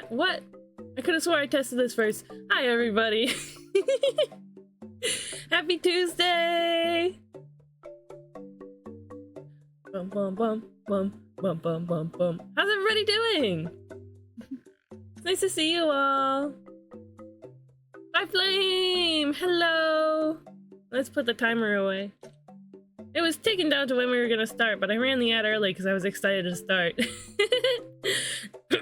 What? I could have swore I tested this first. Hi, everybody. Happy Tuesday! Bum bum bum bum bum bum bum bum. How's everybody doing? It's nice to see you all. Bye, Flame! Hello! Let's put the timer away. It was taken down to when we were gonna start, but I ran the ad early because I was excited to start.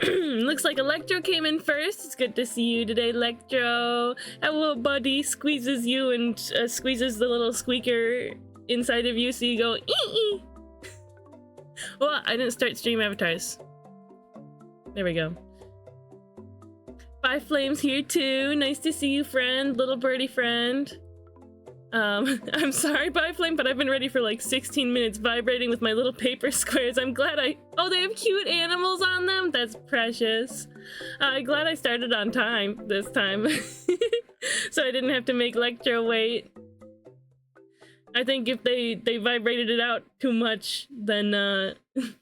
Looks like Electro came in first. It's good to see you today, Electro. Hello, buddy. Squeezes you and squeezes the little squeaker inside of you so you go ee. Well, I didn't start stream avatars. There we go. Bye, Flames here too. Nice to see you, friend. Little birdie friend. I'm sorry, Bye Flame, but I've been ready for like 16 minutes vibrating with my little paper squares. I'm glad oh, they have cute animals on them? That's precious. I'm glad I started on time this time. So I didn't have to make Electro wait. I think if they vibrated it out too much, then, I don't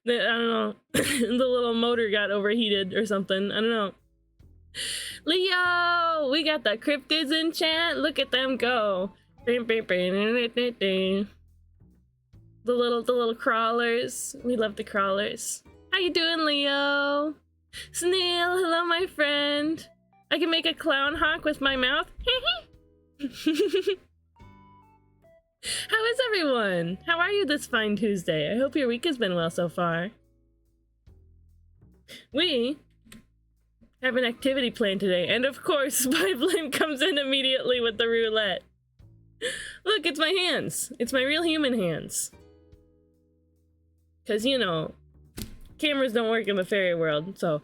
know, the little motor got overheated or something. I don't know. Leo! We got the cryptids in chat. Look at them go. The little crawlers. We love the crawlers. How you doing, Leo? Snail, hello, my friend. I can make a clown hawk with my mouth. How is everyone? How are you this fine Tuesday? I hope your week has been well so far. We have an activity planned today, and of course, Spy Flame comes in immediately with the roulette. Look, it's my hands. It's my real human hands. Because, you know, cameras don't work in the fairy world, so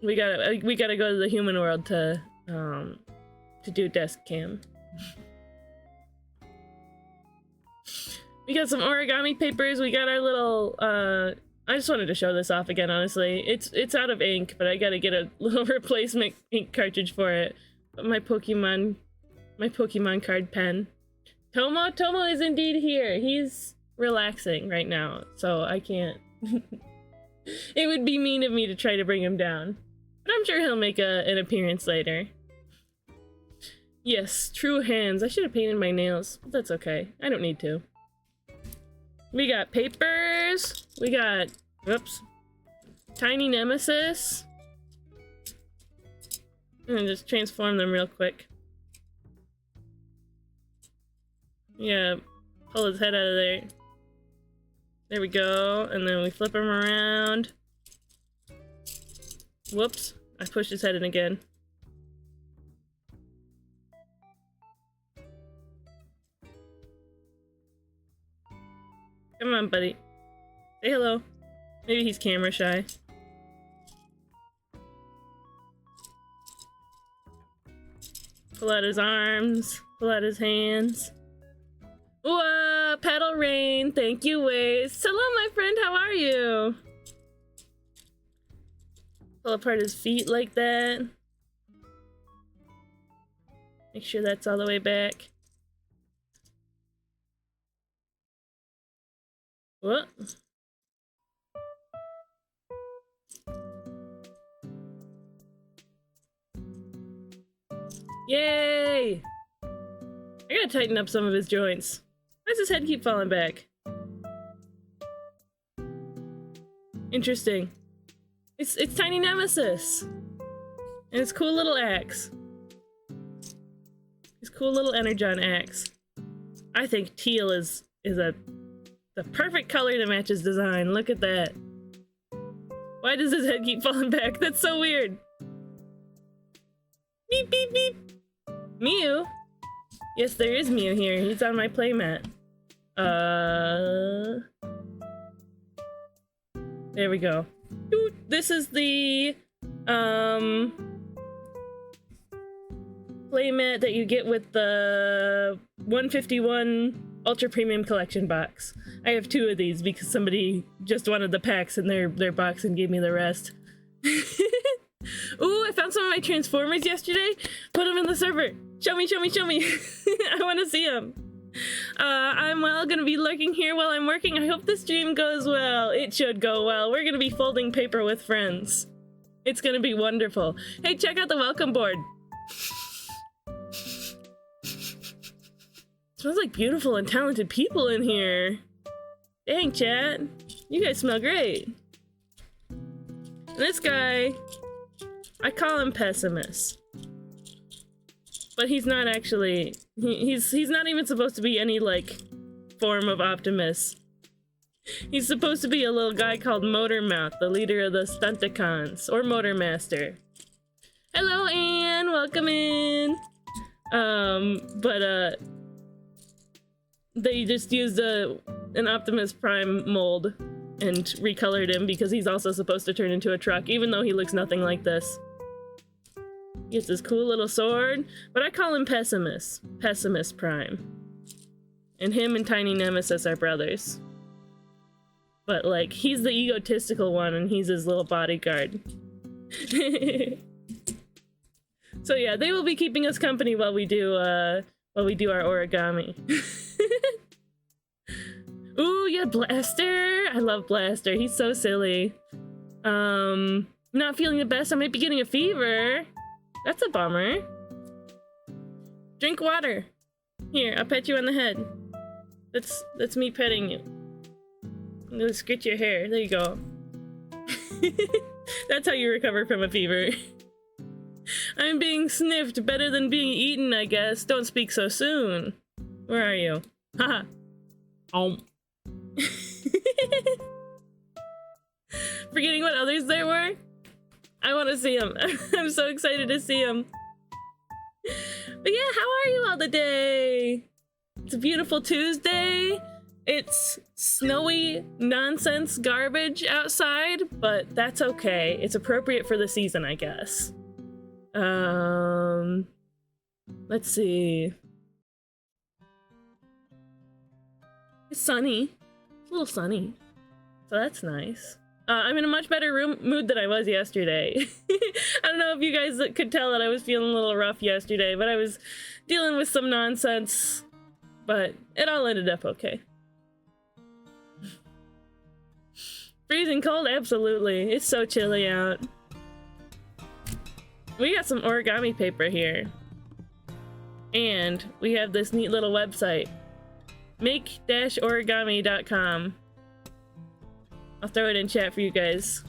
we gotta go to the human world to do desk cam. We got some origami papers. We got our little I just wanted to show this off again, honestly. It's out of ink, but I gotta get a little replacement ink cartridge for it. My Pokemon card pen. Tomo is indeed here. He's relaxing right now, so I can't. It would be mean of me to try to bring him down. But I'm sure he'll make an appearance later. Yes, true hands. I should have painted my nails, but that's okay. I don't need to. We got papers. We got, whoops, Tiny Nemesis. I'm gonna just transform them real quick. Yeah, pull his head out of there. There we go, and then we flip him around. Whoops, I pushed his head in again. Come on, buddy. Say hello. Maybe he's camera shy. Pull out his arms. Pull out his hands. Whoa! Petal Rain. Thank you, Waze. Hello, my friend. How are you? Pull apart his feet like that. Make sure that's all the way back. What? Yay! I gotta tighten up some of his joints. Why does his head keep falling back? Interesting. It's Tiny Nemesis! And his cool little axe. His cool little Energon axe. I think teal is the perfect color to match his design. Look at that. Why does his head keep falling back? That's so weird. Beep, beep, beep. Mew? Yes, there is Mew here. He's on my playmat. There we go. This is the, playmat that you get with the 151 Ultra Premium Collection box. I have 2 of these because somebody just wanted the packs in their box and gave me the rest. Ooh, I found some of my Transformers yesterday. Put them in the server. Show me, show me, show me. I want to see them. I'm gonna be lurking here while I'm working. I hope the stream goes well. It should go well. We're gonna be folding paper with friends. It's gonna be wonderful. Hey, check out the welcome board. Smells like beautiful and talented people in here. Dang, chat. You guys smell great. And this guy, I call him Pessimist. But he's not actually, he's not even supposed to be any, like, form of Optimus. He's supposed to be a little guy called Motormouth, the leader of the Stunticons, or Motormaster. Hello, Anne! Welcome in! They just used an Optimus Prime mold and recolored him because he's also supposed to turn into a truck, even though he looks nothing like this. He has this cool little sword, but I call him Pessimist. Pessimist Prime. And him and Tiny Nemesis are brothers. But, like, he's the egotistical one and he's his little bodyguard. So yeah, they will be keeping us company while we do our origami. Ooh, yeah, Blaster! I love Blaster, he's so silly. Not feeling the best, I might be getting a fever. That's a bummer. Drink water. Here, I'll pet you on the head. That's me petting you. I'm gonna scratch your hair. There you go. That's how you recover from a fever. I'm being sniffed better than being eaten, I guess. Don't speak so soon. Where are you? Haha. Forgetting what others there were? I want to see him. I'm so excited to see him. But yeah, how are you all today? It's a beautiful Tuesday. It's snowy nonsense garbage outside, but that's okay. It's appropriate for the season, I guess. Let's see. It's sunny. It's a little sunny. So that's nice. I'm in a much better mood than I was yesterday. I don't know if you guys could tell that I was feeling a little rough yesterday, but I was dealing with some nonsense. But it all ended up okay. Freezing cold? Absolutely. It's so chilly out. We got some origami paper here. And we have this neat little website. Make-origami.com. I'll throw it in chat for you guys.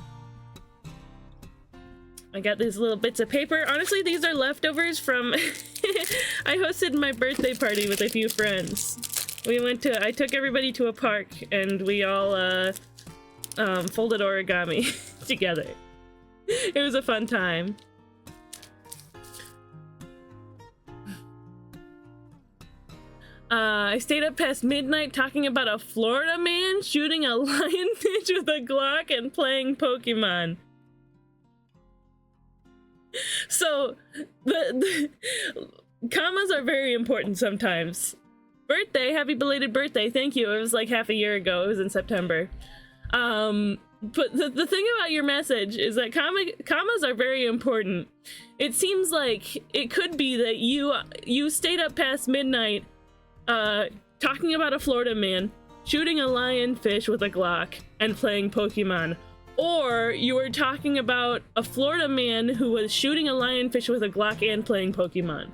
I got these little bits of paper. Honestly, these are leftovers from... I hosted my birthday party with a few friends. I took everybody to a park and we all folded origami together. It was a fun time. I stayed up past midnight talking about a Florida man shooting a lionfish with a Glock and playing Pokemon. So, the commas are very important sometimes. Birthday, happy belated birthday, thank you. It was like half a year ago, it was in September. But the thing about your message is that commas are very important. It seems like it could be that you stayed up past midnight talking about a Florida man shooting a lionfish with a Glock and playing Pokemon. Or you were talking about a Florida man who was shooting a lionfish with a Glock and playing Pokemon.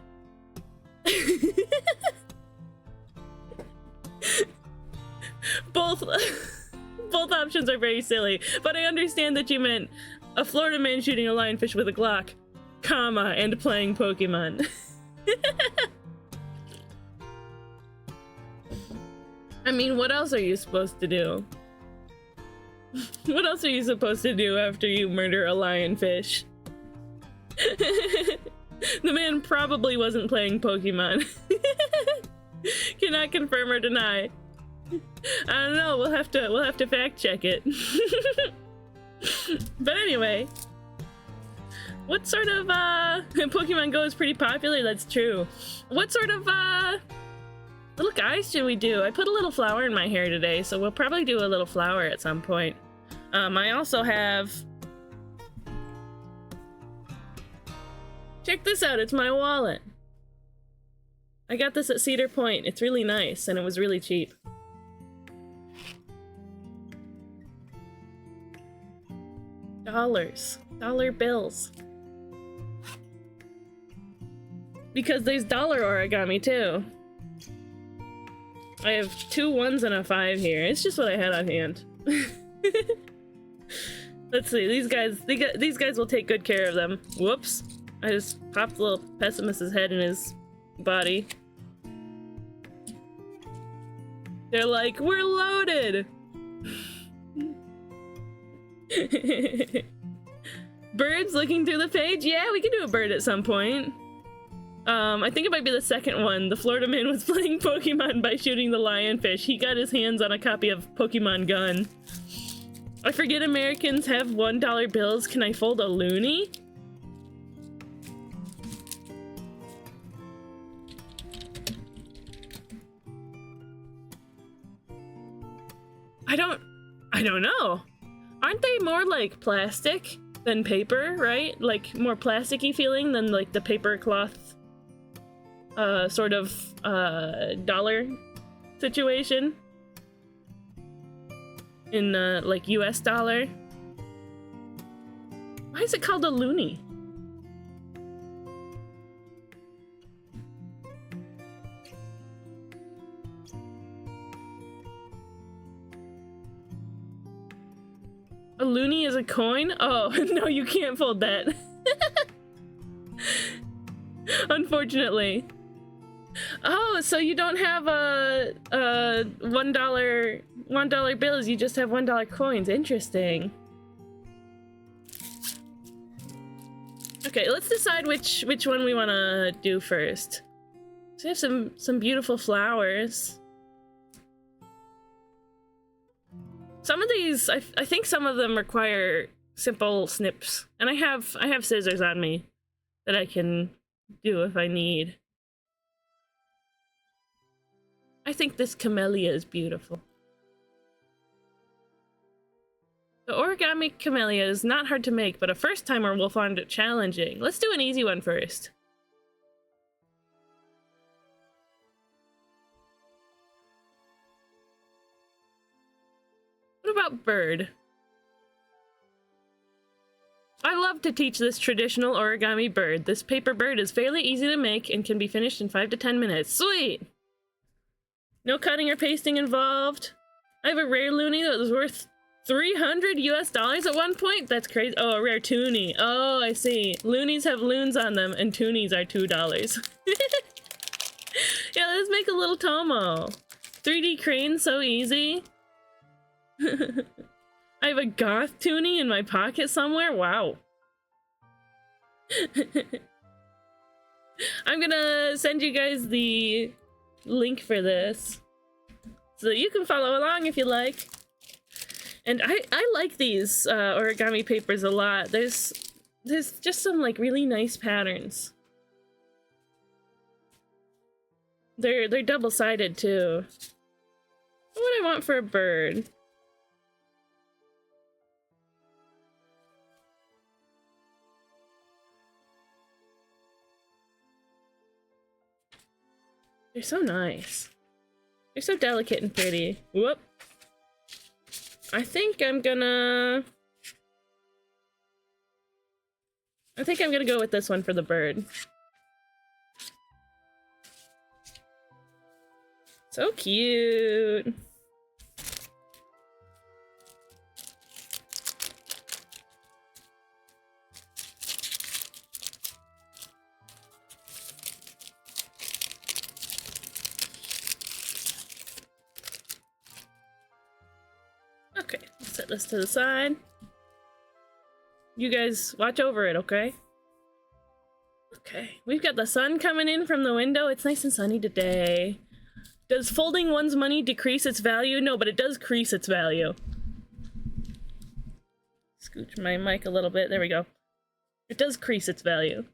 Both options are very silly, but I understand that you meant a Florida man shooting a lionfish with a Glock, comma, and playing Pokemon. I mean, what else are you supposed to do? What else are you supposed to do after you murder a lionfish? The man probably wasn't playing Pokemon. Cannot confirm or deny. I don't know, we'll have to fact check it. But anyway, what sort of Pokemon Go is pretty popular, that's true. What sort of little guys should we do? I put a little flower in my hair today, so we'll probably do a little flower at some point. I also have... Check this out, it's my wallet. I got this at Cedar Point. It's really nice, and it was really cheap. Dollars. Dollar bills. Because there's dollar origami, too. I have 2 1s and a 5 here. It's just what I had on hand. Let's see. These guys will take good care of them. Whoops. I just popped little Pessimist's head in his body. They're like, we're loaded! Birds looking through the page? Yeah, we can do a bird at some point. I think it might be the second one. The Florida man was playing Pokemon by shooting the lionfish. He got his hands on a copy of Pokemon Gun. I forget Americans have $1 bills. Can I fold a loonie? I don't know. Aren't they more like plastic than paper, right? Like more plasticky feeling than like the paper cloth sort of dollar situation in like US dollar. Why is it called a loonie? A loonie is a coin? Oh, no, you can't fold that. Unfortunately. Oh, so you don't have $1 bills, you just have $1 coins. Interesting. Okay, let's decide which one we want to do first. So we have some beautiful flowers. Some of these, I think some of them require simple snips, and I have scissors on me that I can do if I need. I think this camellia is beautiful. The origami camellia is not hard to make, but a first timer will find it challenging. Let's do an easy one first. What about bird? I love to teach this traditional origami bird. This paper bird is fairly easy to make and can be finished in 5 to 10 minutes. Sweet! No cutting or pasting involved. I have a rare loonie that was worth $300 US at one point? That's crazy. Oh, a rare toonie. Oh, I see. Loonies have loons on them and toonies are $2. Yeah, let's make a little Tomo. 3D crane, so easy. I have a goth toonie in my pocket somewhere? Wow. I'm gonna send you guys the link for this so that you can follow along if you like. And I like these origami papers a lot. There's just some like really nice patterns. They're double-sided too. What would I want for a bird? They're so nice. They're so delicate and pretty. Whoop. I think I'm gonna go with this one for the bird. So cute. Okay, set this to the side. You guys watch over it, okay? Okay, we've got the sun coming in from the window. It's nice and sunny today. Does folding one's money decrease its value? No, but it does increase its value. Scooch my mic a little bit. There we go. It does increase its value.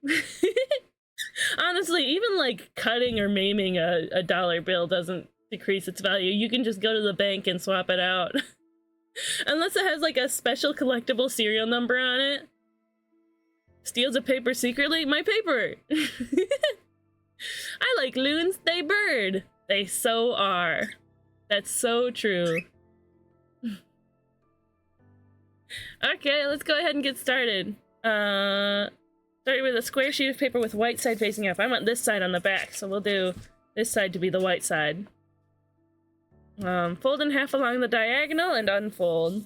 Honestly, even like cutting or maiming a dollar bill doesn't decrease its value. You can just go to the bank and swap it out. Unless it has like a special collectible serial number on it. Steals a paper secretly? My paper! I like loons, they bird. They so are. That's so true. Okay, let's go ahead and get started. Starting with a square sheet of paper with white side facing up. I want this side on the back, so we'll do this side to be the white side. Fold in half along the diagonal and unfold.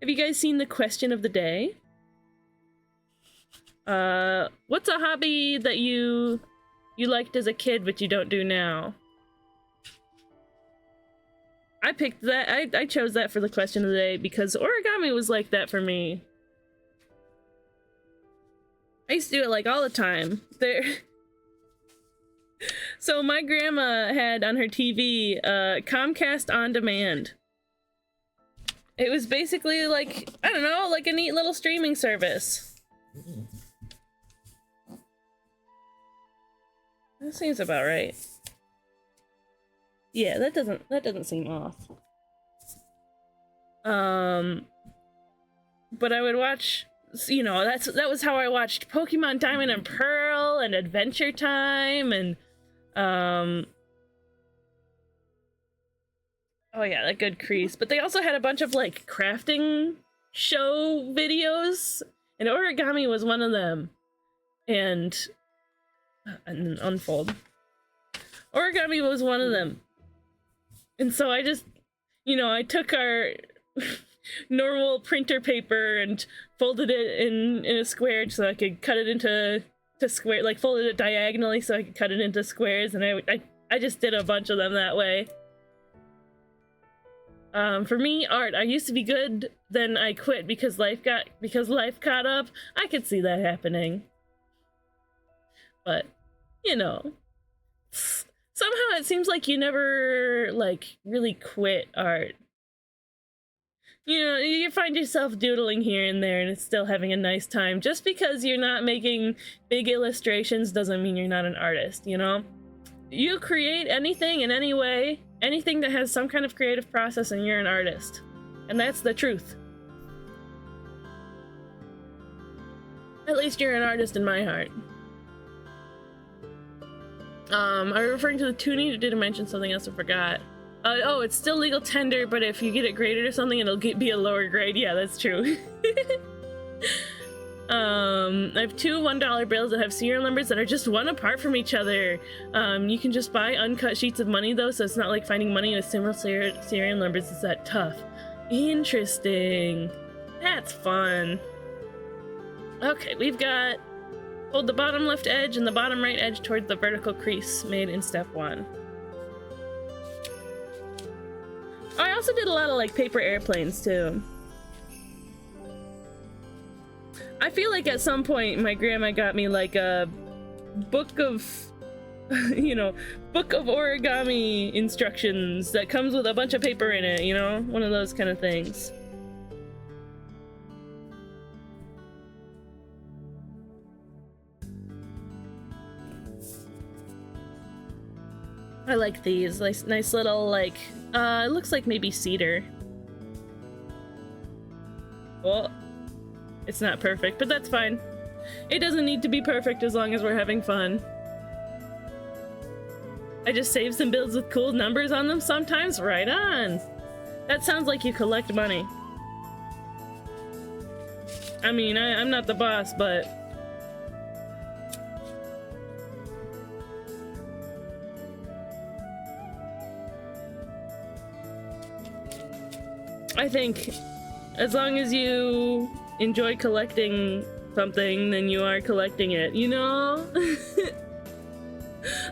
Have you guys seen the question of the day? What's a hobby that you liked as a kid but you don't do now? I picked that. I chose that for the question of the day because origami was like that for me. I used to do it like all the time. So my grandma had on her TV Comcast On Demand. It was basically like, I don't know, like a neat little streaming service. That seems about right. Yeah, that doesn't seem off. But I would watch, you know, that was how I watched Pokemon Diamond and Pearl and Adventure Time and oh yeah, that good crease. But they also had a bunch of like crafting show videos, and origami was one of them. And unfold. Origami was one of them. And so I just, you know, I took our normal printer paper and folded it in a square so I could cut it into square, like folded it diagonally so I could cut it into squares, and I just did a bunch of them that way. For me, art, I used to be good, then I quit because life caught up. I could see that happening. But, you know, somehow it seems like you never, like, really quit art. You know, you find yourself doodling here and there and it's still having a nice time. Just because you're not making big illustrations doesn't mean you're not an artist, you know? You create anything in any way, anything that has some kind of creative process, and you're an artist. And that's the truth. At least you're an artist in my heart. Are we referring to the tuning, or did I mention something else I forgot? Oh, it's still legal tender, but if you get it graded or something, it'll be a lower grade. Yeah, that's true. I have two $1 bills that have serial numbers that are just one apart from each other. You can just buy uncut sheets of money, though, so it's not like finding money with similar serial numbers is that tough. Interesting. That's fun. Okay, we've got... Hold the bottom left edge and the bottom right edge towards the vertical crease made in step 1. Oh, I also did a lot of like paper airplanes too. I feel like at some point my grandma got me like a book of, you know, book of origami instructions that comes with a bunch of paper in it, you know? One of those kind of things. I like these, nice little, like, it looks like maybe cedar. Well, it's not perfect, but that's fine. It doesn't need to be perfect as long as we're having fun. I just save some bills with cool numbers on them sometimes. Right on. That sounds like you collect money. I mean, I'm not the boss, but... I think as long as you enjoy collecting something, then you are collecting it, you know?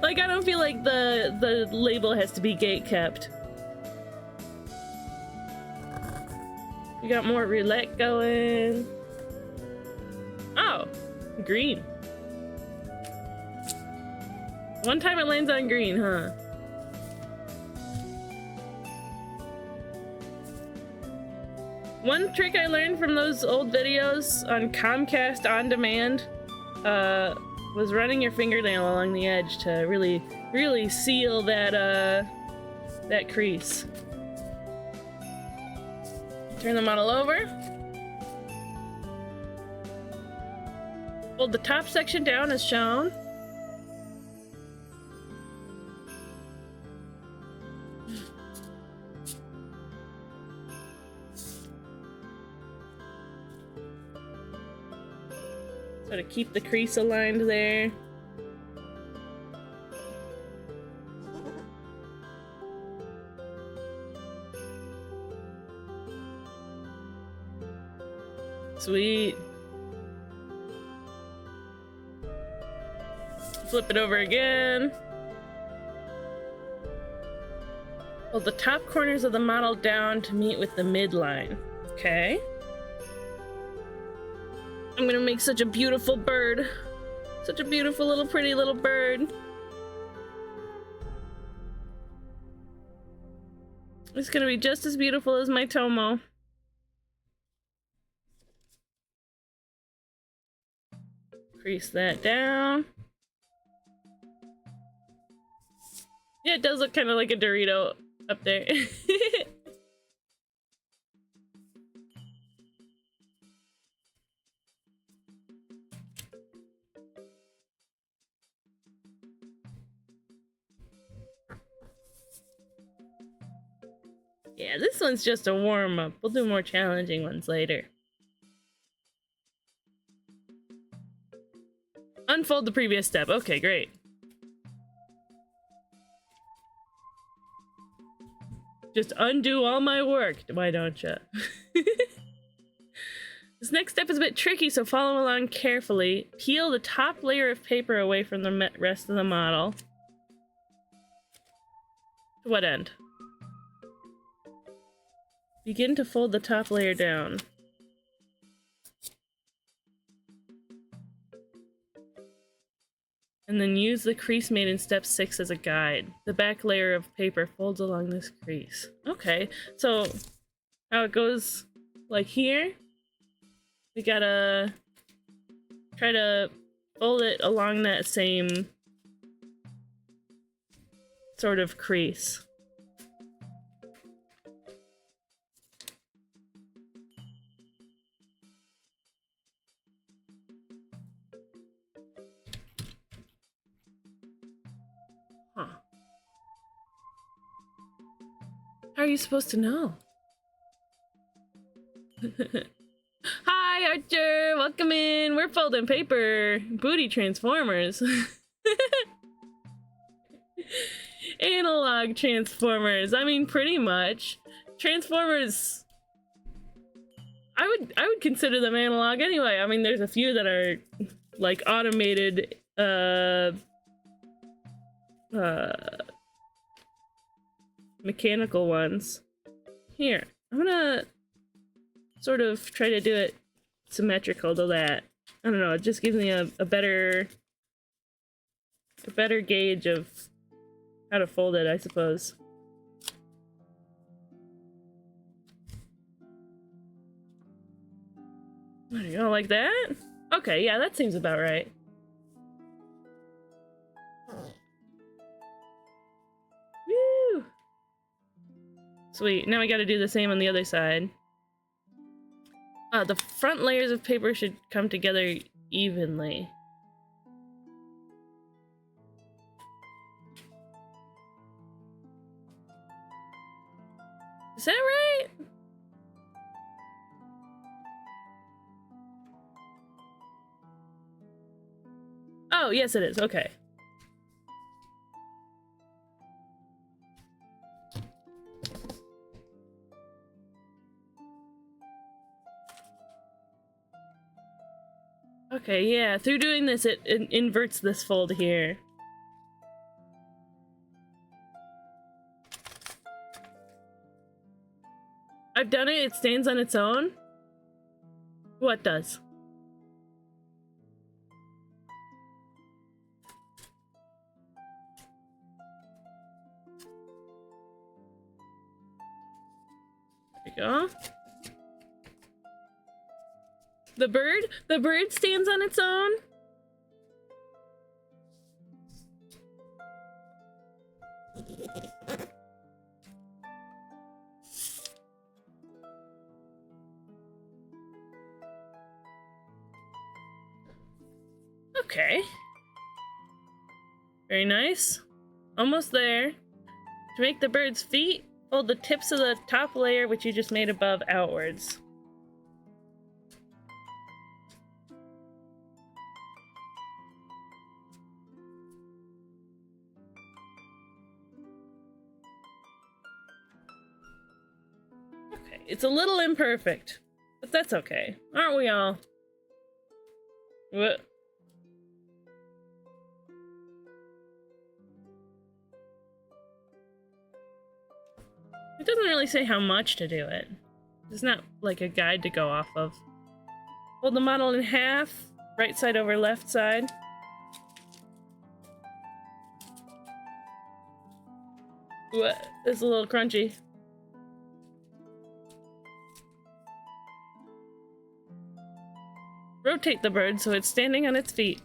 Like, I don't feel like the label has to be gate-kept. We got more roulette going. Oh, green. One time it lands on green, huh? One trick I learned from those old videos on Comcast On Demand was running your fingernail along the edge to really seal that that crease. Turn the model over. Fold the top section down as shown. So to keep the crease aligned there. Sweet. Flip it over again. Fold the top corners of the model down to meet with the midline. Okay. I'm gonna make such a beautiful bird. Such a beautiful little pretty little bird. It's gonna be just as beautiful as my Tomo. Crease that down. Yeah, it does look kind of like a Dorito up there. Yeah, this one's just a warm-up. We'll do more challenging ones later. Unfold the previous step. Okay, great. Just undo all my work. Why don't you? This next step is a bit tricky, so follow along carefully. Peel the top layer of paper away from the rest of the model. To what end? Begin to fold the top layer down. And then use the crease made in step 6 as a guide. The back layer of paper folds along this crease. Okay, so how it goes like here, we gotta try to fold it along that same sort of crease. Huh. How are you supposed to know? Hi, Archer! Welcome in! We're folding paper! Booty Transformers! Analog Transformers! I mean, pretty much. Transformers... I would consider them analog anyway. I mean, there's a few that are, like, automated, mechanical ones. Here, I'm gonna sort of try to do it symmetrical to that. I don't know, it just gives me a better gauge of how to fold it, I suppose. There you go, like that? Okay, yeah, that seems about right. Woo! Sweet, now we gotta do the same on the other side. The front layers of paper should come together evenly. Is that right? Oh, yes it is, okay. Okay, yeah, through doing this, it inverts this fold here. I've done it, it stands on its own? What does? There you go. The bird stands on its own? Okay. Very nice. Almost there. To make the bird's feet, fold the tips of the top layer, which you just made above, outwards. Okay, it's a little imperfect, but that's okay. Aren't we all? What? It doesn't really say how much to do it. There's not like a guide to go off of. Fold the model in half, right side over left side. Ooh, it's a little crunchy. Rotate the bird so it's standing on its feet.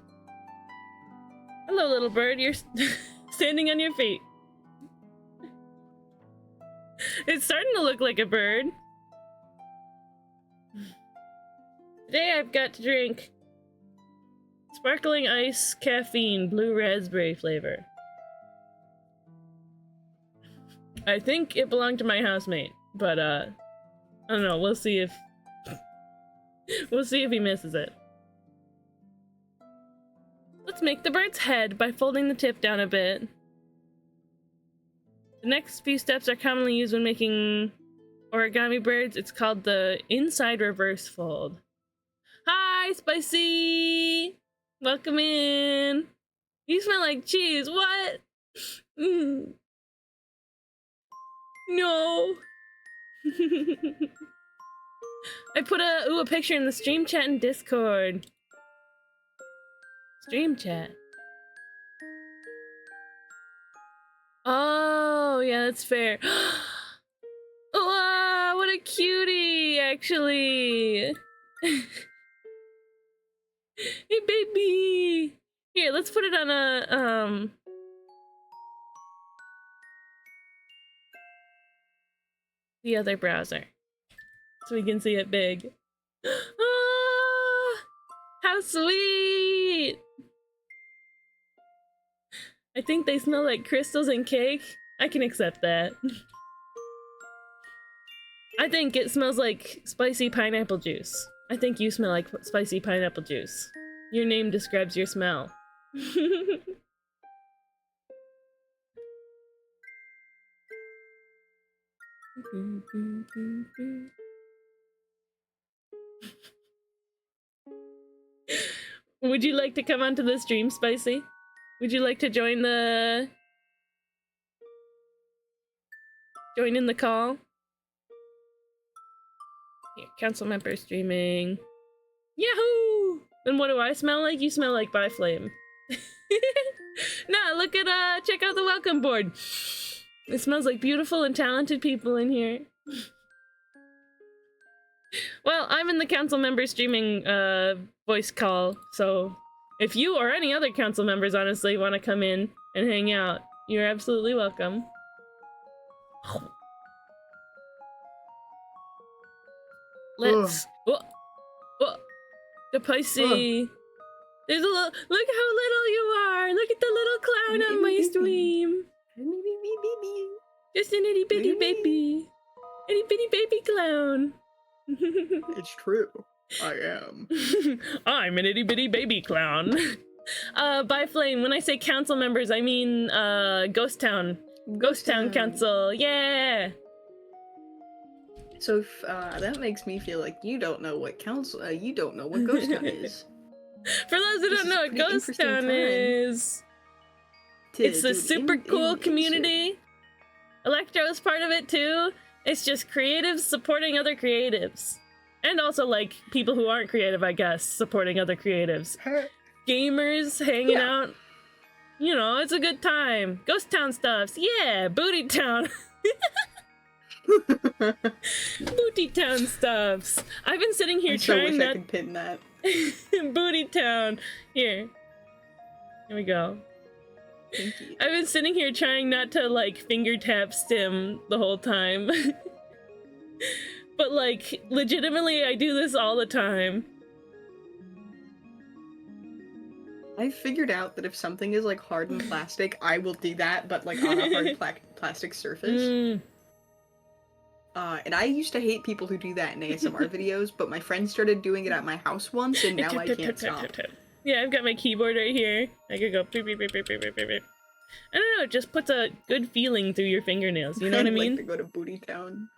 Hello, little bird, you're standing on your feet. It's starting to look like a bird. Today I've got to drink sparkling ice caffeine blue raspberry flavor. I think it belonged to my housemate, but I don't know, we'll see if he misses it. Let's make the bird's head by folding the tip down a bit. The next few steps are commonly used when making origami birds. It's called the inside reverse fold. Hi, Spicy! Welcome in! You smell like cheese, what? No! I put a picture in the stream chat and Discord. Stream chat. Oh, yeah, that's fair. Wow, what a cutie, actually. Hey, baby. Here, let's put it on a, the other browser. So we can see it big. Ah, how sweet! I think they smell like crystals and cake. I can accept that. I think it smells like spicy pineapple juice. I think you smell like spicy pineapple juice. Your name describes your smell. Would you like to come onto the stream, Spicy? Would you like to join in the call? Here, council member streaming. Yahoo! Then what do I smell like? You smell like Biflame. Nah, look at, check out the welcome board. It smells like beautiful and talented people in here. Well, I'm in the council member streaming, voice call, so if you or any other council members, honestly, want to come in and hang out, you're absolutely welcome. Let's... the Pisces. There's a little... Look how little you are! Look at the little clown on my stream! Just an itty bitty baby. Itty bitty baby clown. It's true. I am. I'm an itty bitty baby clown. Biflame, when I say council members, I mean, Ghost Town. Ghost Town Council, yeah! So if, that makes me feel like you don't know what council, you don't know what Ghost Town is. For those who don't know what Ghost Town is, it's a super cool community. Electro is part of it too. It's just creatives supporting other creatives. And also, like, people who aren't creative, I guess, supporting other creatives. Gamers hanging out. You know, it's a good time. Ghost Town stuffs. Yeah, Booty Town. Booty Town stuffs. I've been sitting here trying not... I could pin that. Booty Town. Here. Here we go. Thank you. I've been sitting here trying not to, like, finger tap Stim the whole time. But, like, legitimately, I do this all the time. I figured out that if something is like hard and plastic, I will do that, but like on a hard plastic surface. Mm. And I used to hate people who do that in ASMR videos, but my friend started doing it at my house once, and now I can't stop. Yeah, I've got my keyboard right here. I could go beep, beep, beep, beep, beep, beep, beep, beep. I don't know, it just puts a good feeling through your fingernails, you know what I mean? Like to go to Booty Town.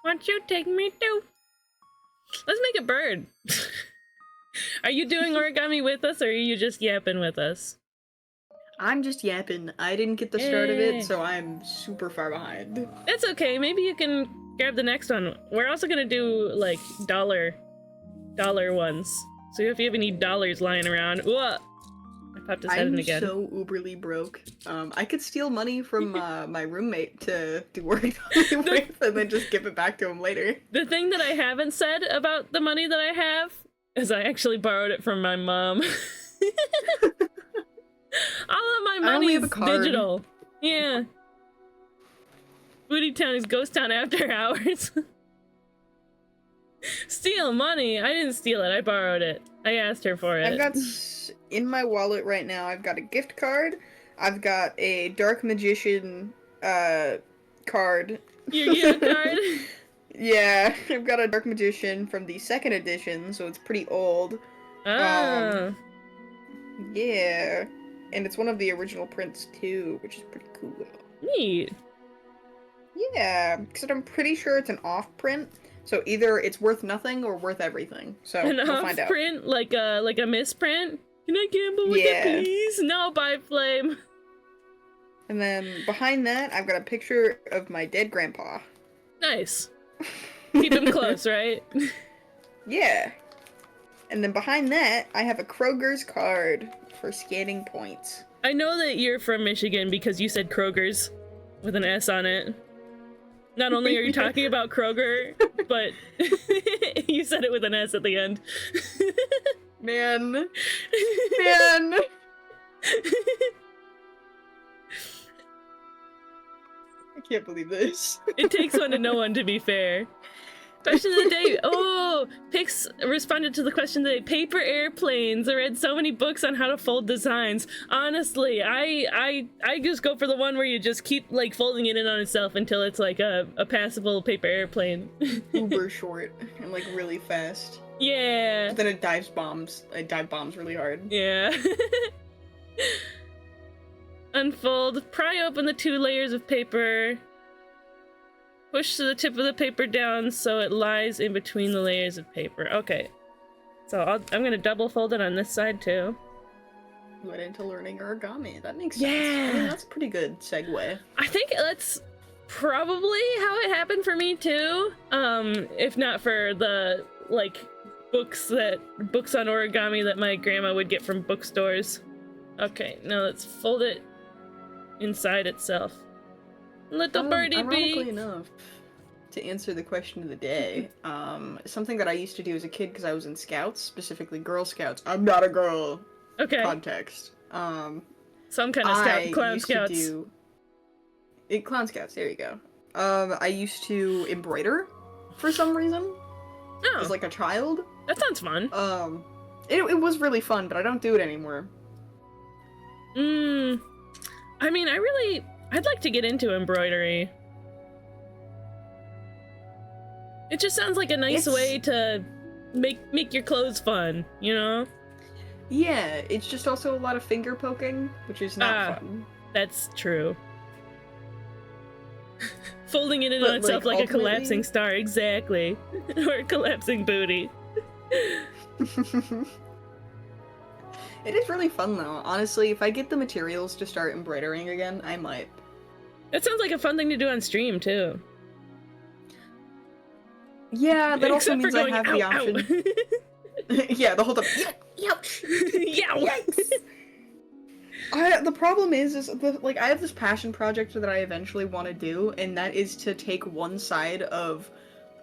Won't you take me to? Let's make a bird. Are you doing origami with us, or are you just yapping with us? I'm just yapping. I didn't get the start of Hey. it, so I'm super far behind. That's okay, maybe you can grab the next one. We're also gonna do, like, dollar ones. So if you have any dollars lying around... Whoa! I popped his head in I'm again. so uberly broke. I could steal money from my roommate to do work with, and then just give it back to him later. The thing that I haven't said about the money that I have is I actually borrowed it from my mom. All of my I only money have is a card. digital. Yeah. Booty Town is Ghost Town after hours. Steal money? I didn't steal it. I borrowed it. I asked her for it. I've got in my wallet right now. I've got a gift card. I've got a Dark Magician card. Yu-Gi-Oh card. Yeah, I've got a Dark Magician from the 2nd edition, so it's pretty old. Oh. Yeah, and it's one of the original prints too, which is pretty cool. Neat. Yeah, because I'm pretty sure it's an off print, so either it's worth nothing or worth everything. So An we'll find out. off-print? Like a misprint? Can I gamble with Yeah. it, please? No, by Flame. And then behind that, I've got a picture of my dead grandpa. Nice. Keep him close, right? Yeah. And then behind that, I have a Kroger's card for scanning points. I know that you're from Michigan because you said Kroger's with an S on it. Not only are you talking about Kroger, but you said it with an S at the end. Man. Man. I can't believe this. It takes one to know one, to be fair. Question of the day. Oh, Pix responded to the question of the day. Paper airplanes. I read so many books on how to fold designs. Honestly, I just go for the one where you just keep like folding it in on itself until it's like a passable paper airplane. Uber short and like really fast. Yeah. But then it dive bombs really hard. Yeah. Unfold. Pry open the 2 layers of paper. Push the tip of the paper down so it lies in between the layers of paper. Okay. So I'm gonna double fold it on this side too. Went into learning origami. That makes sense. Yeah. I mean, that's a pretty good segue. I think that's probably how it happened for me too. If not for the like books on origami that my grandma would get from bookstores. Okay, now let's fold it inside itself. Little birdie Ironically bee. enough, to answer the question of the day, something that I used to do as a kid because I was in Scouts, specifically Girl Scouts. I'm not a girl. Okay. Context. Some kind of clown scouts. Clown Scouts. There you go. I used to embroider for some reason Oh, as like a child. that sounds fun. It was really fun, but I don't do it anymore. I mean, I'd like to get into embroidery. It just sounds like a nice way to make your clothes fun, you know? Yeah, it's just also a lot of finger poking, which is not fun. That's true. Folding it in But, on itself like a ultimately- collapsing star, exactly. Or a collapsing booty. It is really fun though. Honestly, if I get the materials to start embroidering again, I might. That sounds like a fun thing to do on stream, too. Yeah, that also Except for means I going, have the "Ow, ow." option. Yeah, the whole time. Ouch! Yow! Yikes! The problem is like I have this passion project that I eventually want to do, and that is to take one side of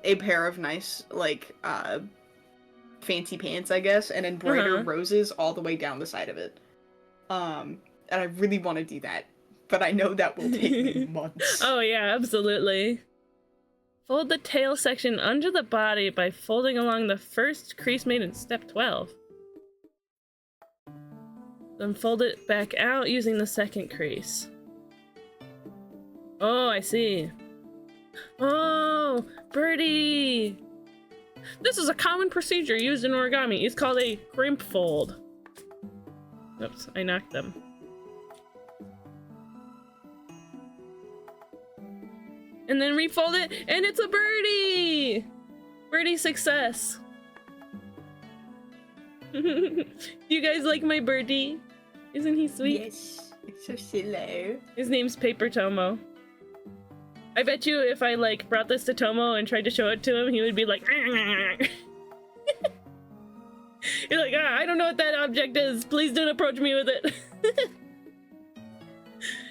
a pair of nice like fancy pants, I guess, and embroider roses all the way down the side of it. And I really want to do that, but I know that will take me months. Oh yeah, absolutely. Fold the tail section under the body by folding along the first crease made in step 12. Then fold it back out using the second crease. Oh, I see. Oh, birdie! This is a common procedure used in origami. It's called a crimp fold. Oops, I knocked them. And then refold it, and it's a birdie! Birdie success. You guys like my birdie? Isn't he sweet? Yes, it's so silly. His name's Paper Tomo. I bet you if I like brought this to Tomo and tried to show it to him, he would be like, He's like, I don't know what that object is. Please don't approach me with it.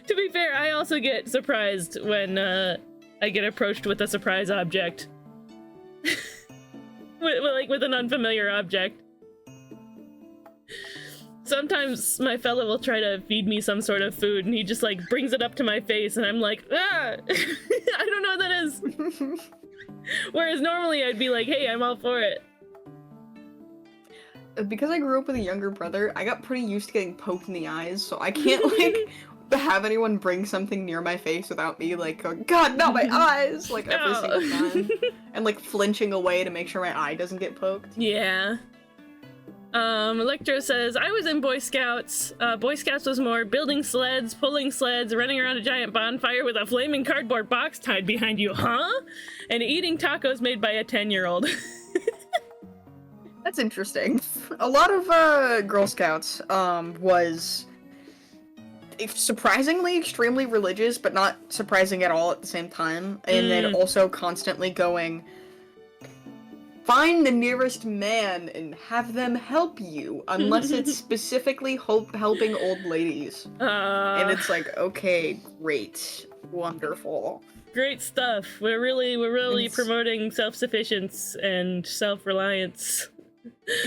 To be fair, I also get surprised when I get approached with a surprise object. with an unfamiliar object. Sometimes my fella will try to feed me some sort of food and he just like brings it up to my face and I'm like, ah! I don't know what that is. Whereas normally I'd be like, hey, I'm all for it. Because I grew up with a younger brother, I got pretty used to getting poked in the eyes, so I can't like have anyone bring something near my face without me like going, God, not my eyes! Like every single time. And like flinching away to make sure my eye doesn't get poked. Yeah. Electro says, I was in Boy Scouts. Boy Scouts was more building sleds, pulling sleds, running around a giant bonfire with a flaming cardboard box tied behind you, huh? And eating tacos made by a 10-year-old. That's interesting. A lot of Girl Scouts was surprisingly extremely religious, but not surprising at all at the same time. And then also constantly going, find the nearest man and have them help you, unless it's specifically helping old ladies. And it's like, okay, great, wonderful. Great stuff. We're really promoting self-sufficiency and self-reliance.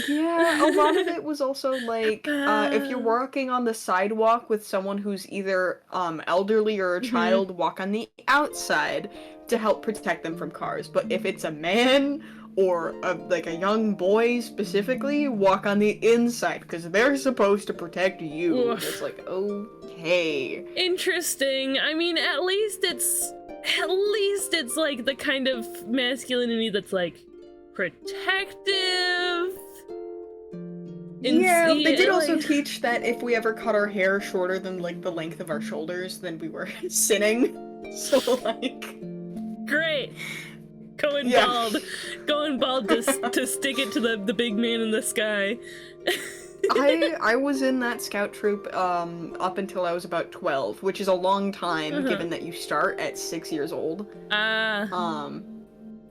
Yeah, a lot of it was also like, if you're walking on the sidewalk with someone who's either elderly or a child, walk on the outside to help protect them from cars. But if it's a man or like a young boy specifically, walk on the inside because they're supposed to protect you. It's like, okay. Interesting. I mean, at least it's like the kind of masculinity that's like protective. Yeah, they did also teach that if we ever cut our hair shorter than like the length of our shoulders, then we were sinning. So like, great. Going bald to stick it to the big man in the sky. I was in that scout troop up until I was about 12, which is a long time given that you start at 6 years old.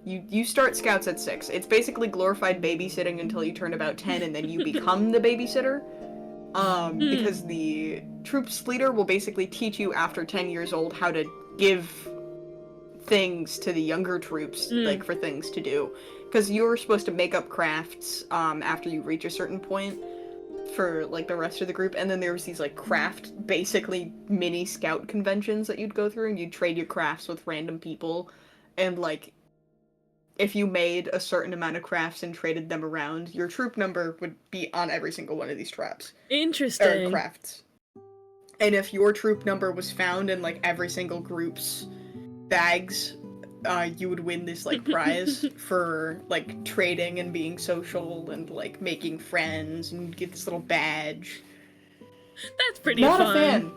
You start scouts at 6. It's basically glorified babysitting until you turn about 10 and then you become the babysitter. Because the troops leader will basically teach you after 10 years old how to give things to the younger troops, like for things to do. Because you're supposed to make up crafts after you reach a certain point for like the rest of the group, and then there was these like craft, basically mini scout conventions that you'd go through, and you'd trade your crafts with random people, and like if you made a certain amount of crafts and traded them around, your troop number would be on every single one of these traps. Interesting. Or crafts. And if your troop number was found in like every single group's bags, you would win this like prize for like trading and being social and like making friends and get this little badge. That's pretty Not fun.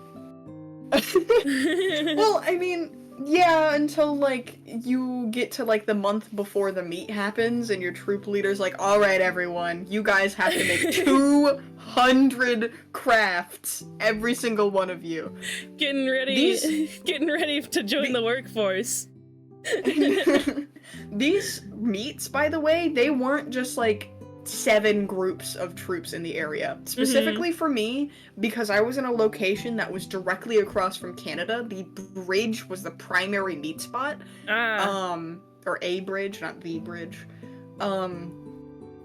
a fan. Well, I mean, yeah, until like you get to like the month before the meet happens and your troop leader's like, all right, everyone, you guys have to make 200 crafts, every single one of you. Getting ready to join the workforce. These meets, by the way, they weren't just like 7 groups of troops in the area. Specifically for me, because I was in a location that was directly across from Canada, the bridge was the primary meet spot. Or a bridge, not the bridge.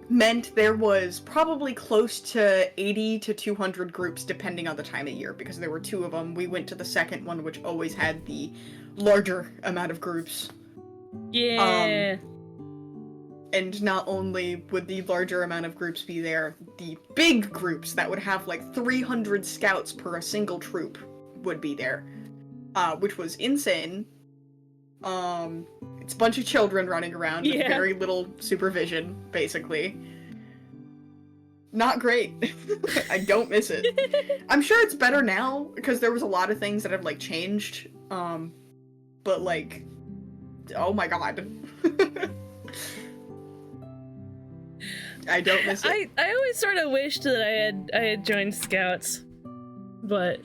Meant there was probably close to 80 to 200 groups depending on the time of year, because there were 2 of them. We went to the second one, which always had the larger amount of groups. Yeah. And not only would the larger amount of groups be there, the big groups that would have like 300 scouts per a single troop would be there, which was insane. It's a bunch of children running around with very little supervision, basically. Not great. I don't miss it. I'm sure it's better now, because there was a lot of things that have, like, changed. But, like, oh my god. I don't miss it. I always sort of wished that I had joined Scouts, but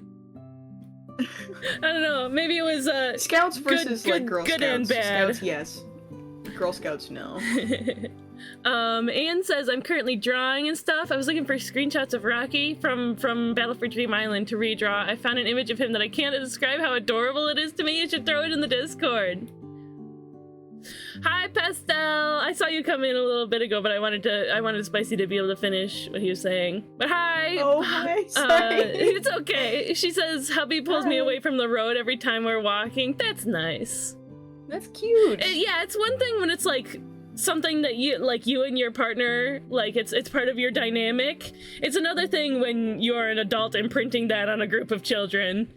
I don't know. Maybe it was Scouts versus like Girl good Scouts. and bad. Scouts, yes. Girl Scouts, no. Anne says, I'm currently drawing and stuff. I was looking for screenshots of Rocky from Battle for Dream Island to redraw. I found an image of him that I can't describe how adorable it is to me. You should throw it in the Discord. Hi, Pastel! I saw you come in a little bit ago, but I wanted Spicy to be able to finish what he was saying. But hi! Oh, hi, sorry. It's okay. She says, hubby pulls me away from the road every time we're walking. That's nice. That's cute. Yeah, it's one thing when it's like something that you and your partner, like it's part of your dynamic. It's another thing when you're an adult imprinting that on a group of children.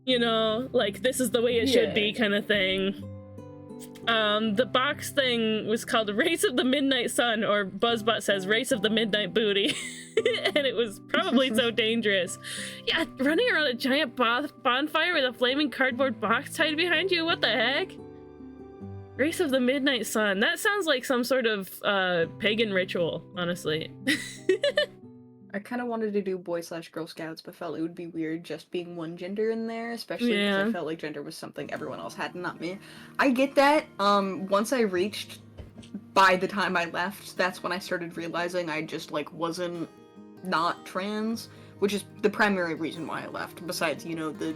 You know, like this is the way it should be kind of thing. The box thing was called Race of the Midnight Sun, or Buzzbot says Race of the Midnight Booty. And it was probably so dangerous. Yeah, running around a giant bonfire with a flaming cardboard box tied behind you? What the heck? Race of the Midnight Sun. That sounds like some sort of pagan ritual, honestly. I kind of wanted to do Boy/Girl Scouts, but felt it would be weird just being one gender in there, especially because I felt like gender was something everyone else had, not me. I get that. Once I reached, by the time I left, that's when I started realizing I just, like, wasn't not trans, which is the primary reason why I left, besides, you know, the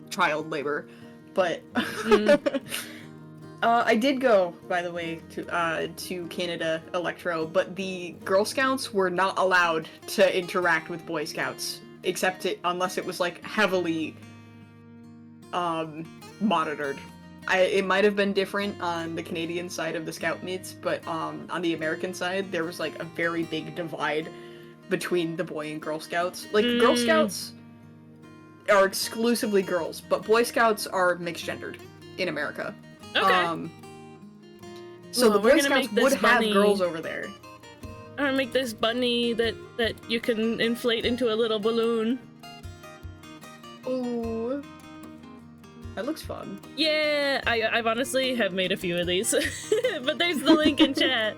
child labor. But I did go, by the way, to Canada Electro, but the Girl Scouts were not allowed to interact with Boy Scouts, unless it was like heavily monitored. It might have been different on the Canadian side of the Scout meets, but on the American side, there was like a very big divide between the Boy and Girl Scouts. Like, Girl Scouts are exclusively girls, but Boy Scouts are mixed gendered in America. Okay. So the Boy Scouts would have girls over there. I'm gonna make this bunny that you can inflate into a little balloon. Ooh. That looks fun. Yeah, I've honestly have made a few of these. But there's the link in chat.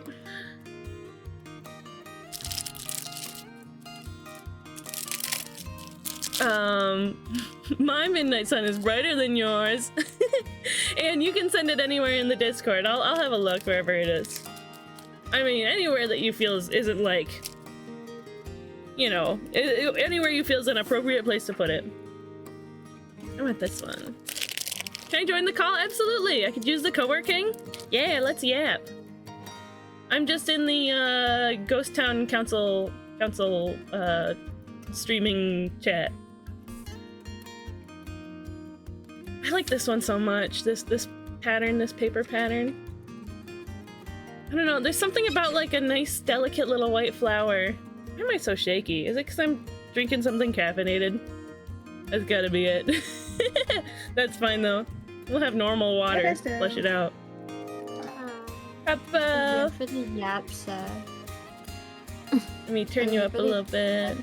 My Midnight Sun is brighter than yours. And you can send it anywhere in the Discord. I'll have a look wherever it is. I mean, anywhere that you feel isn't like, you know, anywhere you feel is an appropriate place to put it. I want this one. Can I join the call? Absolutely. I could use the co-working. Yeah, let's yap. I'm just in the Ghost Town Council streaming chat. I like this one so much. This pattern, this paper pattern. I don't know, there's something about like a nice, delicate little white flower. Why am I so shaky? Is it because I'm drinking something caffeinated? That's gotta be it. That's fine though. We'll have normal water. Flush it out. Papa! For the yaps, Let me turn you up a little bit.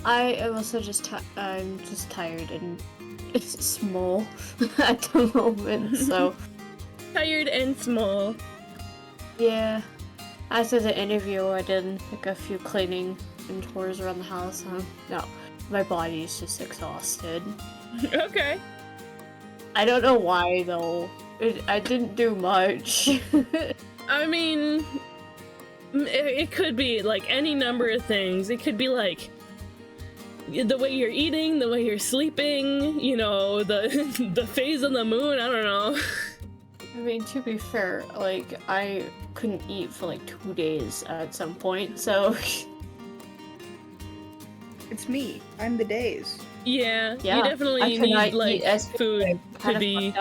I am also I'm just tired and it's small at the moment, so. Tired and small. Yeah. After the interview, I did like a few cleaning and chores around the house. No, my body is just exhausted. Okay. I don't know why though. I didn't do much. I mean, it could be like any number of things. It could be like the way you're eating, the way you're sleeping, you know, the phase of the moon, I don't know. I mean, to be fair, like, I couldn't eat for like 2 days at some point, so... It's me. I'm the days. Yeah, you definitely need, like, food to be...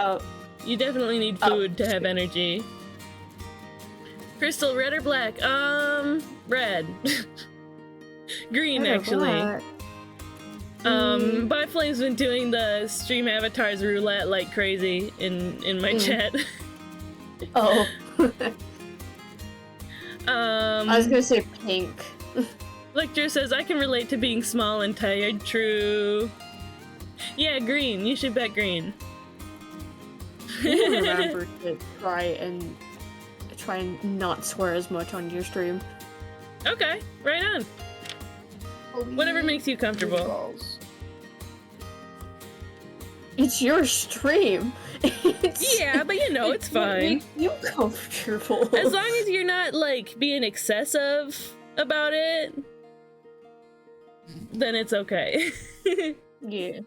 You definitely need food to have energy. Crystal, red or black? Red. Green, Red or actually. black? Byflame's been doing the stream avatars roulette like crazy in my chat. Oh. I was Um, gonna say pink. Lecter says, I can relate to being small and tired. True. Yeah, green. You should bet green. Remember to try and not swear as much on your stream. Okay, right on. Whatever makes you comfortable. Balls. It's your stream. It's, Yeah, but you know, it's fine. Make you comfortable. As long as you're not, like, being excessive about it, then it's okay. Yeah.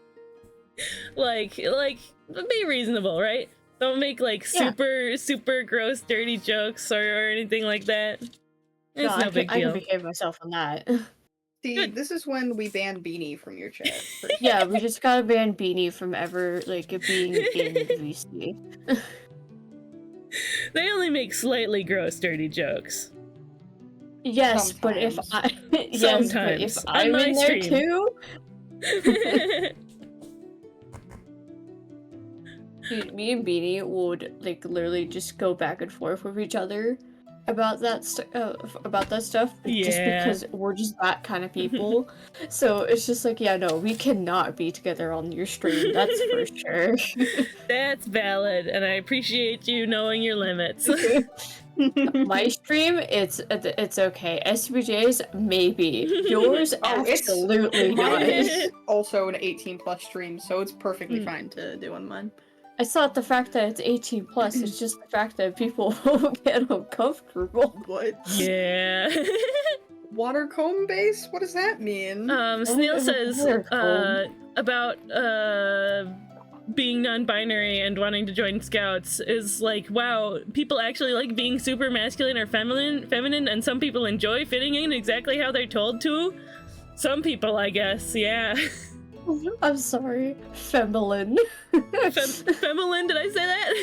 like, be reasonable, right? Don't make, like, Yeah. super gross, dirty jokes or anything like that. It's no big I deal. can behave myself on that. See, Good. this is when we ban Beanie from your chat. Yeah, we just gotta ban Beanie from ever like being in VC. They only make slightly gross, dirty jokes. Yes, but if Sometimes. I yes, but if Sometimes. On I'm my in there stream. too, dude, me and Beanie would like literally just go back and forth with each other about that stuff just Yeah. because we're just that kind of people. So it's just like, yeah, no, we cannot be together on your stream. That's for sure. That's valid, and I appreciate you knowing your limits. My stream, it's okay. SBJ's maybe. Yours, Oh, it's- absolutely Mine not. is also an 18+ stream, so it's perfectly fine to do on mine. It's not the fact that it's 18 plus. It's just the fact that people get uncomfortable. What? Yeah. Watercomb base? What does that mean? Snail says Watercomb. about being non-binary and wanting to join scouts is like, wow, people actually like being super masculine or feminine, and some people enjoy fitting in exactly how they're told to. Some people, I guess, yeah. I'm sorry. Feminine. Feminine, did I say that?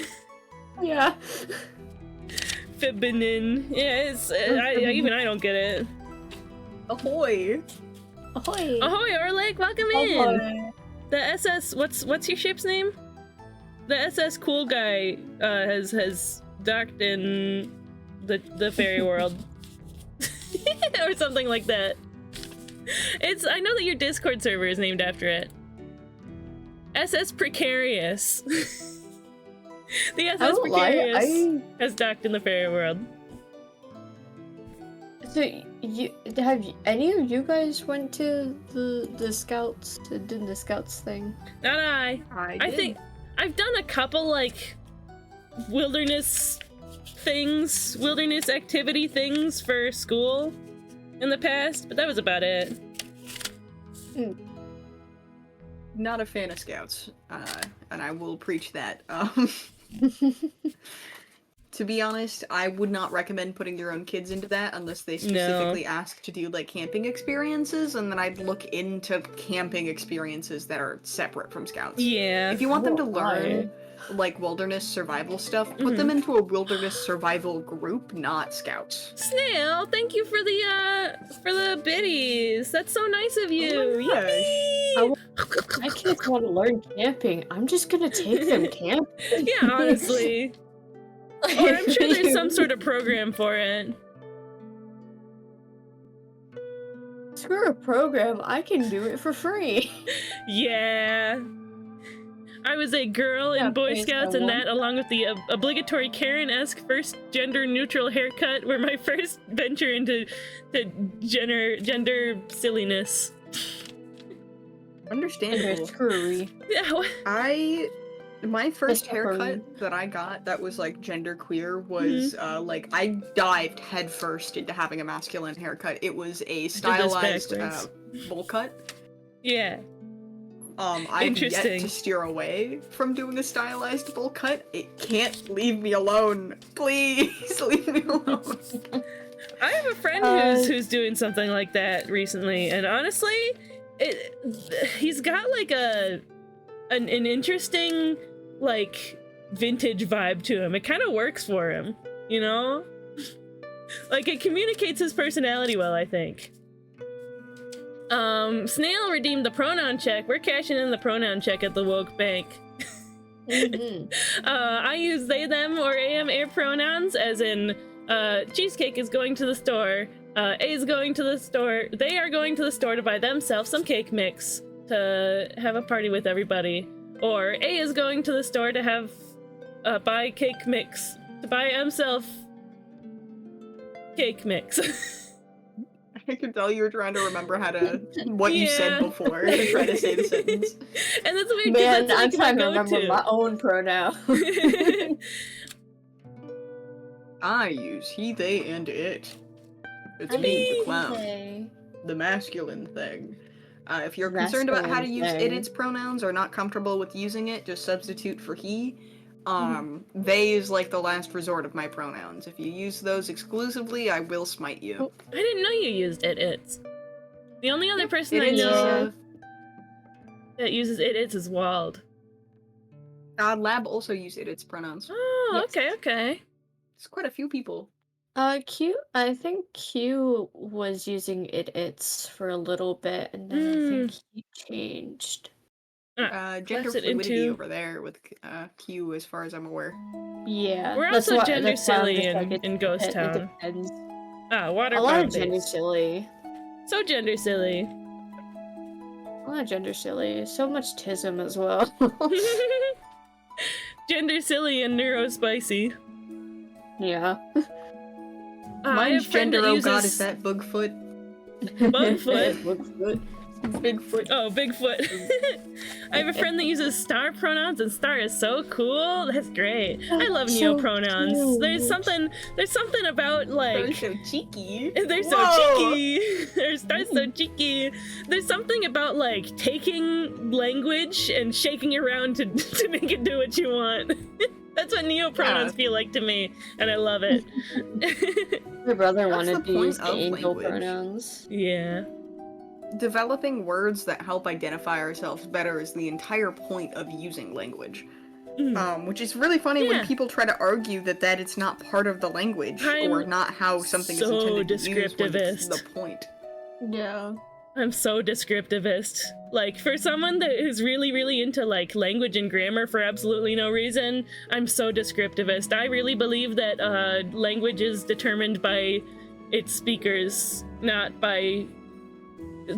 Yeah. Feminine. Yeah, it's even I don't get it. Ahoy! Ahoy. Ahoy, Orlik, welcome in. Ahoy. The SS, what's your ship's name? The SS Cool Guy has docked in the fairy world, or something like that. I know that your Discord server is named after it. SS Precarious. The I SS don't lie. Precarious has docked in the fairy world. So have any of you guys went to the scouts did the scouts thing? Not I. I did. think I've done a couple like wilderness activity things for school in the past, but that was about it. Not a fan of scouts, and I will preach that. To be honest, I would not recommend putting your own kids into that unless they specifically ask to do like camping experiences, and then I'd look into camping experiences that are separate from scouts. Yeah. If you want them to Why? learn like wilderness survival stuff, put them into a wilderness survival group, not scouts. Snail, thank you for the biddies. That's so nice of you. Oh my Yippee! My kids want to learn camping. I'm just gonna take them camping. Yeah, honestly. Or I'm sure there's some sort of program for it. Screw a program. I can do it for free. Yeah. I was a girl Yeah, in Boy please, Scouts, go and on. that, along with the obligatory Karen-esque first gender-neutral haircut, were my first venture into gender silliness. Understandable. Screwy. Yeah. My first Mr. haircut that I got that was like genderqueer was like I dived headfirst into having a masculine haircut. It was a stylized backwards. bowl cut. Yeah. I've yet Interesting. to steer away from doing a stylized bowl cut. It can't leave me alone. Please leave me alone. I have a friend who's doing something like that recently, and honestly, he's got like an interesting like vintage vibe to him. It kind of works for him, you know? Like, it communicates his personality well, I think. Snail redeemed the pronoun check. We're cashing in the pronoun check at the Woke Bank. I use they, them, or am, air pronouns, as in, Cheesecake is going to the store, A is going to the store, they are going to the store to buy themselves some cake mix to have a party with everybody. Or A is going to the store to have, buy cake mix, to buy himself cake mix. I could tell you were trying to remember what you said before to try to say the sentence. And that's weird. Man, that's I'm like trying to my remember go-to. my own pronoun. I use he, they, and it. It's me, the clown. The masculine thing. If you're concerned about how to use Masculine it, its pronouns, or not comfortable with using it, just substitute for he. They is like the last resort of my pronouns. If you use those exclusively, I will smite you. I didn't know you used it's. The only other person I It is, know that uses it's is Wald. Lab also use its pronouns. Oh, Yes. okay. It's quite a few people. Q, I think Q was using it's for a little bit, and then I think he changed. Gender Left it fluidity into- over there with Q, as far as I'm aware. Yeah. We're that's also why- gender that's why I'm silly just like, in it Ghost dep- Town. It depends. Ah, water A lot bomb of gender based. silly. So gender silly. A lot of gender silly. So much tism as well. Gender silly and neurospicy. Yeah. I have Mine's a friend gender, that oh uses god, is that Bugfoot? Bugfoot. Bigfoot. Bigfoot. Oh, Bigfoot. I have a friend that uses star pronouns, and star is so cool. That's great. I love So neopronouns. cute. There's something about They're like so cheeky. they're so Whoa! cheeky. They're so cheeky. There's something about like taking language and shaking it around to to make it do what you want. That's what neopronouns Yeah. feel like to me, and I love it. My brother That's wanted the to point use the of angel language. pronouns. Yeah. Developing words that help identify ourselves better is the entire point of using language. Mm. Which is really funny Yeah. when people try to argue that it's not part of the language, or I'm not how something so is intended to be used when it's descriptivist. the point. Yeah. I'm so descriptivist. Like, for someone that is really, really into, like, language and grammar for absolutely no reason, I'm so descriptivist. I really believe that, language is determined by its speakers, not by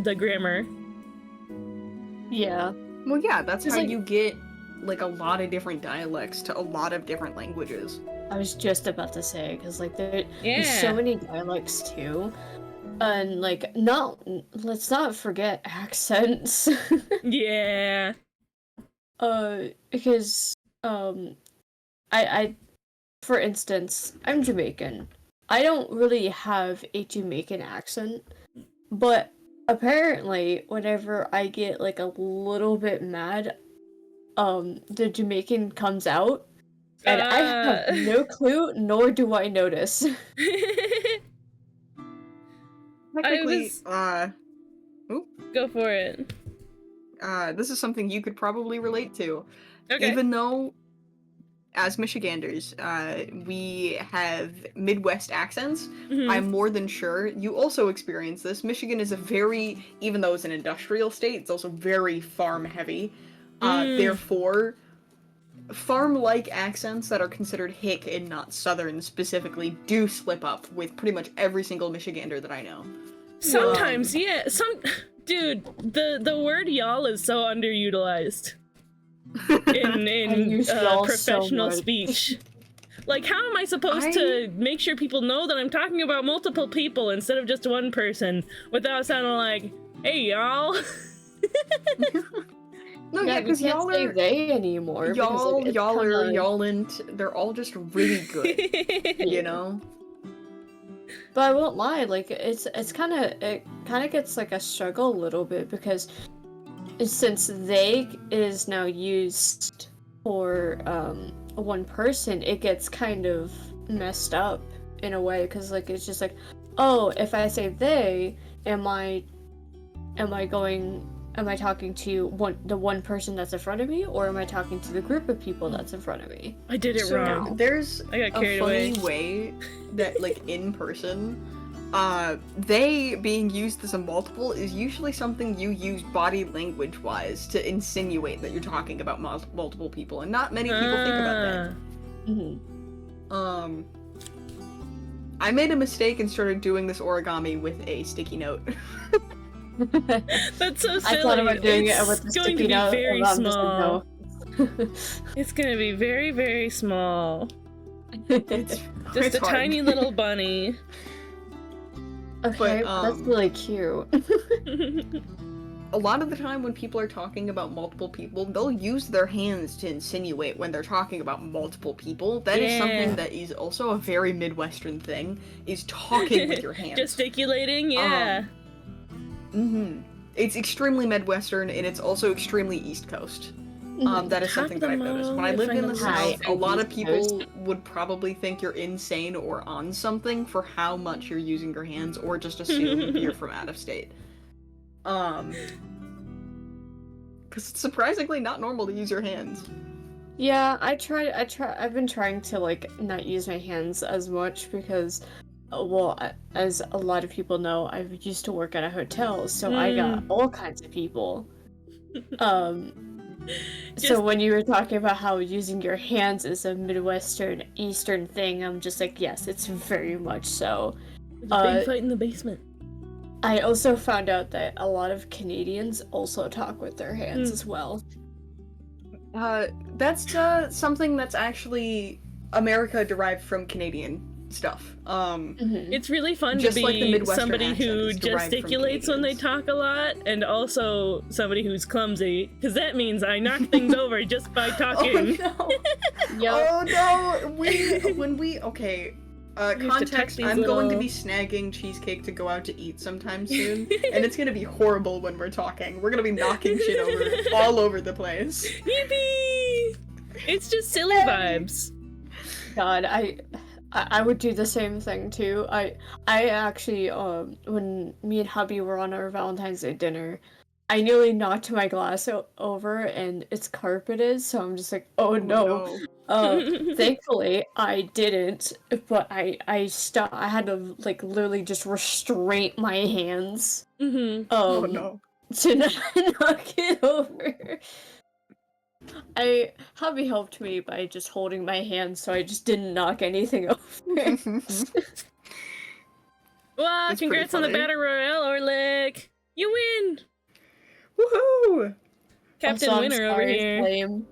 the grammar. Yeah. Well, yeah, that's It's how like- you get like a lot of different dialects to a lot of different languages. I was just about to say, because like there's so many dialects too. And like let's not forget accents. Yeah. Because I for instance, I'm Jamaican. I don't really have a Jamaican accent, but apparently whenever I get like a little bit mad, the Jamaican comes out, and I have no clue, nor do I notice. Technically, Go for it. this is something you could probably relate to. Okay. Even though, as Michiganders, we have Midwest accents, Mhm. I'm more than sure you also experience this. Michigan is even though it's an industrial state, it's also very farm heavy. Therefore, farm-like accents that are considered hick and not southern specifically do slip up with pretty much every single Michigander that I know. Sometimes, yeah. Dude, the word y'all is so underutilized in use y'all so professional much. speech. Like, how am I supposed to make sure people know that I'm talking about multiple people instead of just one person without sounding like, hey, y'all? No, Yeah, yeah, we because can't y'all say are they anymore. because, y'all, like, it's y'all'er, kinda- y'alln't. They're all just really good, you know. But I won't lie, like it kind of gets like a struggle a little bit because since they is now used for one person, it gets kind of messed up in a way because like it's just like, oh, if I say they, am I going am I talking to the one person that's in front of me, or am I talking to the group of people that's in front of me? I did it wrong. There's I got a carried funny away. way that, like, in person, they being used as a multiple is usually something you use body language wise to insinuate that you're talking about multiple people, and not many people think about that. Mm-hmm. I made a mistake and started doing this origami with a sticky note. That's so silly. I thought about doing It's it with the going to sticky be note, very and I'm just like, small. no. It's gonna be very, very small. It's Just a hard. tiny little bunny. Okay, But, that's really cute. A lot of the time when people are talking about multiple people, they'll use their hands to insinuate when they're talking about multiple people. That is Yeah. something that is also a very Midwestern thing, is talking with your hands. Gesticulating, yeah. It's extremely Midwestern, and it's also extremely East Coast. That is something that I've noticed. When I lived in the South, a lot of people would probably think you're insane or on something for how much you're using your hands, or just assume you're from out of state. Because it's surprisingly not normal to use your hands. Yeah, I've been trying to, like, not use my hands as much because, well, as a lot of people know, I used to work at a hotel, so I got all kinds of people. So when you were talking about how using your hands is a Midwestern, Eastern thing, I'm just like, yes, it's very much so. There's a big fight in the basement. I also found out that a lot of Canadians also talk with their hands as well. That's something that's actually America derived from Canadian stuff. It's really fun to Just like the be Midwestern somebody accent who is derived from gesticulates when they Canadians. talk a lot, and also somebody who's clumsy, because that means I knock things over just by talking. Oh no! Yep. Oh no! Okay. have to tuck Context, these I'm going to little- be snagging cheesecake to go out to eat sometime soon, and it's gonna be horrible when we're talking. We're gonna be knocking shit over all over the place. Yippee! It's just silly vibes. God, I would do the same thing too. I actually, when me and hubby were on our Valentine's Day dinner, I nearly knocked my glass over, and it's carpeted, so I'm just like, oh no. Thankfully I didn't, but I had to, like, literally just restrain my hands Oh no. to not knock it over. Hubby helped me by just holding my hand, so I just didn't knock anything over. Wow, That's congrats on pretty the funny. Battle Royale, Orlick! You win! Woohoo! Captain Also, I'm Winner over sorry, here. Flame.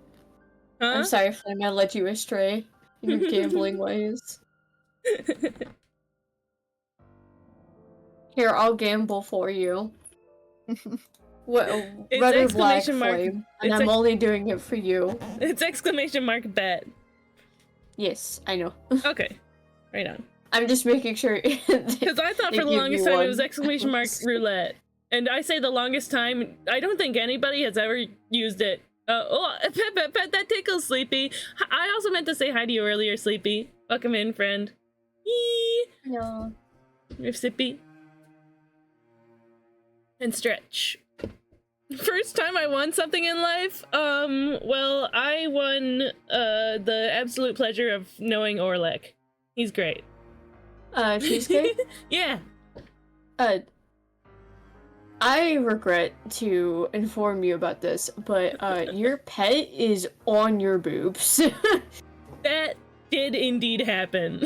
Huh? I'm sorry, Flame, I led you astray in your gambling ways. Here, I'll gamble for you. What? It's Red or black, exclamation mark. Flame, and It's I'm only doing it for you. It's exclamation mark bet. Yes, I know. Okay. Right on. I'm just making sure. Because I thought They for the give longest you time it one. was exclamation mark roulette. And I say the longest time, I don't think anybody has ever used it. Pet, that tickles, Sleepy. I also meant to say hi to you earlier, Sleepy. Welcome in, friend. Yee! No. If Sippy. And stretch. First time I won something in life? Well, I won, the absolute pleasure of knowing Orlek. He's great. Cheesecake? Yeah. I regret to inform you about this, but your pet is on your boobs. That did indeed happen.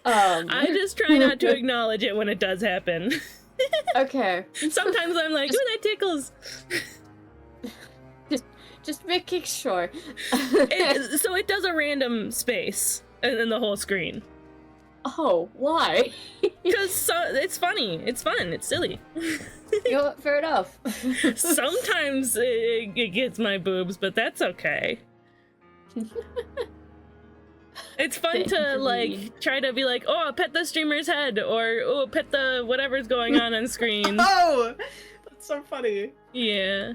I I just try not to acknowledge it when it does happen. Okay. Sometimes I'm like, ooh, that tickles. Just making sure. So it does a random space in the whole screen. Oh, why? Because it's funny. It's fun. It's silly. You know what? Fair enough. Sometimes it gets my boobs, but that's okay. It's fun to, like, try to be like, oh, pet the streamer's head, or oh, pet the whatever's going on screen. Oh! That's so funny. Yeah.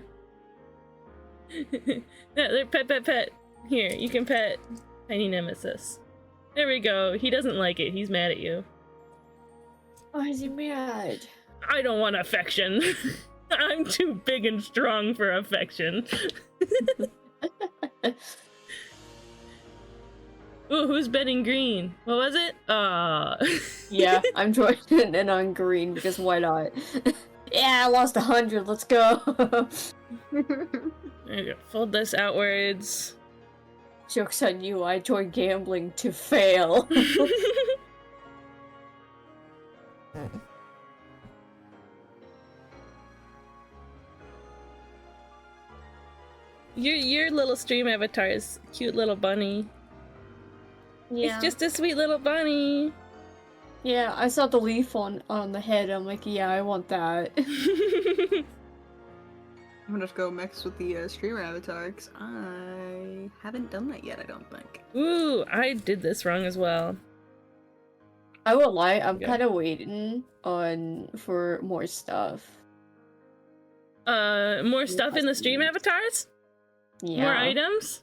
Yeah, they're pet. Here, you can pet Tiny Nemesis. There we go. He doesn't like it. He's mad at you. Why is he mad? I don't want affection. I'm too big and strong for affection. Ooh, who's betting green? What was it? Yeah, I'm joining in on green because why not? Yeah, I lost 100. Let's go. There you go. Fold this outwards. Joke's on you. I joined gambling to fail. Your little stream avatar is a cute little bunny. Yeah. It's just a sweet little bunny. Yeah, I saw the leaf on the head. I'm like, yeah, I want that. I'm gonna just go mix with the streamer avatar because I haven't done that yet. I don't think. Ooh, I did this wrong as well. I won't lie, I'm Yeah. kind of waiting for more stuff. More stuff in the stream avatars? Yeah. More items?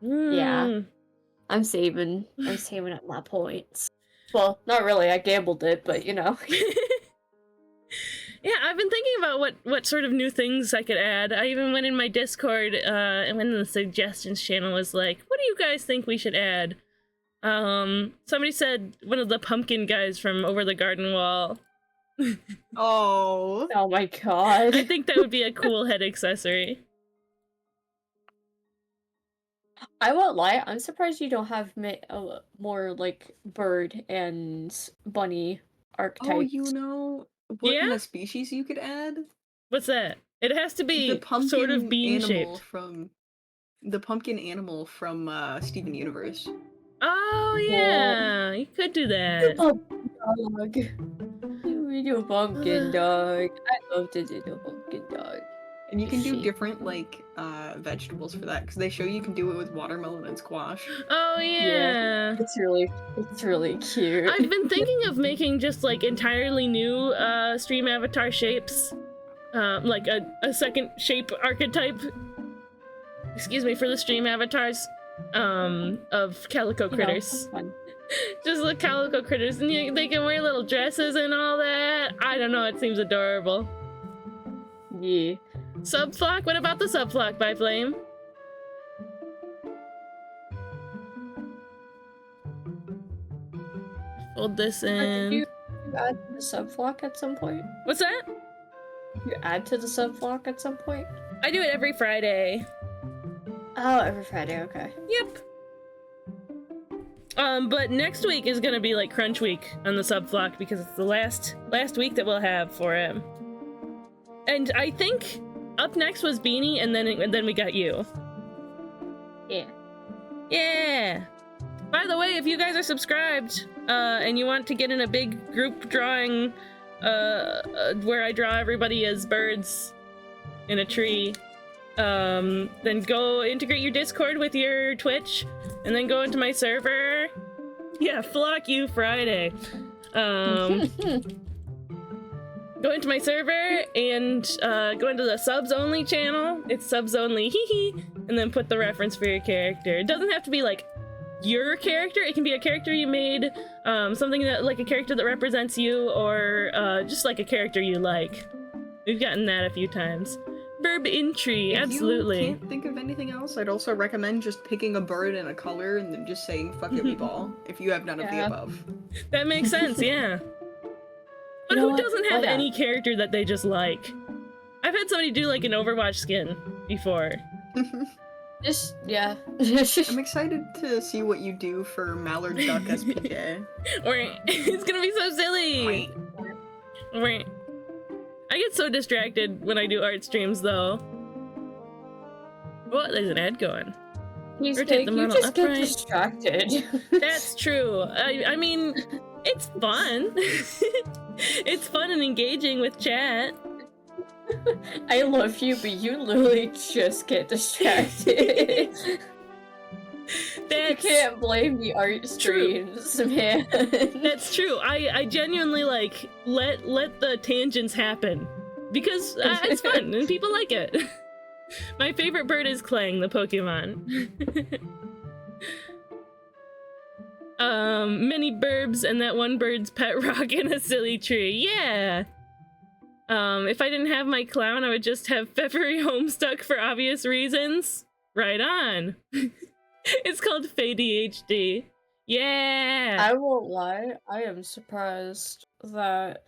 Yeah. Mm. I'm saving up my points. Well, not really. I gambled it, but you know. Yeah, I've been thinking about what sort of new things I could add. I even went in my Discord and went in the suggestions channel, was like, what do you guys think we should add? Somebody said one of the pumpkin guys from Over the Garden Wall. Oh. Oh my god. I think that would be a cool head accessory. I won't lie. I'm surprised you don't have more like bird and bunny archetypes. Oh, you know what Yeah? kind of species you could add? What's that? It has to be The pumpkin sort of bean animal shaped. from the pumpkin animal from Steven Universe. Oh yeah, you could do that. Pumpkin dog. We do a pumpkin dog. I love to do the pumpkin dog. And you can do Sheep. different like vegetables for that because they show you can do it with watermelon and squash. Oh yeah. It's really cute. I've been thinking of making just like entirely new stream avatar shapes. Like a second shape archetype. Excuse me, for the stream avatars. Of calico critters. Just the calico critters, and they can wear little dresses and all that. I don't know, it seems adorable. Yeah. Subflock? What about the subflock by Flame? Fold this Did in. you add to the subflock at some point? What's that? You add to the subflock at some point? I do it every Friday. Oh, every Friday, okay. Yep. But next week is gonna be like crunch week on the subflock because it's the last week that we'll have for him. And I think up next was Beanie, and then we got you. Yeah. Yeah. By the way, if you guys are subscribed, and you want to get in a big group drawing, where I draw everybody as birds in a tree, then go integrate your Discord with your Twitch, and then go into my server. Yeah, flock you Friday. Go into my server and go into the subs only channel. It's subs only, hee, and then put the reference for your character. It doesn't have to be like your character. It can be a character you made, something that like a character that represents you, or just like a character you like. We've gotten that a few times. Burb Intry, absolutely. If you can't think of anything else, I'd also recommend just picking a bird and a color and then just saying "fuck it, we ball" if you have none of the Yeah. above. That makes sense, yeah. But You know who what? doesn't have Why not? any character that they just like? I've had somebody do like an Overwatch skin before. Just, yeah. I'm excited to see what you do for Mallard Duck SPK. Or it's gonna be so silly. Wait. I get so distracted when I do art streams though. What? There's an ad going. He's Rotate like, the you model just get upright. distracted. That's true. I mean, it's fun. It's fun and engaging with chat. I love you, but you literally just get distracted. You That's can't blame the art streams, man. That's true. I genuinely like let the tangents happen because it's fun and people like it. My favorite bird is Clang, the Pokemon. Many burbs and that one bird's pet rock in a silly tree. Yeah. If I didn't have my clown, I would just have Peppery Homestuck for obvious reasons. Right on. It's called FADHD. Yeah. I won't lie, I am surprised that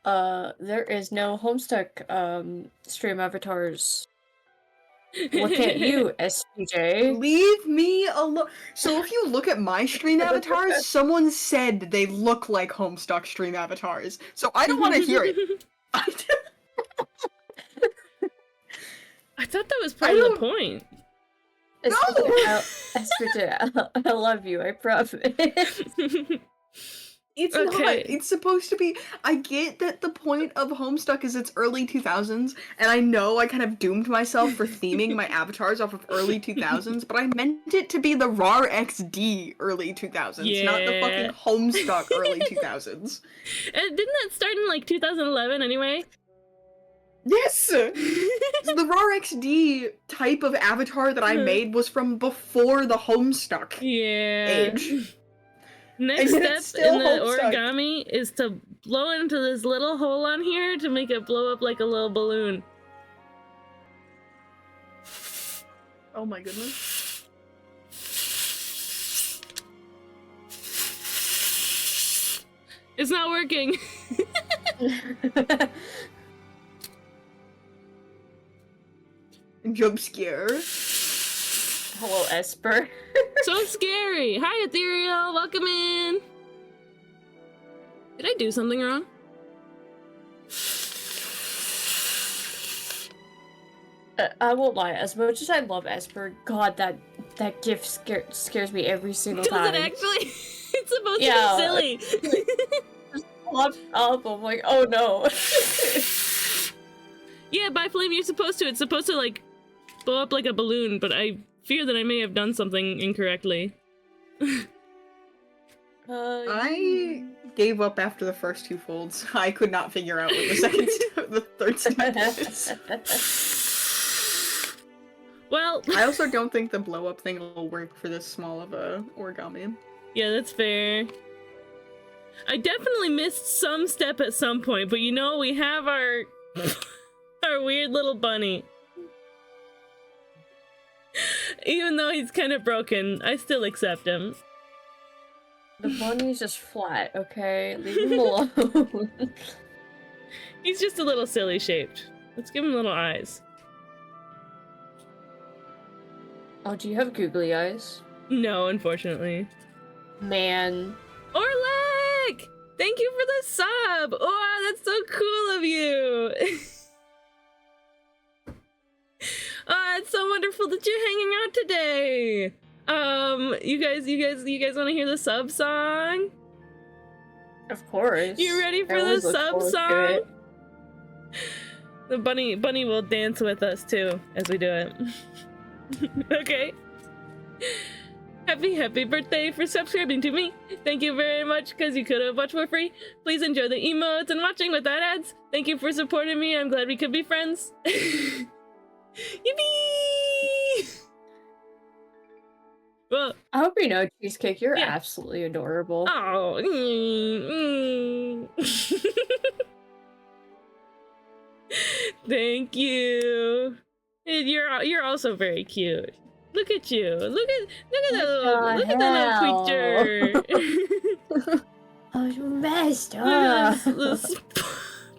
there is no Homestuck stream avatars. Look at you, SPJ. Leave me alone. So if you look at my stream avatars, someone said they look like Homestuck stream avatars. So I don't want to hear it. I thought that was part of the point. SPJ, I love you, I promise. It's Okay. not. It's supposed to be. I get that the point of Homestuck is it's early 2000s, and I know I kind of doomed myself for theming my avatars off of early 2000s, but I meant it to be the RAR XD early 2000s, not the Yeah. fucking Homestuck early 2000s. Didn't that start in like 2011 anyway? Yes! So the RAR XD type of avatar that I made was from before the Homestuck Yeah. age. Next And step it's still in the Homestuck. origami is to blow into this little hole on here to make it blow up like a little balloon. Oh my goodness. It's not working. Jump scare. Hello, Esper. So scary. Hi, Ethereal. Welcome in. Did I do something wrong? I won't lie, as much as I love Esper, God, that GIF scares me every single Does time. it actually? It's supposed Yeah. to be silly. Up, I'm like, oh no. Yeah, by Flame, you're supposed to. It's supposed to, like, blow up like a balloon, but I fear that I may have done something incorrectly. I gave up after the first two folds. I could not figure out what the second the third step is. Well, I also don't think the blow up thing will work for this small of a origami. yeah, that's fair. I definitely missed some step at some point, but you know, we have our our weird little bunny. Even though he's kind of broken, I still accept him. The bunny's just flat, okay? Leave him alone. He's just a little silly shaped. Let's give him little eyes. Oh, do you have googly eyes? No, unfortunately. Man. Orlek! Thank you for the sub! Oh, that's so cool of you! It's so wonderful that you're hanging out today! You guys want to hear the sub song? Of course. You ready for I the always look sub forward to song? it. The bunny will dance with us too as we do it. Okay. Happy birthday for subscribing to me. Thank you very much, because you could have watched for free. Please enjoy the emotes and watching without ads. Thank you for supporting me. I'm glad we could be friends. Yippee! Well, I hope you know, Cheesecake, you're Yeah. absolutely adorable. oh. Thank you. And you're also very cute. Look at you. Look at that little creature. Oh, you messed Look at up. this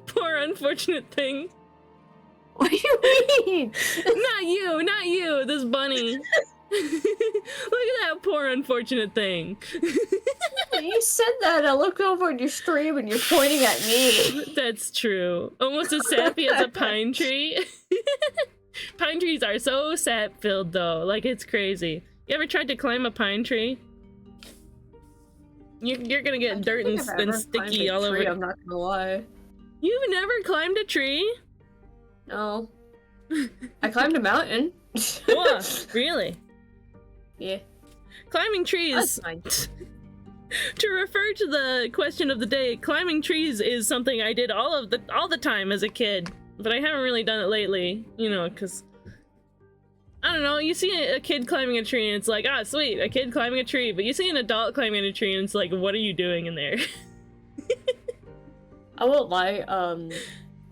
poor unfortunate thing. What do you mean? Not you, this bunny. Look at that poor unfortunate thing. You said that. I looked over at your stream and you're pointing at me. That's true. Almost as sappy as a pine tree. Pine trees are so sap filled though, like it's crazy. You ever tried to climb a pine tree? You're gonna get dirt and sticky all over. I'm not gonna lie. You've never climbed a tree? No. I climbed a mountain. Whoa, really? Yeah. Climbing trees. That's fine. To refer to the question of the day, climbing trees is something I did all the time as a kid, but I haven't really done it lately. You know, because I don't know. You see a kid climbing a tree and it's like, ah, sweet, a kid climbing a tree. But you see an adult climbing a tree and it's like, what are you doing in there? I won't lie,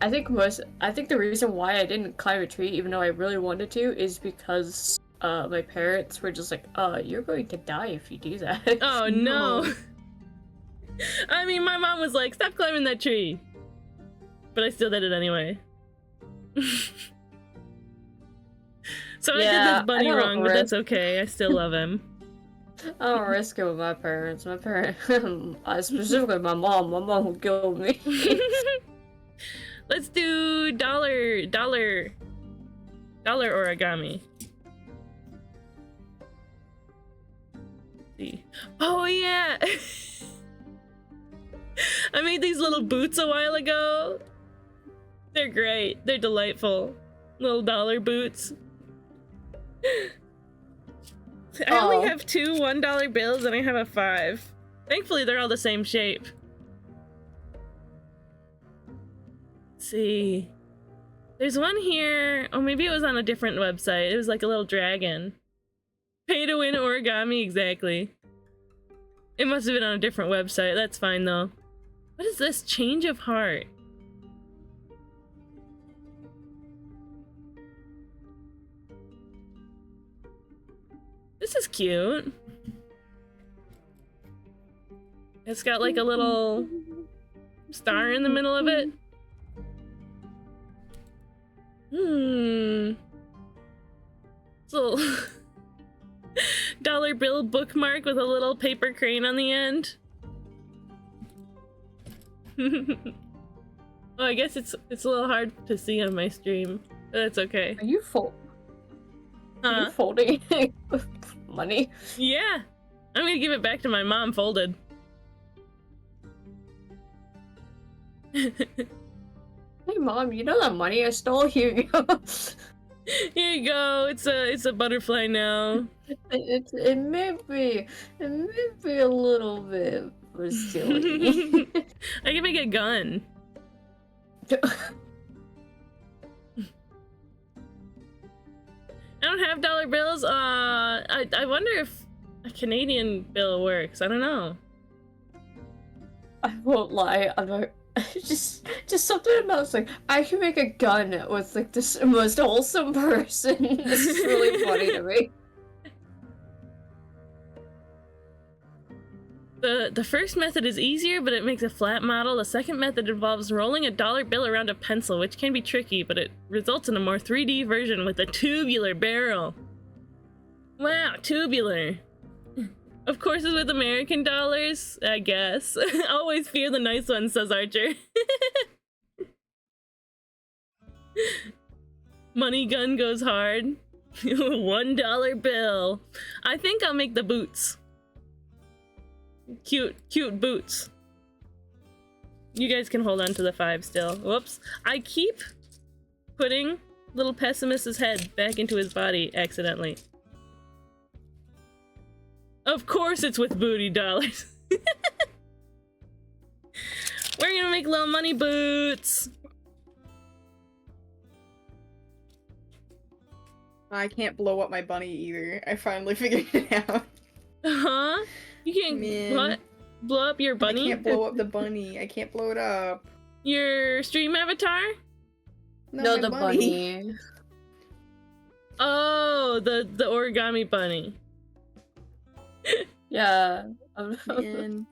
I think the reason why I didn't climb a tree, even though I really wanted to, is because my parents were just like, you're going to die if you do that. Oh no. I mean, my mom was like, stop climbing that tree. But I still did it anyway. So I did this bunny wrong, but that's okay. I still love him. I don't risk it with my parents. My parents, specifically my mom. My mom will kill me. Let's do dollar origami. Let's see. Oh yeah. I made these little boots a while ago. They're great. They're delightful. Little dollar boots. I only have 2 $1 bills and I have a 5. Thankfully, they're all the same shape. Let's see. There's one here. Oh, maybe it was on a different website. It was like a little dragon. Pay to win origami, exactly. It must have been on a different website. That's fine, though. What is this? Change of heart. This is cute. It's got like a little star in the middle of it. It's a little dollar bill bookmark with a little paper crane on the end. Oh, I guess it's a little hard to see on my stream, but that's okay. Are you Are you folding money? Yeah. I'm gonna give it back to my mom folded. Hey mom, you know that money I stole? Here you go. Here you go. It's a butterfly now. It may be a little bit silly. I can make a gun. I don't have dollar bills. I wonder if a Canadian bill works. I don't know. I won't lie. I'm not, just something about it's like I can make a gun with like this most wholesome person. This is really funny to me. The first method is easier, but it makes a flat model. The second method involves rolling a dollar bill around a pencil, which can be tricky, but it results in a more 3D version with a tubular barrel. Wow, tubular. Of course it's with American dollars, I guess. Always fear the nice ones, says Archer. Money gun goes hard. $1 bill. I think I'll make the boots. Cute boots. You guys can hold on to the 5 still. Whoops. I keep putting little Pessimist's head back into his body accidentally. Of course it's with booty dollars. We're gonna make little money boots. I can't blow up my bunny either. I finally figured it out. Huh? You can't what? Blow up your bunny? I can't blow up the bunny. I can't blow it up. Your stream avatar? No, my the bunny. Oh, the origami bunny. Yeah. Man.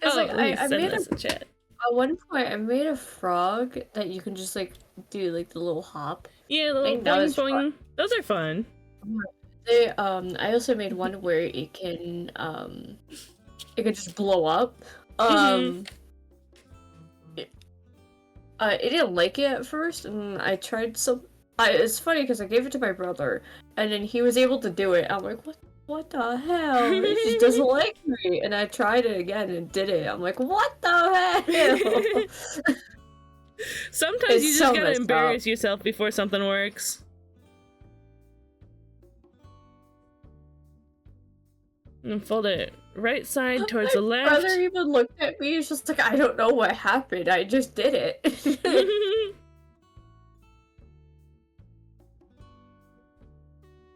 It's like I made a chat. At one point I made a frog that you can just like do like the little hop. Yeah, the little boing boing. Those are fun. I also made one where it can just blow up. It didn't like it at first, and I tried some. It's funny because I gave it to my brother, and then he was able to do it. I'm like, what the hell? It just doesn't like me. And I tried it again and did it. I'm like, what the hell? Sometimes you just gotta embarrass yourself before something works. And fold it right side towards the left. My brother even looked at me. He's just like, I don't know what happened. I just did it.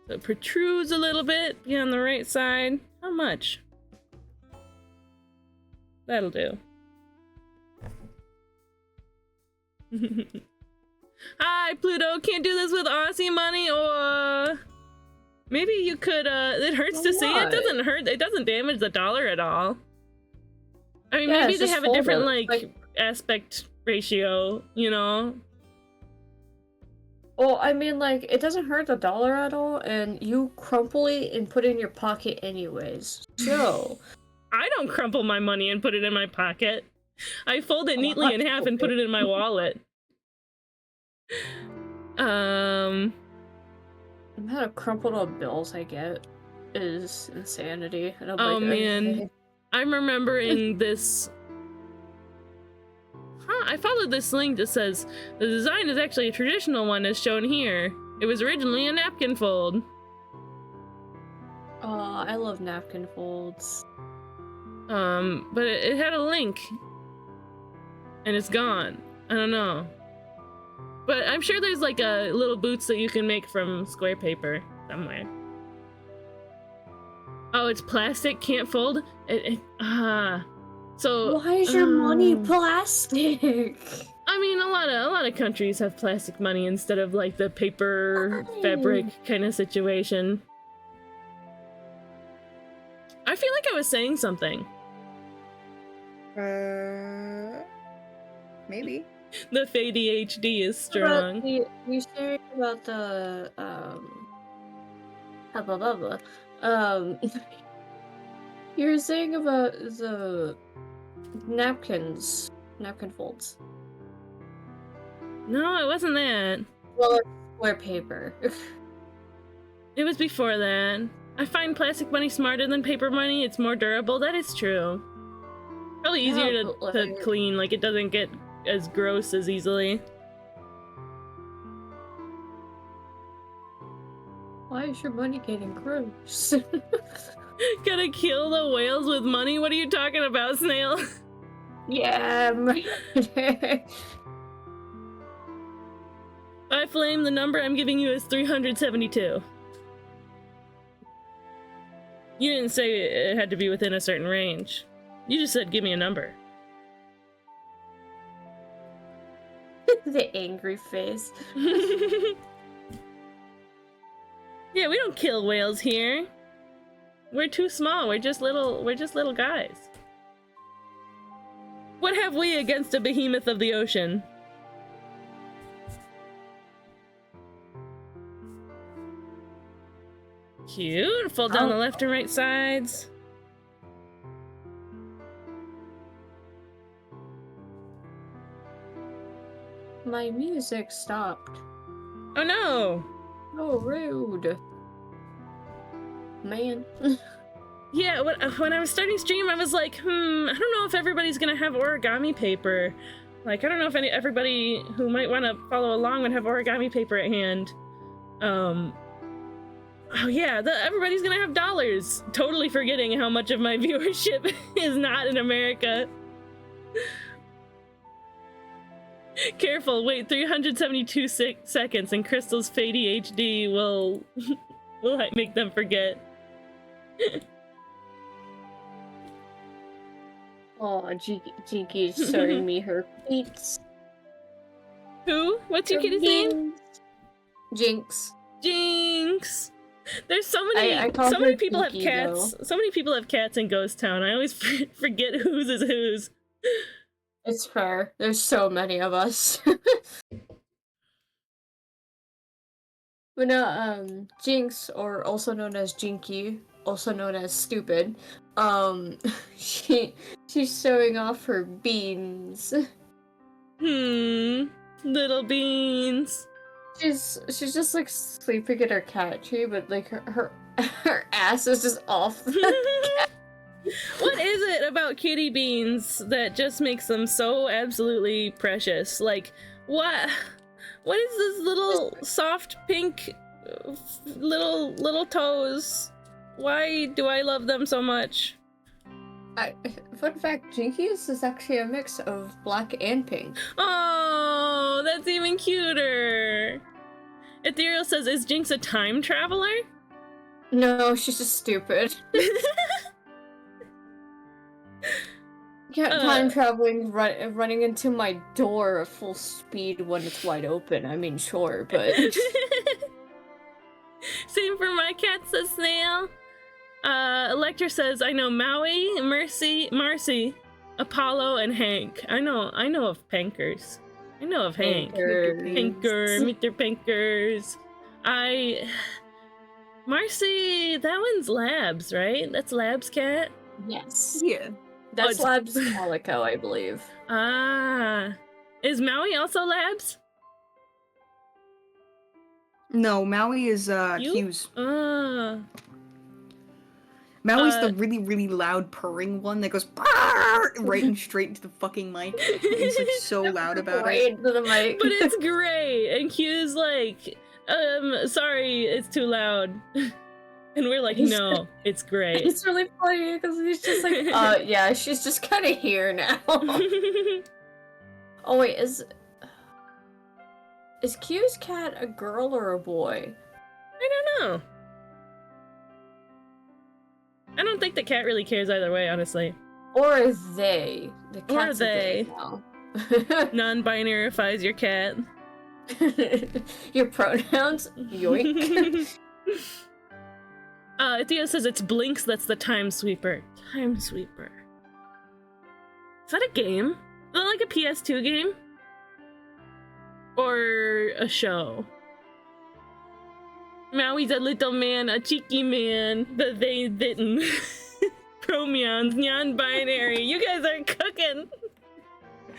So it protrudes a little bit. Be on the right side. How much? That'll do. Hi, Pluto. Can't do this with Aussie money, or maybe you could. It hurts to see. It doesn't hurt. It doesn't damage the dollar at all. I mean, Yeah, maybe they have a fold different it. like aspect ratio, you know. Well, I mean, like, it doesn't hurt the dollar at all, and you crumple it and put it in your pocket anyways. So, I don't crumple my money and put it in my pocket. I fold it Oh, neatly in that's half and put it in my wallet. the amount of crumpled up bills I get is insanity. And I'm Oh, like, man. okay. I'm remembering this. I followed this link that says the design is actually a traditional one as shown here. It was originally a napkin fold. Oh, I love napkin folds. But it had a link. And it's gone. I don't know. But I'm sure there's like a little boots that you can make from square paper somewhere. Oh, it's plastic, can't fold? So Why is your money plastic? I mean, a lot of countries have plastic money instead of like the paper Why? fabric kind of situation. I feel like I was saying something. Maybe. The ADHD is strong. You're saying about the blah blah blah blah. You were saying about the napkin folds. No, it wasn't that. Well, it's square paper. It was before that. I find plastic money smarter than paper money. It's more durable. That is true. Probably easier Yeah, to but, like- clean. Like, it doesn't get as gross as easily. Why is your money getting gross? Gotta kill the whales with money? What are you talking about, Snail? Yeah. I flame, the number I'm giving you is 372. You didn't say it had to be within a certain range. You just said give me a number. The angry face. Yeah, we don't kill whales here. We're too small. We're just little guys. What have we against a behemoth of the ocean? Cute. Fold down the left and right sides. My music stopped. Oh no! Oh, rude. Man. Yeah, when I was starting stream, I was like, I don't know if everybody's gonna have origami paper. Like, I don't know if everybody who might want to follow along would have origami paper at hand. Oh yeah, everybody's gonna have dollars. Totally forgetting how much of my viewership is not in America. Careful, wait 372 seconds and Crystal's ADHD will make them forget. Oh, Jinky's showing me her feet. Who? What's your kitty's name? Jinx. Jinx. There's so many. I call so her many people have Pinky, cats. though. So many people have cats in Ghost Town. I always forget whose is whose. It's fair. There's so many of us. But no, Jinx, or also known as Jinky, also known as Stupid, she's showing off her beans. Little beans. She's just like sleeping in her cat tree, but like her ass is just off. What is it about kitty beans that just makes them so absolutely precious? Like, what is this little soft pink little toes? Why do I love them so much? Fun fact, Jinkies is actually a mix of black and pink. Oh, that's even cuter. Ethereal says, is Jinx a time traveler? No, she's just stupid. Yeah, time traveling, running into my door at full speed when it's wide open. I mean, sure, but Same for my cat, says Snail. Electra says, I know Maui, Marcy, Apollo, and Hank. I know of Pankers. I know of Hank. Panker, Mr. Pankers. Marcy, that one's Labs, right? That's Labs cat? yes, Yeah. that's Oh, Labs Calico, I believe. Ah. Is Maui also Labs? No, Maui is You? Q's. Ah. Maui's the really, really loud purring one that goes right and straight into the fucking mic. He's like so loud about Right it. into the mic. But it's great. And Q's like, sorry, it's too loud. And we're like, no, it's great. It's really funny because he's just like, yeah, she's just kind of here now. Oh wait, is Q's cat a girl or a boy? I don't know. I don't think the cat really cares either way, honestly. Or are they? The cat's Or a they they. now. Non-binaryifies your cat. Your pronouns? Yoink. Theo says it's Blinks that's the Time Sweeper. Time Sweeper. Is that a game? Is that like a PS2 game? Or a show? Maui's a little man, a cheeky man, but they didn't. Promions, non-binary. You guys are cooking.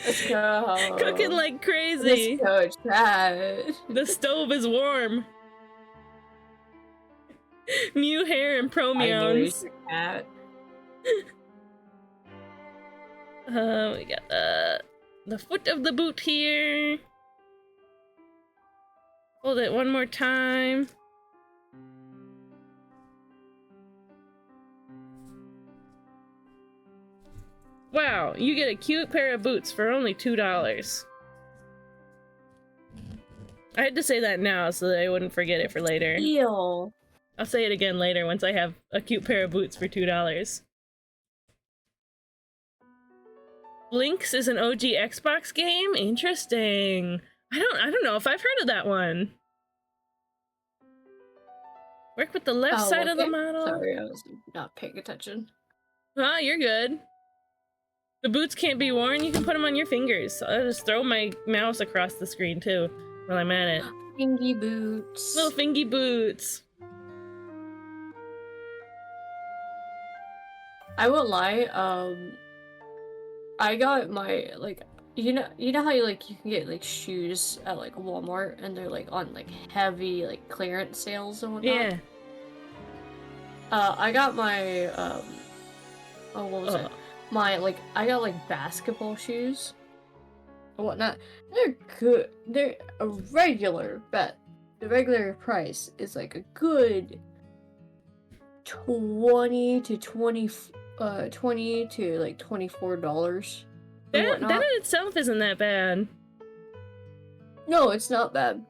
Let's go. Cooking like crazy. Let's go, chat. The stove is warm. Mew hair and promions. Your cat. We got the foot of the boot here. Hold it one more time. Wow, you get a cute pair of boots for only $2. I had to say that now so that I wouldn't forget it for later. Deal. I'll say it again later once I have a cute pair of boots for $2. Blinks is an OG Xbox game? Interesting. I don't know if I've heard of that one. Work with the left side of the model. Sorry, I was not paying attention. Ah, you're good. The boots can't be worn, you can put them on your fingers. I'll just throw my mouse across the screen too while I'm at it. Fingy boots. Little fingy boots. I won't lie, I got my, like, you know how you can get, like, shoes at, like, Walmart, and they're, like, on, like, heavy, like, clearance sales and whatnot? Yeah. I got my, what was it? I got, like, basketball shoes and whatnot. They're good. They're a regular, but the regular price is, like, a good $20 to like $24. That in itself isn't that bad. No, it's not bad.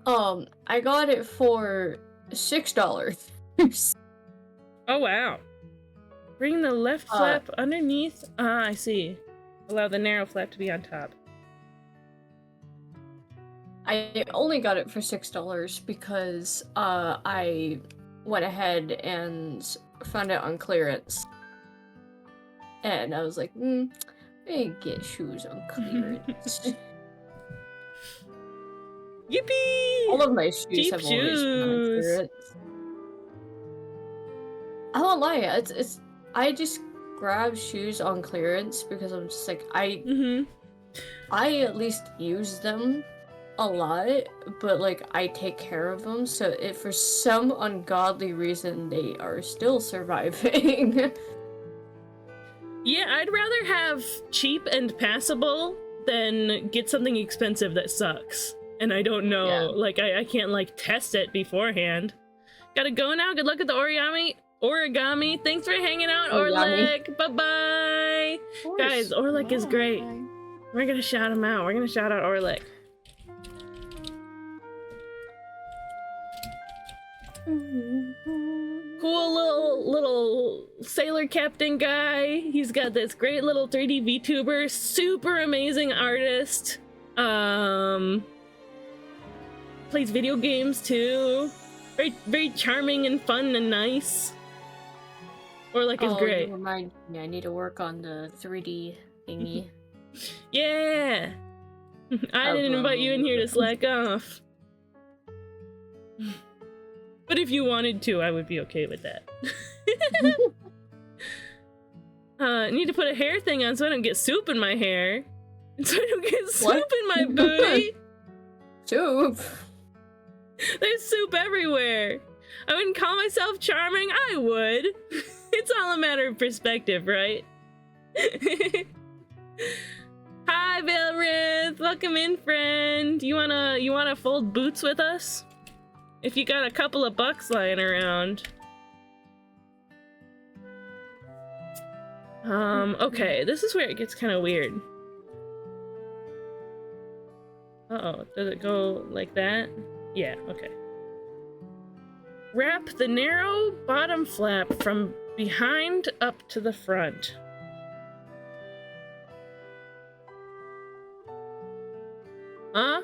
I got it for $6. Oh wow. Bring the left flap underneath. Ah, I see. Allow the narrow flap to be on top. I only got it for $6 because I went ahead and found it on clearance. And I was like, I get shoes on clearance. Yippee! All of my shoes Cheap have always been on shoes. clearance. I won't lie, it's I just grab shoes on clearance because I'm just like I at least use them a lot, but like I take care of them, so if for some ungodly reason they are still surviving. Yeah, I'd rather have cheap and passable than get something expensive that sucks. And I don't know, Yeah. like I can't like test it beforehand. Gotta go now. Good luck at the origami. Thanks for hanging out, Origami. Orlick. Bye-bye. Guys, Orlick is great. We're gonna shout him out. We're gonna shout out Orlick. cool little sailor captain guy. He's got this great little 3D VTuber, super amazing artist. Plays video games too. Very charming and fun and nice. Or like is great. You remind me, I need to work on the 3D thingy. Yeah. I didn't invite you in here to slack off. But if you wanted to, I would be okay with that. I need to put a hair thing on so I don't get soup in my hair. So I don't get soup in my booty. Soup? There's soup everywhere. I wouldn't call myself charming. I would. It's all a matter of perspective, right? Hi, Vilrith. Welcome in, friend. You wanna fold boots with us? If you got a couple of bucks lying around. Okay, this is where it gets kind of weird. Uh-oh, does it go like that? Yeah, okay. Wrap the narrow bottom flap from behind up to the front. Huh?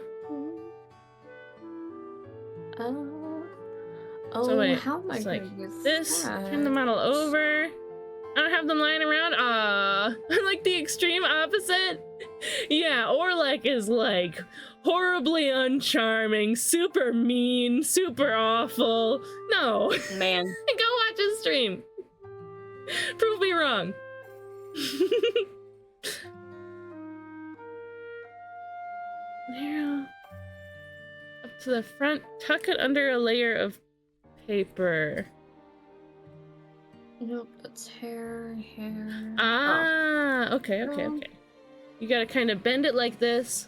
So wait, how am I it's gonna like use this, that? turn the model over. I don't have them lying around. I'm like the extreme opposite. Yeah, Orlek is like horribly uncharming, super mean, super awful. No. Man. Go watch his stream. Prove me wrong. Narrow. Up to the front, tuck it under a layer of paper. Nope, that's hair. Ah, okay. Oh. You gotta kind of bend it like this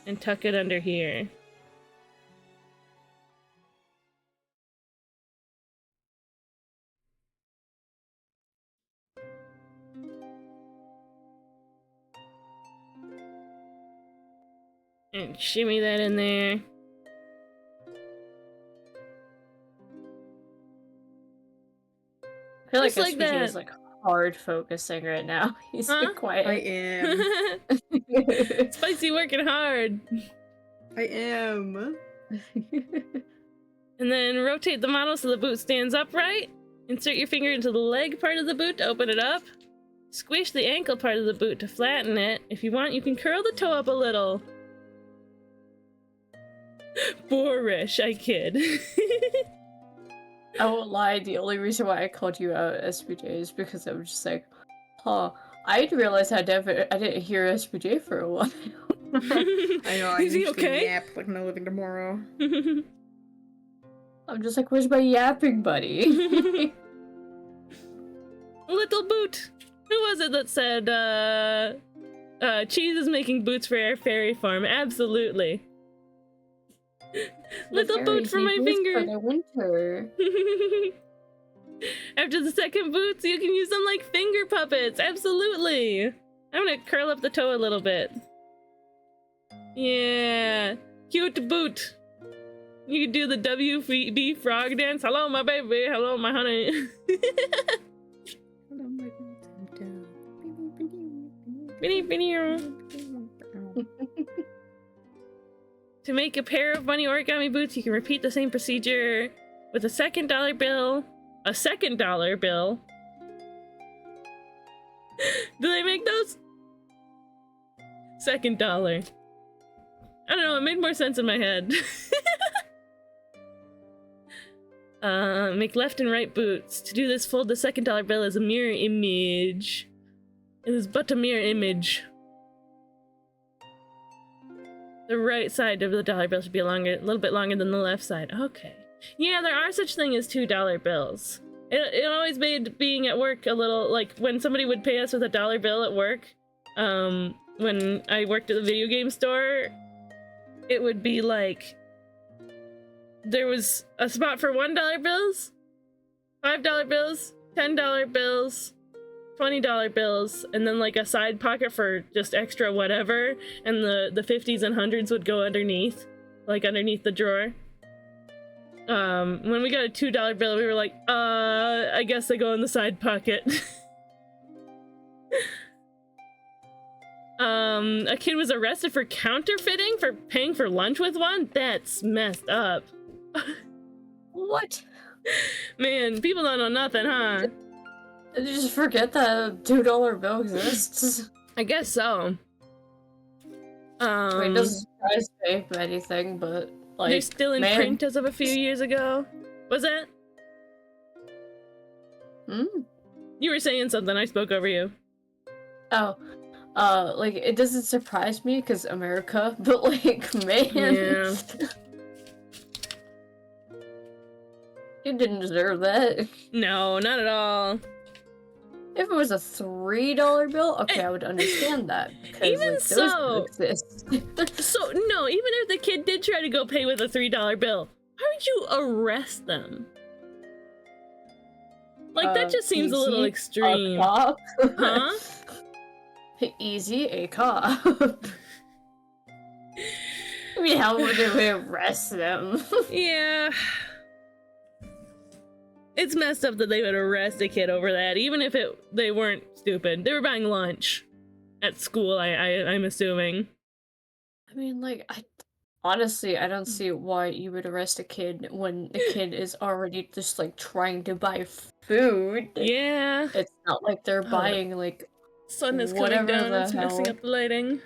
and tuck it under here. And shimmy that in there. I feel like Just like SVG is that. like hard focusing right now. He's Huh? like quiet. I am. Spicy working hard. I am. And then rotate the model so the boot stands upright. Insert your finger into the leg part of the boot to open it up. Squish the ankle part of the boot to flatten it. If you want, you can curl the toe up a little. Boorish, I kid. I won't lie, the only reason why I called you out SPJ is because I was just like, huh, I didn't realize I didn't hear SPJ for a while. I know, I Is he usually okay? yap like no living tomorrow. I'm just like, where's my yapping buddy? Little boot. Who was it that said, Cheese is making boots for our fairy farm? Absolutely. Little boot for my finger. For the winter. After the second boots, you can use them like finger puppets. Absolutely. I'm gonna curl up the toe a little bit. Yeah. Cute boot. You can do the WB frog dance. Hello, my baby. Hello, my honey. To make a pair of bunny origami boots, you can repeat the same procedure with a second dollar bill. A second dollar bill. Do they make those? Second dollar. I don't know, it made more sense in my head. Make left and right boots. To do this, fold the second dollar bill as a mirror image. It is but a mirror image. The right side of the dollar bill should be a little bit longer than the left side. Okay. Yeah, there are such thing as $2 bills. It always made being at work a little, like, when somebody would pay us with a dollar bill at work, when I worked at the video game store, it would be like, there was a spot for $1 bills, $5 bills, $10 bills, $20 bills, and then like a side pocket for just extra whatever, and the 50s and 100s would go underneath, like underneath the drawer. When we got a $2 bill, we were like, I guess they go in the side pocket. A kid was arrested for counterfeiting for paying for lunch with one? That's messed up. What? Man, people don't know nothing, huh? Did you just forget that a $2 bill exists? I guess so. I mean, it doesn't surprise me by anything, but like, they're still in man. print as of a few years ago. Was that? You were saying something, I spoke over you. Oh, like, it doesn't surprise me because America, but like, man. Yeah. You didn't deserve that. No, not at all. If it was a $3 bill, okay, I would understand that. Because, Even like, so- those don't exist. So, no, even if the kid did try to go pay with a $3 bill, how would you arrest them? Like, that just seems a little easy, extreme. A cop? Huh? Easy, a cop. I mean, how would they arrest them? Yeah. It's messed up that they would arrest a kid over that, even if they weren't stupid. They were buying lunch at school, I'm assuming. I mean, like, honestly, I don't see why you would arrest a kid when the kid is already just, like, trying to buy food. Yeah. It's not like they're buying, like, Sun is coming whatever down, the it's messing hell. up the lighting.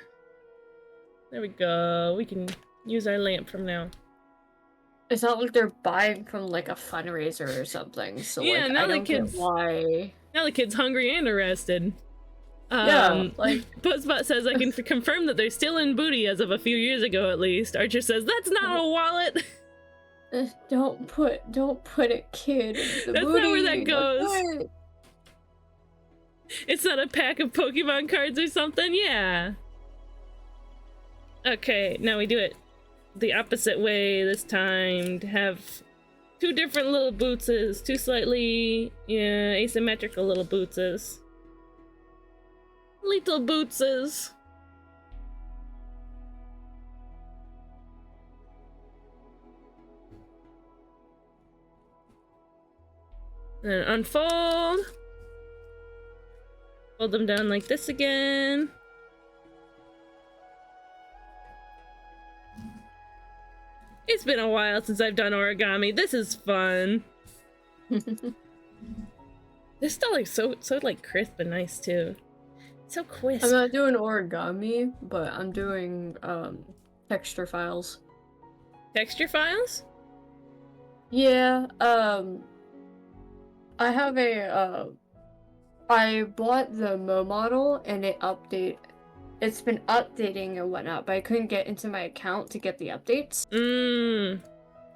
There we go. We can use our lamp from now. it's not like they're buying from, like, a fundraiser or something. So, Yeah, like, now I the don't get kids- why. Now the kid's hungry and arrested. Yeah, like, Buzzbot says I can confirm that they're still in booty as of a few years ago at least. Archer says that's not a wallet. don't put a kid in the That's not where booty. that goes. Okay. It's not a pack of Pokemon cards or something. Yeah. Okay, now we do it the opposite way this time to have two different little bootses, two slightly asymmetrical little bootses. Little bootses. And then unfold. Fold them down like this again. It's been a while since I've done origami. This is fun. They're still like so like crisp and nice too. So crisp. I'm not doing origami, but I'm doing texture files. Texture files? Yeah, I have a I bought the Mo model and it's been updating and whatnot, but I couldn't get into my account to get the updates.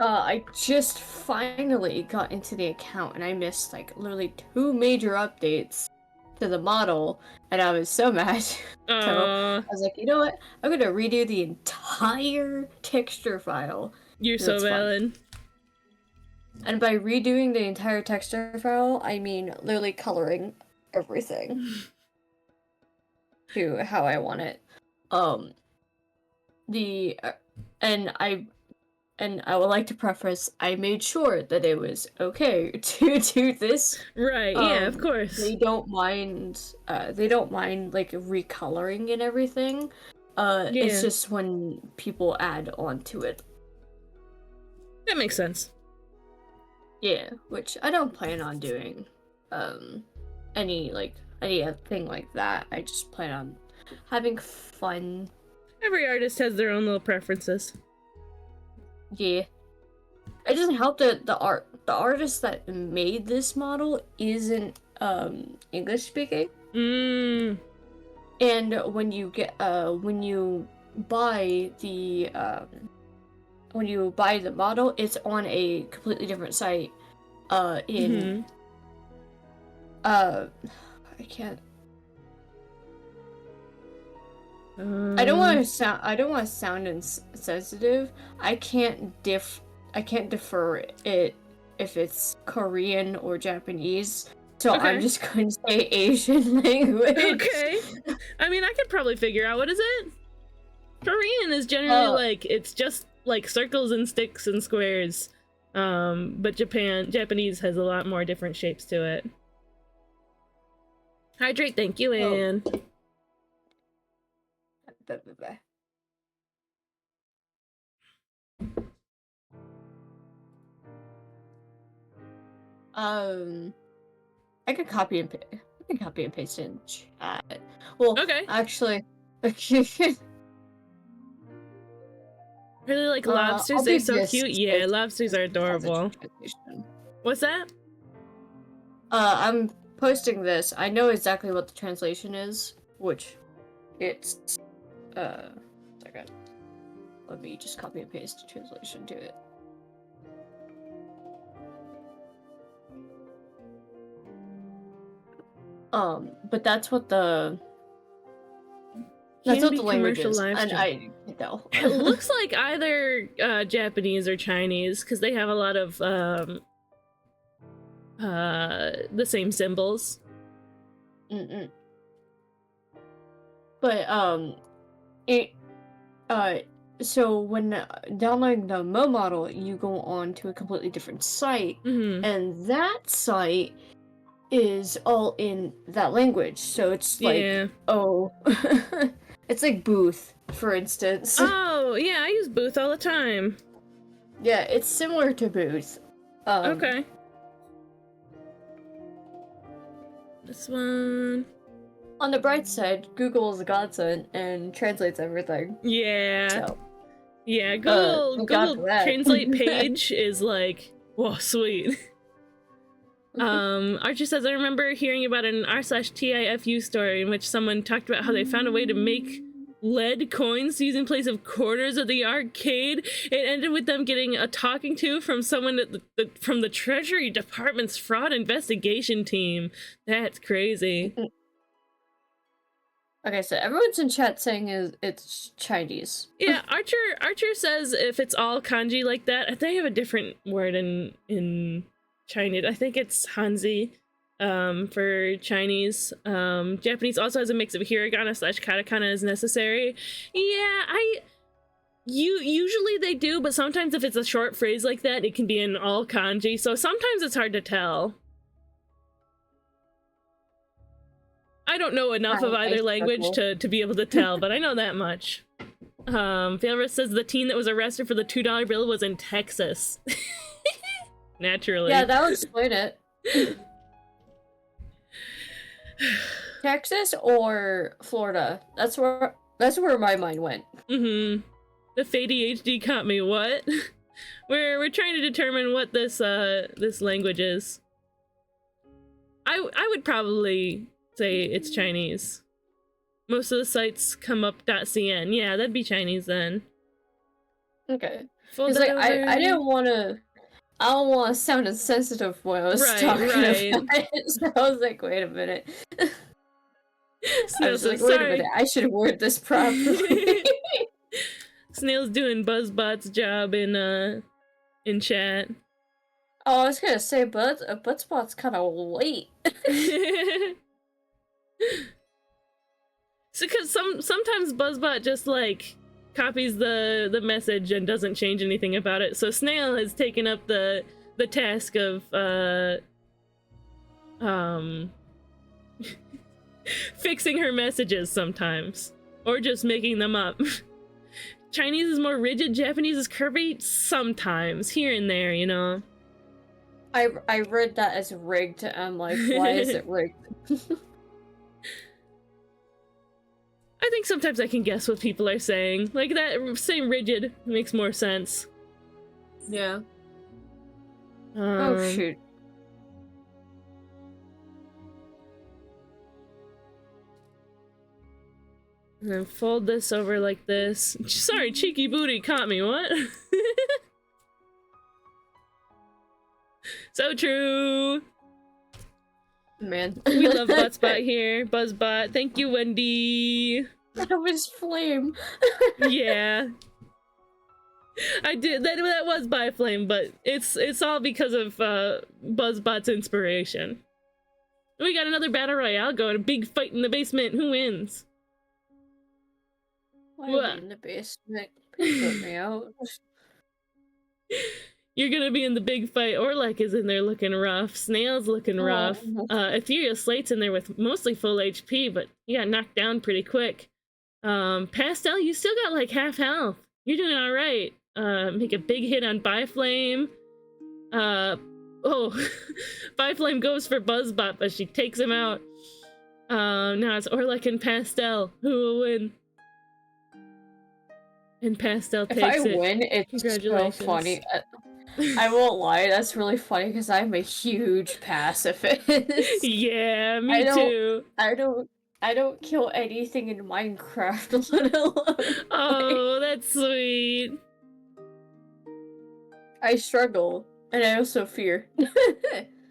I just finally got into the account and I missed like literally 2 major updates to the model and I was so mad. So I was like, you know what? I'm gonna redo the entire texture file. You're so That's fine. valid. And by redoing the entire texture file, I mean literally coloring everything to how I want it. And I would like to preface, I made sure that it was okay to do this. Right, yeah, of course. They don't mind like recoloring and everything. It's Yeah. just when people add on to it. That makes sense. Yeah, which I don't plan on doing anything like that. I just plan on having fun. Every artist has their own little preferences. Yeah. It doesn't help that the artist that made this model isn't English speaking. Mmm. And when you buy the model, it's on a completely different site. I can't. I don't want to sound insensitive. I can't defer it if it's Korean or Japanese. So Okay. I'm just going to say Asian language. Okay. I mean, I could probably figure out what is it. Korean is generally like it's just like circles and sticks and squares. But Japanese has a lot more different shapes to it. Hydrate, thank you, Anne. I could copy and paste. I can copy and paste in chat. Well, Okay. actually, Really like I'll lobsters, do they're so this cute. Yeah, instead. lobsters are adorable. What's that? I'm posting this. I know exactly what the translation is, which it's second. Let me just copy and paste the translation to it. But that's what the language is, and I know. It looks like either Japanese or Chinese because they have a lot of the same symbols. But so when downloading the Mo model, you go on to a completely different site, and that site is all in that language. So it's like, it's like Booth, for instance. Oh, yeah, I use Booth all the time. Yeah, it's similar to Booth. Okay. This one. On the bright side, Google is a godsend and translates everything. Yeah. So, yeah, Google that. Translate page is like, whoa, sweet. Archer says, I remember hearing about an r/TIFU story in which someone talked about how they found a way to make lead coins used in place of quarters at the arcade. It ended with them getting a talking to from someone from the Treasury Department's fraud investigation team. That's crazy. Okay, so everyone's in chat saying it's Chinese. Yeah, Archer says if it's all kanji like that, they have a different word in Chinese. I think it's Hanzi for Chinese. Japanese also has a mix of hiragana/katakana as necessary. Yeah, usually they do, but sometimes if it's a short phrase like that, it can be in all kanji, so sometimes it's hard to tell. I don't know enough of either language to be able to tell, but I know that much. Failrus says the teen that was arrested for the $2 bill was in Texas. Naturally. Yeah, that would explain it. Texas or Florida? That's where my mind went. The FADHD caught me. What? We're trying to determine what this language is. I would probably say it's Chinese. Most of the sites come up .cn. Yeah, that'd be Chinese then. Okay. Because like I don't want to sound insensitive when I was talking about it. So I was like, wait a minute. I was like, wait a minute, I should word this properly. Snail's doing Buzzbot's job in chat. Oh, I was gonna say, Buzzbot's kind of late. So, because sometimes Buzzbot just like copies the message and doesn't change anything about it. So Snail has taken up the task of fixing her messages sometimes, or just making them up. Chinese is more rigid, Japanese is curvy sometimes, here and there, you know. I read that as rigged. I'm like, why is it rigged? I think sometimes I can guess what people are saying. Like that saying rigid makes more sense. Yeah. Oh shoot. And then fold this over like this. Sorry, cheeky booty caught me, what? So true. Man. We love Buzzbot here. Buzzbot. Thank you, Wendy. That was Flame. Yeah. I did that was by Flame, but it's all because of Buzzbot's inspiration. We got another battle royale going, a big fight in the basement. Who wins? Why are we in the basement? Please let me out. You're gonna be in the big fight. Orlek is in there looking rough. Snail's looking rough. Ethereal Slate's in there with mostly full HP, but he got knocked down pretty quick. Pastel, you still got like half health. You're doing alright. Make a big hit on Biflame. Biflame goes for Buzzbot, but she takes him out. Now it's Orlek and Pastel who will win. And Pastel takes it. If I win, it's so funny. I won't lie, that's really funny because I'm a huge pacifist. Yeah, me too. I don't kill anything in Minecraft, let alone. Oh, that's sweet. I struggle, and I also fear.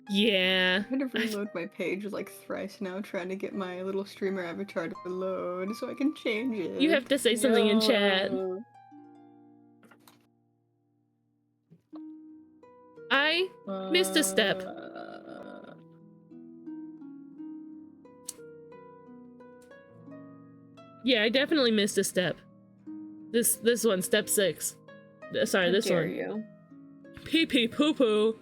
Yeah. I'm gonna reload my page like thrice now, trying to get my little streamer avatar to load so I can change it. You have to say something in chat. I missed a step. Yeah, I definitely missed a step. This one, step 6. Sorry, this one. You. Pee pee poo poo.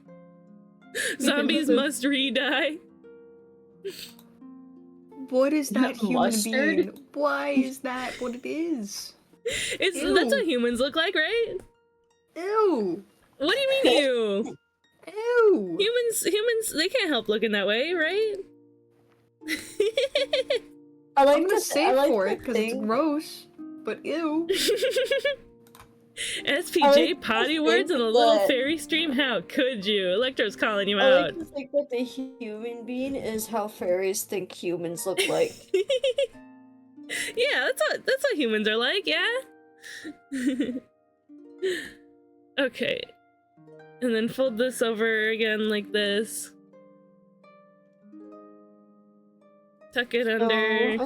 Zombies must re-die. What is that human mustard? being? Why is that what it is? That's what humans look like, right? Ew. What do you mean ew? Ew. Humans, they can't help looking that way, right? I like I'm gonna to save I like for to it because it's think- gross. But ew. SPJ potty words in a little that- fairy stream? How could you? Electro's calling you I out. like to think that the human being is how fairies think humans look like. Yeah, that's what humans are like, yeah? Okay. And then fold this over again like this. Tuck it under. I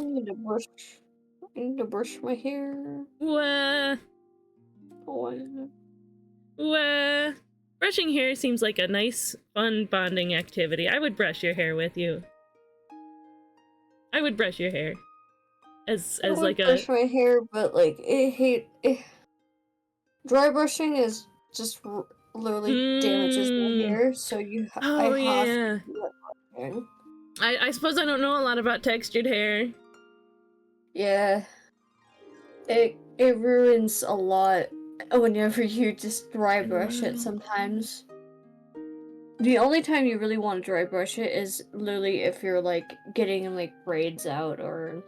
need to brush my hair. Wah. Wah. Brushing hair seems like a nice, fun bonding activity. I would brush your hair with you. I would brush your hair. As like a brush my hair, but like dry brushing is just literally damages my hair. So I have yeah. to do it. I suppose I don't know a lot about textured hair. Yeah, it ruins a lot whenever you just dry brush it. Sometimes the only time you really want to dry brush it is literally if you're like getting like braids out or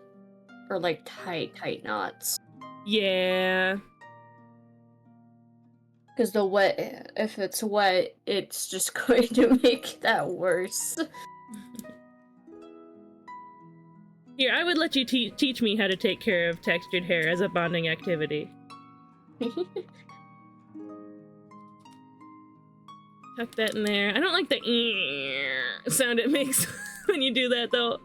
like tight knots. Yeah. Because if it's wet, it's just going to make that worse. Here, I would let you teach me how to take care of textured hair as a bonding activity. Tuck that in there. I don't like the sound it makes when you do that, though.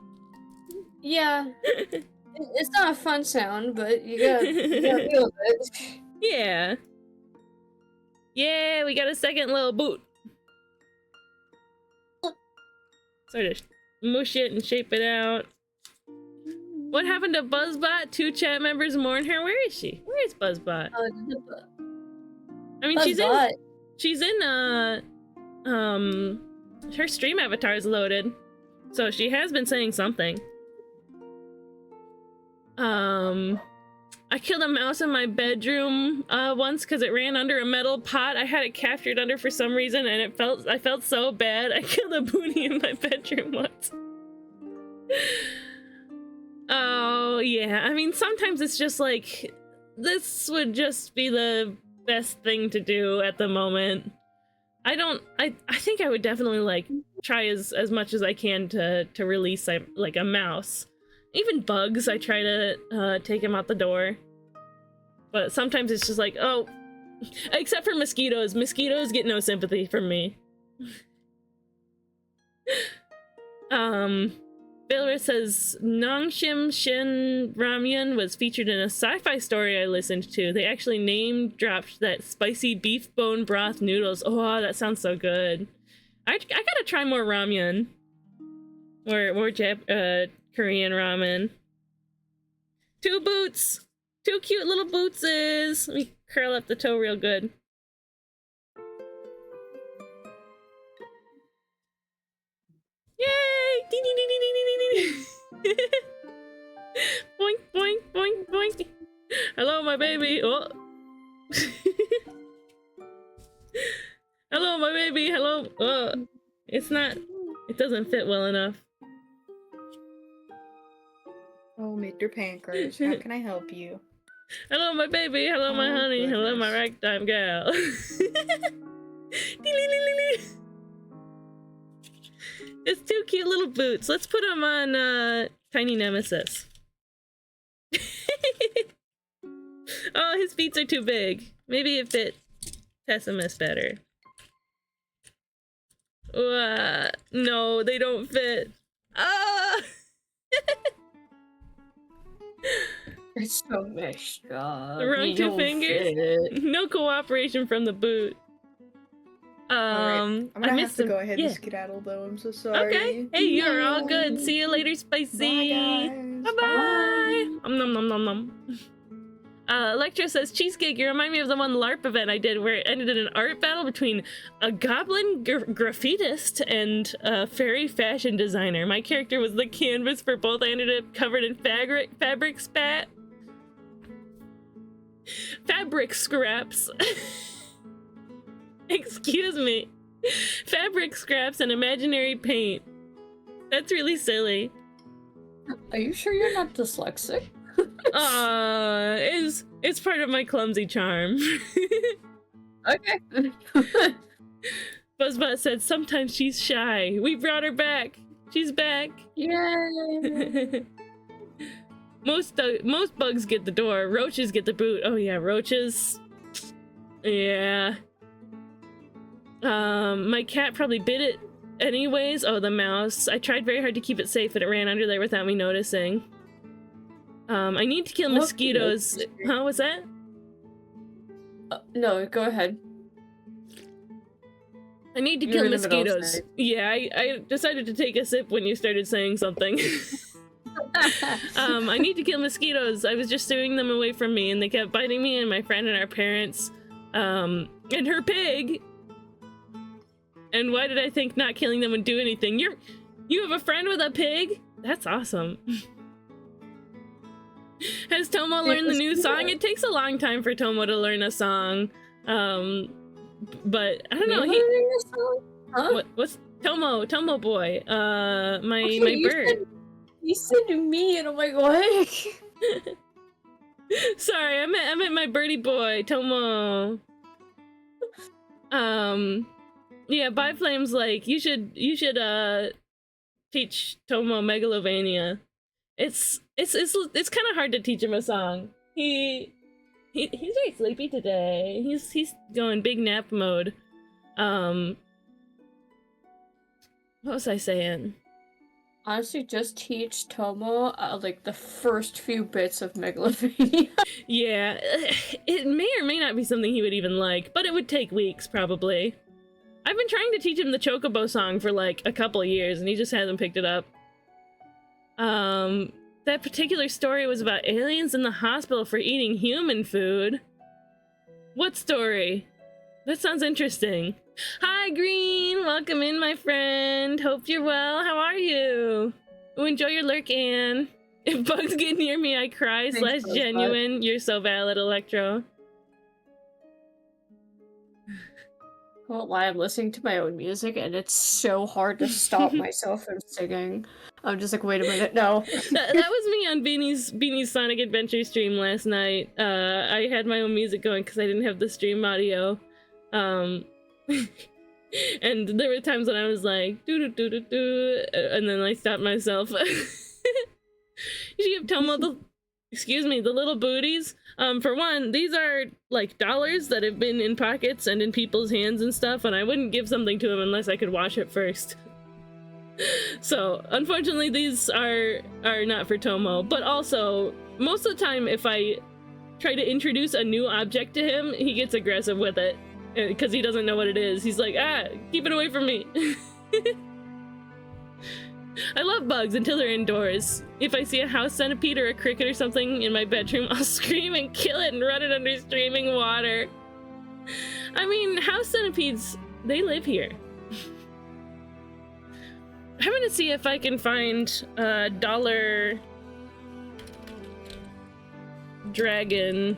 Yeah. It's not a fun sound, but you gotta deal with it. Yeah. Yeah, we got a second little boot. Sort of mush it and shape it out. What happened to Buzzbot? 2 chat members mourn her. Where is she? Where is Buzzbot? I mean, she's in her stream avatar is loaded, so she has been saying something. I killed a mouse in my bedroom once because it ran under a metal pot. I had it captured under for some reason, and I felt so bad. I killed a boonie in my bedroom once. Oh yeah, I mean sometimes it's just like this would just be the best thing to do at the moment. I think I would definitely like try as much as I can to release like a mouse. Even bugs, I try to take them out the door. But sometimes it's just like, oh, except for mosquitoes. Mosquitoes get no sympathy from me. Baylor says, Nongshim Shin Ramyun was featured in a sci-fi story I listened to. They actually name dropped that spicy beef bone broth noodles. Oh, that sounds so good. I gotta try more ramyun. More Korean ramen. 2 boots! 2 cute little bootses! Let me curl up the toe real good. Boink, boink, boink, boink. Hello, my baby. Oh. Hello, my baby. Hello. It's not. It doesn't fit well enough. Oh, Mr. Pankers, how can I help you? Hello, my baby. Hello, my Oh, honey. Hello, my goodness. ragtime gal. It's two cute little boots. Let's put them on Tiny Nemesis. Oh, his feet are too big. Maybe it fit Pessimist better. No, they don't fit. Ah! It's so messed up. The wrong You two don't fingers? fit. No cooperation from the boot. Alright, I'm I gonna have missed to some- go ahead yeah. and skedaddle though, I'm so sorry. Okay. Hey, you're all good. See you later, Spicy. Bye, guys. Bye-bye. Nom nom nom nom. Electro says, Cheesecake, you remind me of the one LARP event I did where it ended in an art battle between a goblin graffitist and a fairy fashion designer. My character was the canvas for both. I ended up covered in fabric scraps. Excuse me. Fabric scraps and imaginary paint. That's really silly. Are you sure you're not dyslexic? It's part of my clumsy charm. Okay. Buzzbot said sometimes she's shy. We brought her back. She's back. Yay. Most bugs get the door. Roaches get the boot. Oh yeah, roaches. Yeah. My cat probably bit it anyways. Oh, the mouse. I tried very hard to keep it safe, but it ran under there without me noticing. I need to kill mosquitoes. Huh, what's that? No, go ahead. I need to You're kill in the middle of mosquitoes. saying. Yeah, I decided to take a sip when you started saying something. I need to kill mosquitoes. I was just steering them away from me, and they kept biting me and my friend and our parents. And her pig. And why did I think not killing them would do anything? You have a friend with a pig? That's awesome. Has Tomo learned the new song? It takes a long time for Tomo to learn a song. But I don't know. Huh? What's Tomo boy? My Okay, bird. You said to me, and I'm like, what? Sorry, I meant my birdie boy, Tomo. Yeah, Biflame's like, you should teach Tomo Megalovania. It's kind of hard to teach him a song. He's very sleepy today. He's going big nap mode. What was I saying? Honestly, just teach Tomo like the first few bits of Megalovania. Yeah, it may or may not be something he would even like, but it would take weeks probably. I've been trying to teach him the Chocobo song for like a couple of years, and he just hasn't picked it up. That particular story was about aliens in the hospital for eating human food. What story? That sounds interesting. Hi, Green! Welcome in, my friend. Hope you're well. How are you? Oh, enjoy your lurk, Anne. If bugs get near me, I cry. Thanks, / genuine. You're so valid, Electro. I won't lie, I'm listening to my own music, and it's so hard to stop myself from singing. I'm just like, wait a minute, no. that was me on Beanie's Sonic Adventure stream last night. I had my own music going because I didn't have the stream audio. And there were times when I was like, do, and then I stopped myself. You should give Tomo the little booties. For one, these are like dollars that have been in pockets and in people's hands and stuff, and I wouldn't give something to him unless I could wash it first. So, unfortunately, these are not for Tomo, but also, most of the time, if I try to introduce a new object to him, he gets aggressive with it, because he doesn't know what it is. He's like, keep it away from me. I love bugs until they're indoors. If I see a house centipede or a cricket or something in my bedroom, I'll scream and kill it and run it under streaming water. I mean, house centipedes, they live here. I'm gonna see if I can find a dollar dragon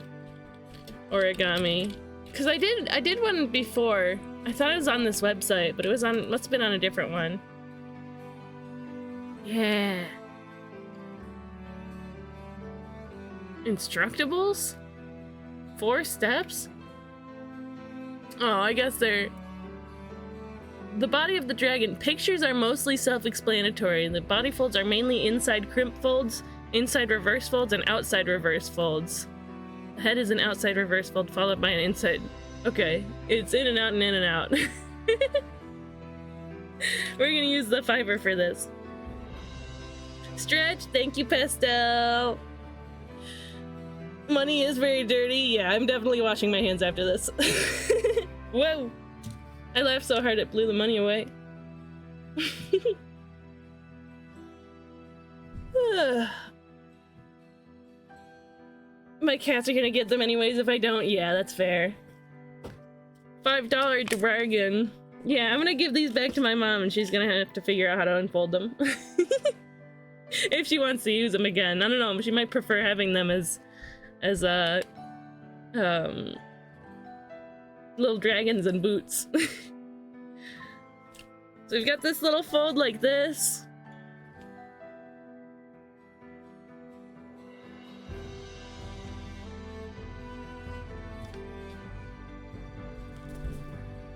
origami. Cause I did one before. I thought it was on this website, but it was on, must have been on a different one. Yeah. Instructables? 4 steps? Oh, I guess they're... The body of the dragon. Pictures are mostly self-explanatory. The body folds are mainly inside crimp folds, inside reverse folds, and outside reverse folds. The head is an outside reverse fold followed by an inside... Okay, it's in and out and in and out. We're gonna use the fiber for this. Stretch, thank you, Pastel. Money is very dirty. Yeah, I'm definitely washing my hands after this. Whoa! I laughed so hard it blew the money away. My cats are gonna get them anyways if I don't. Yeah, that's fair. $5 dragon. Yeah, I'm gonna give these back to my mom and she's gonna have to figure out how to unfold them. If she wants to use them again. I don't know, she might prefer having them as little dragons and boots. So we've got this little fold like this.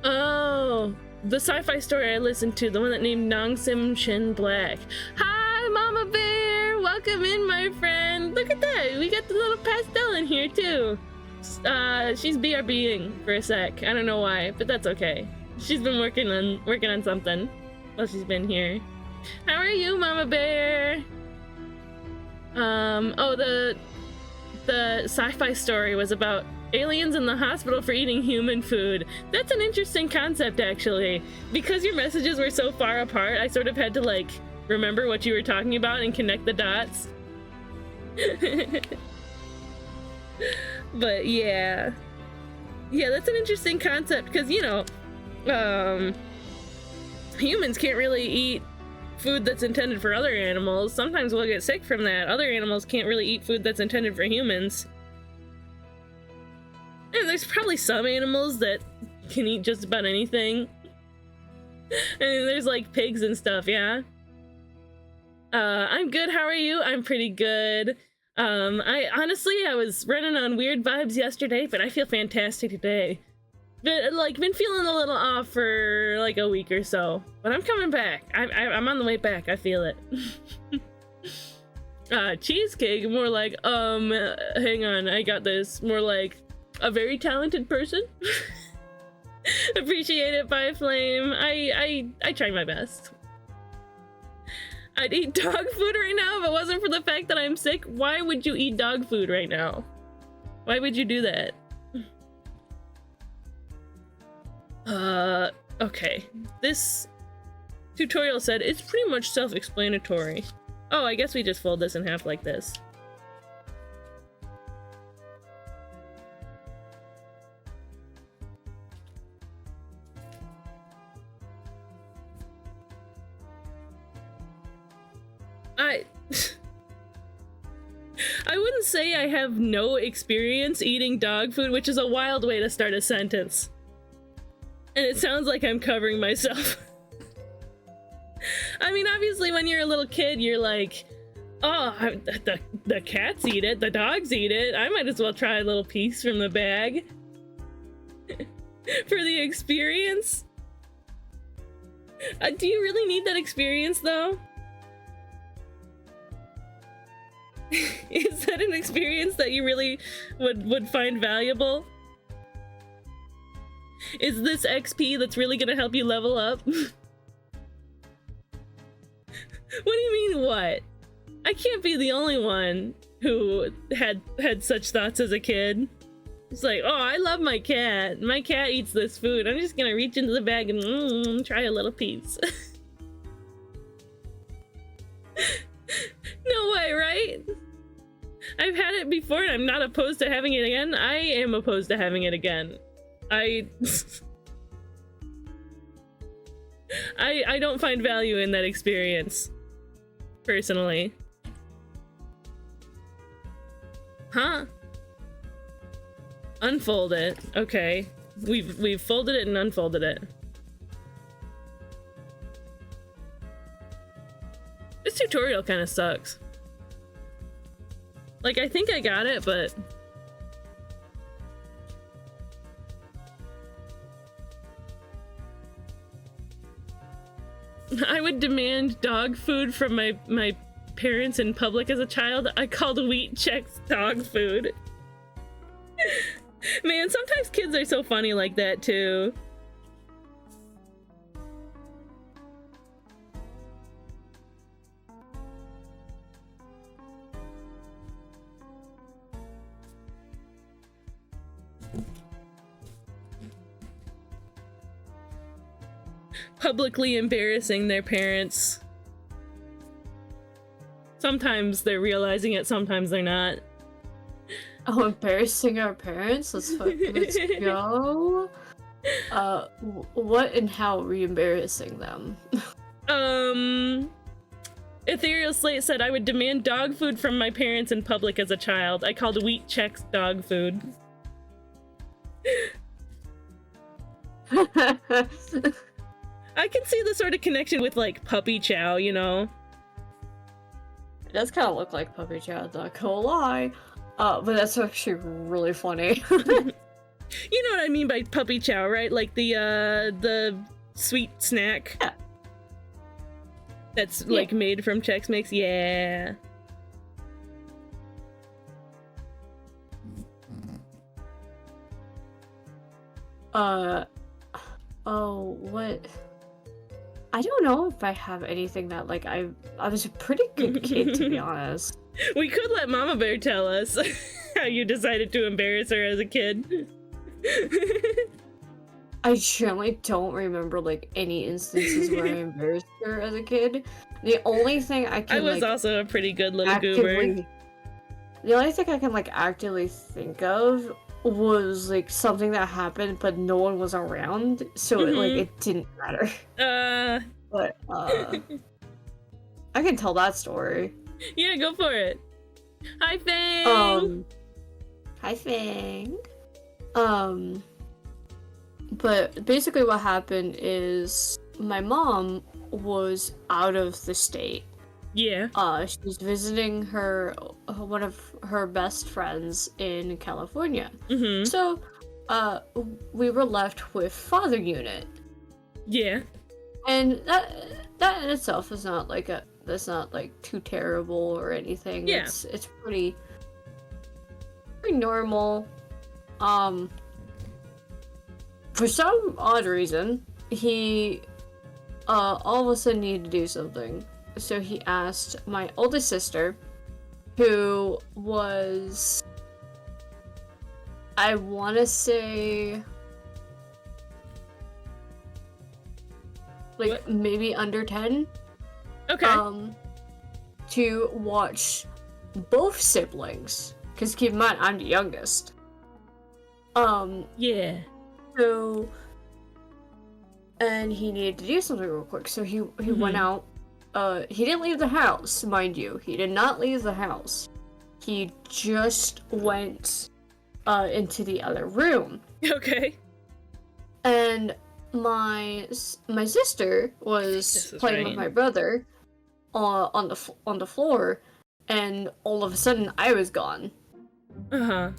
Oh, the sci-fi story I listened to, the one that named Nong Sim Shin Black. Hi, Mama Bear! Welcome in, my friend! Look at that! We got the little Pastel in here, too! She's BRBing for a sec. I don't know why, but that's okay. She's been working on something while she's been here. How are you, Mama Bear? Oh, the sci-fi story was about aliens in the hospital for eating human food. That's an interesting concept, actually. Because your messages were so far apart, I sort of had to, like, remember what you were talking about and connect the dots. But yeah. Yeah, that's an interesting concept, because, you know, humans can't really eat food that's intended for other animals. Sometimes we'll get sick from that. Other animals can't really eat food that's intended for humans. And there's probably some animals that can eat just about anything. I mean, there's like pigs and stuff, yeah? I'm good, how are you? I'm pretty good. I was running on weird vibes yesterday, but I feel fantastic today. But, like, been feeling a little off for, like, a week or so. But I'm coming back. I'm on the way back, I feel it. Cheesecake, more like, hang on, I got this. More like, a very talented person. Appreciate it, by Flame. I try my best. I'd eat dog food right now if it wasn't for the fact that I'm sick. Why would you eat dog food right now? Why would you do that? Okay. This tutorial said it's pretty much self-explanatory. Oh, I guess we just fold this in half like this. I wouldn't say I have no experience eating dog food, which is a wild way to start a sentence. And it sounds like I'm covering myself. I mean, obviously when you're a little kid, you're like, oh, the cats eat it, the dogs eat it, I might as well try a little piece from the bag. For the experience? Do you really need that experience, though? Is that an experience that you really would find valuable? Is this XP that's really gonna help you level up? What do you mean, what? I can't be the only one who had such thoughts as a kid. It's like, oh, I love my cat. My cat eats this food. I'm just gonna reach into the bag and try a little piece. No way, right? I've had it before and I'm not opposed to having it again. I am opposed to having it again. I I don't find value in that experience, personally. Huh? Unfold it. Okay. We've folded it and unfolded it. This tutorial kind of sucks. Like, I think I got it, but... I would demand dog food from my parents in public as a child. I called Wheat Chex dog food. Man, sometimes kids are so funny like that, too. Publicly embarrassing their parents. Sometimes they're realizing it, sometimes they're not. Oh, embarrassing our parents? Let's go. What and how are we embarrassing them? Ethereal Slate said, I would demand dog food from my parents in public as a child. I called Wheat Chex dog food. I can see the sort of connection with, like, Puppy Chow, you know? It does kind of look like Puppy Chow, not gonna lie. But that's actually really funny. You know what I mean by Puppy Chow, right? Like the sweet snack. Yeah. That's, like, made from Chex Mix? Yeah. Oh, what? I don't know if I have anything that, like, I was a pretty good kid, to be honest. We could let Mama Bear tell us how you decided to embarrass her as a kid. I generally don't remember, like, any instances where I embarrassed her as a kid. The only thing I can, I was like, also a pretty good little goober. The only thing I can, like, actively think of was, like, something that happened, but no one was around, so it didn't matter. But, I can tell that story. Yeah, go for it. Hi, Fang! Hi, Fang. But basically what happened is my mom was out of the state. Yeah. She was visiting one of her best friends in California. Mm-hmm. So, we were left with father unit. Yeah. And that in itself is not like that's not like too terrible or anything. Yeah. It's pretty normal. For some odd reason, he all of a sudden needed to do something. So he asked my oldest sister, who was, I want to say, like, what? Maybe under 10. Okay. To watch both siblings. Because keep in mind, I'm the youngest. Yeah. So, and he needed to do something real quick. So he went out. He didn't leave the house, mind you. He did not leave the house. He just went into the other room. Okay. And my sister was playing with my brother on the floor, and all of a sudden I was gone. Uh-huh.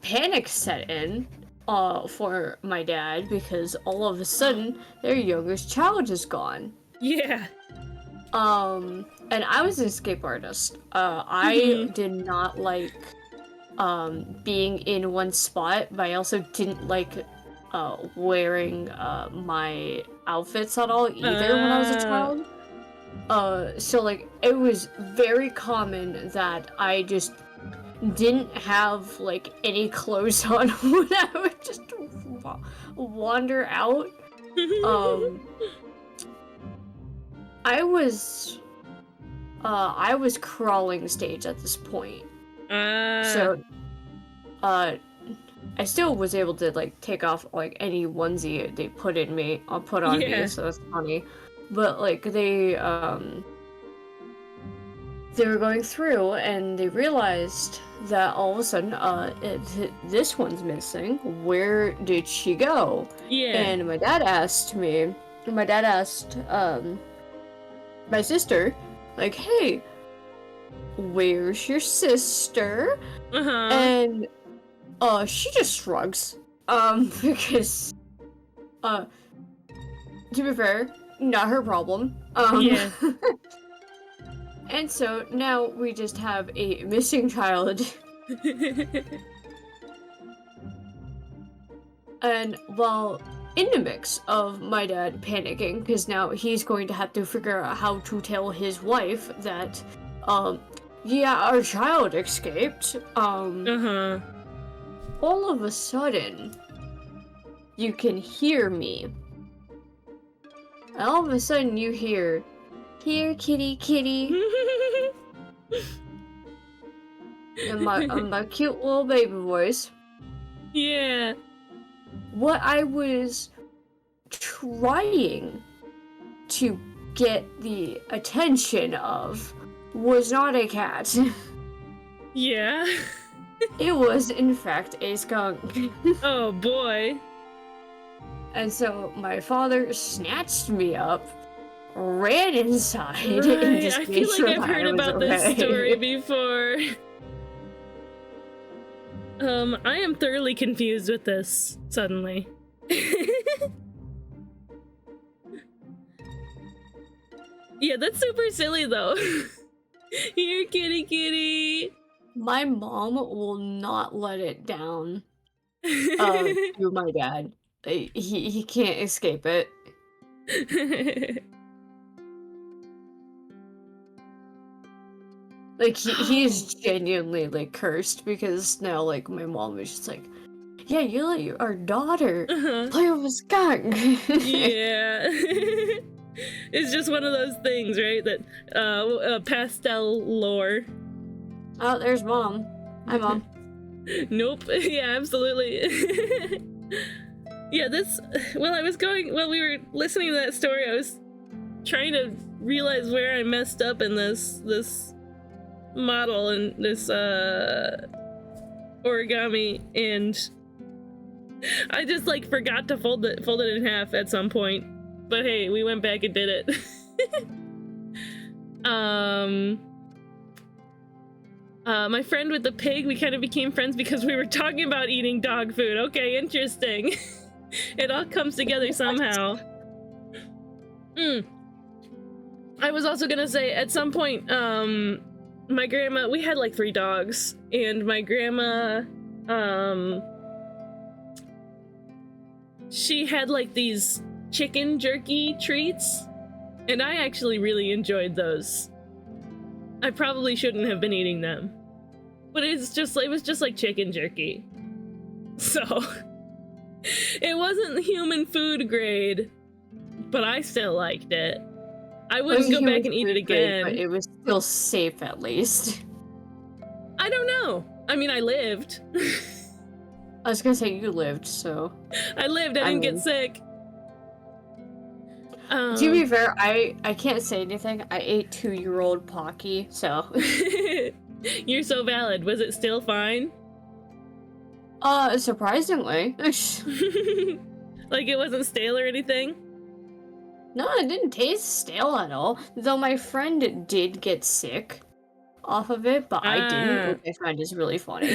Panic set in for my dad because all of a sudden their youngest child is gone. Yeah. And I was an escape artist. I did not like being in one spot, but I also didn't like wearing my outfits at all either when I was a child. So like it was very common that I just didn't have like any clothes on when I would just wander out. I was crawling stage at this point. So I still was able to like take off like any onesie they put on me, Yeah. so that's funny. But like they were going through and they realized that all of a sudden this one's missing. Where did she go? Yeah. And my dad asked my sister, like, hey, where's your sister? Uh-huh. And she just shrugs. Because to be fair, not her problem. Yeah. And so now we just have a missing child. And while in the mix of my dad panicking, because now he's going to have to figure out how to tell his wife that, yeah, our child escaped, Uh-huh. all of a sudden, you can hear me. And all of a sudden you hear, "Here, kitty, kitty," in my cute little baby voice. Yeah. What I was trying to get the attention of was not a cat. Yeah. It was, in fact, a skunk. Oh boy. And so my father snatched me up, ran inside, and Right. just I made feel sure like I've that heard I was about this okay. story before. I am thoroughly confused with this suddenly. Yeah, that's super silly though. Here, kitty, kitty. My mom will not let it down to my dad. He can't escape it. Like he is genuinely like cursed because now like my mom is just like, yeah, you let our daughter Uh-huh. play with a skunk. Yeah. It's just one of those things, right? That pastel lore. Oh, there's mom. Hi, mom. Nope. Yeah, absolutely. Yeah, while we were listening to that story, I was trying to realize where I messed up in this model and this origami, and I just like forgot to fold it in half at some point. But hey, we went back and did it. My friend with the pig, we kind of became friends because we were talking about eating dog food. Okay, interesting. It all comes together somehow. I was also gonna say, at some point, my grandma, we had like 3 dogs, and my grandma, she had like these chicken jerky treats, and I actually really enjoyed those. I probably shouldn't have been eating them, but it was just like chicken jerky. So it wasn't human food grade, but I still liked it. I wouldn't go back and eat it again. But it was still safe at least. I don't know. I mean, I lived. I was gonna say you lived, so. I lived. I didn't get sick. To be fair, I can't say anything. I ate 2-year-old Pocky, so. You're so valid. Was it still fine? Surprisingly. Like it wasn't stale or anything? No, it didn't taste stale at all. Though my friend did get sick off of it, but I didn't, which I find is really funny.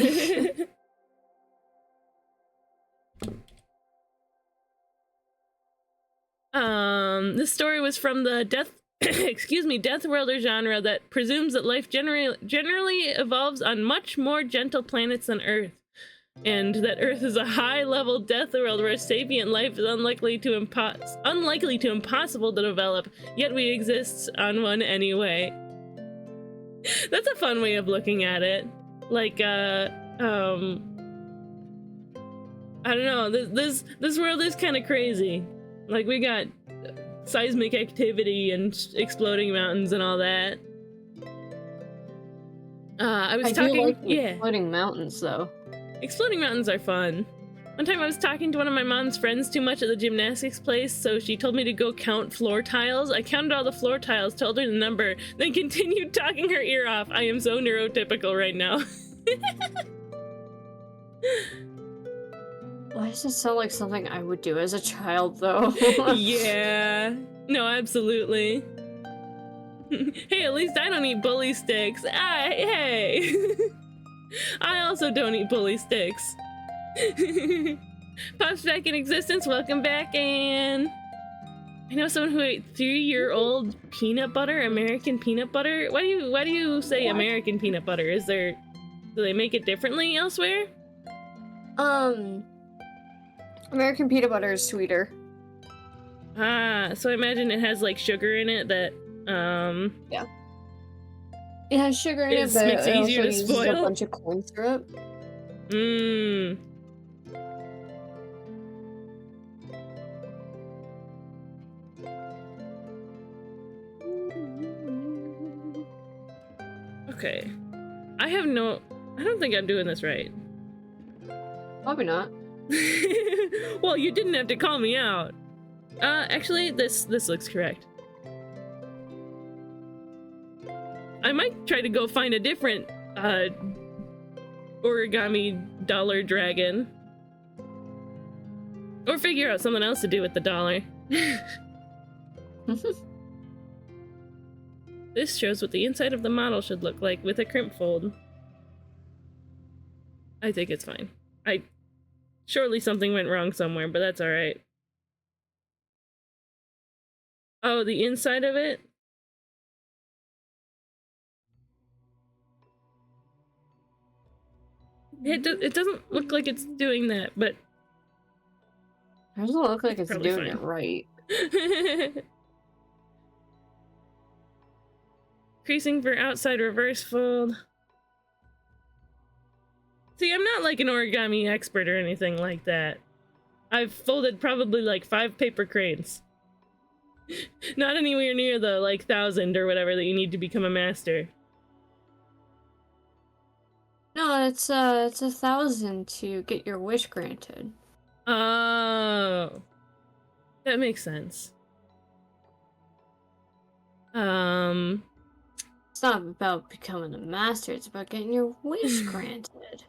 This story was from the Death Worlder genre that presumes that life generally evolves on much more gentle planets than Earth, and that Earth is a high-level death world where sapient life is unlikely to impossible to develop, yet we exist on one anyway. That's a fun way of looking at it. Like, I don't know, this world is kind of crazy. Like, we got seismic activity and exploding mountains and all that. I was talking, do like the exploding mountains, though. Exploding mountains are fun. One time I was talking to one of my mom's friends too much at the gymnastics place, so she told me to go count floor tiles. I counted all the floor tiles, told her the number, then continued talking her ear off. I am so neurotypical right now. Why does it sound like something I would do as a child, though? Yeah. No, absolutely. Hey, at least I don't eat bully sticks. Ah, hey. I also don't eat bully sticks. Pops back in existence. Welcome back, Anne. I know someone who ate 3-year-old peanut butter, American peanut butter. Why do you say what? American peanut butter? Do they make it differently elsewhere? American peanut butter is sweeter. Ah, so I imagine it has like sugar in it that yeah. It has sugar in it, but makes it easier to uses spoil. A bunch of corn syrup. Mmm. Okay. I don't think I'm doing this right. Probably not. Well, you didn't have to call me out. Actually, this looks correct. I might try to go find a different, origami dollar dragon. Or figure out something else to do with the dollar. This shows what the inside of the model should look like with a crimp fold. I think it's fine. Surely something went wrong somewhere, but that's alright. Oh, the inside of it? It doesn't look like it's doing that, but... It doesn't look like it's doing fine. it right. Creasing for outside reverse fold. See, I'm not like an origami expert or anything like that. I've folded probably like 5 paper cranes. Not anywhere near the like 1,000 or whatever that you need to become a master. No, it's 1,000 to get your wish granted. Oh, that makes sense. It's not about becoming a master, it's about getting your wish granted.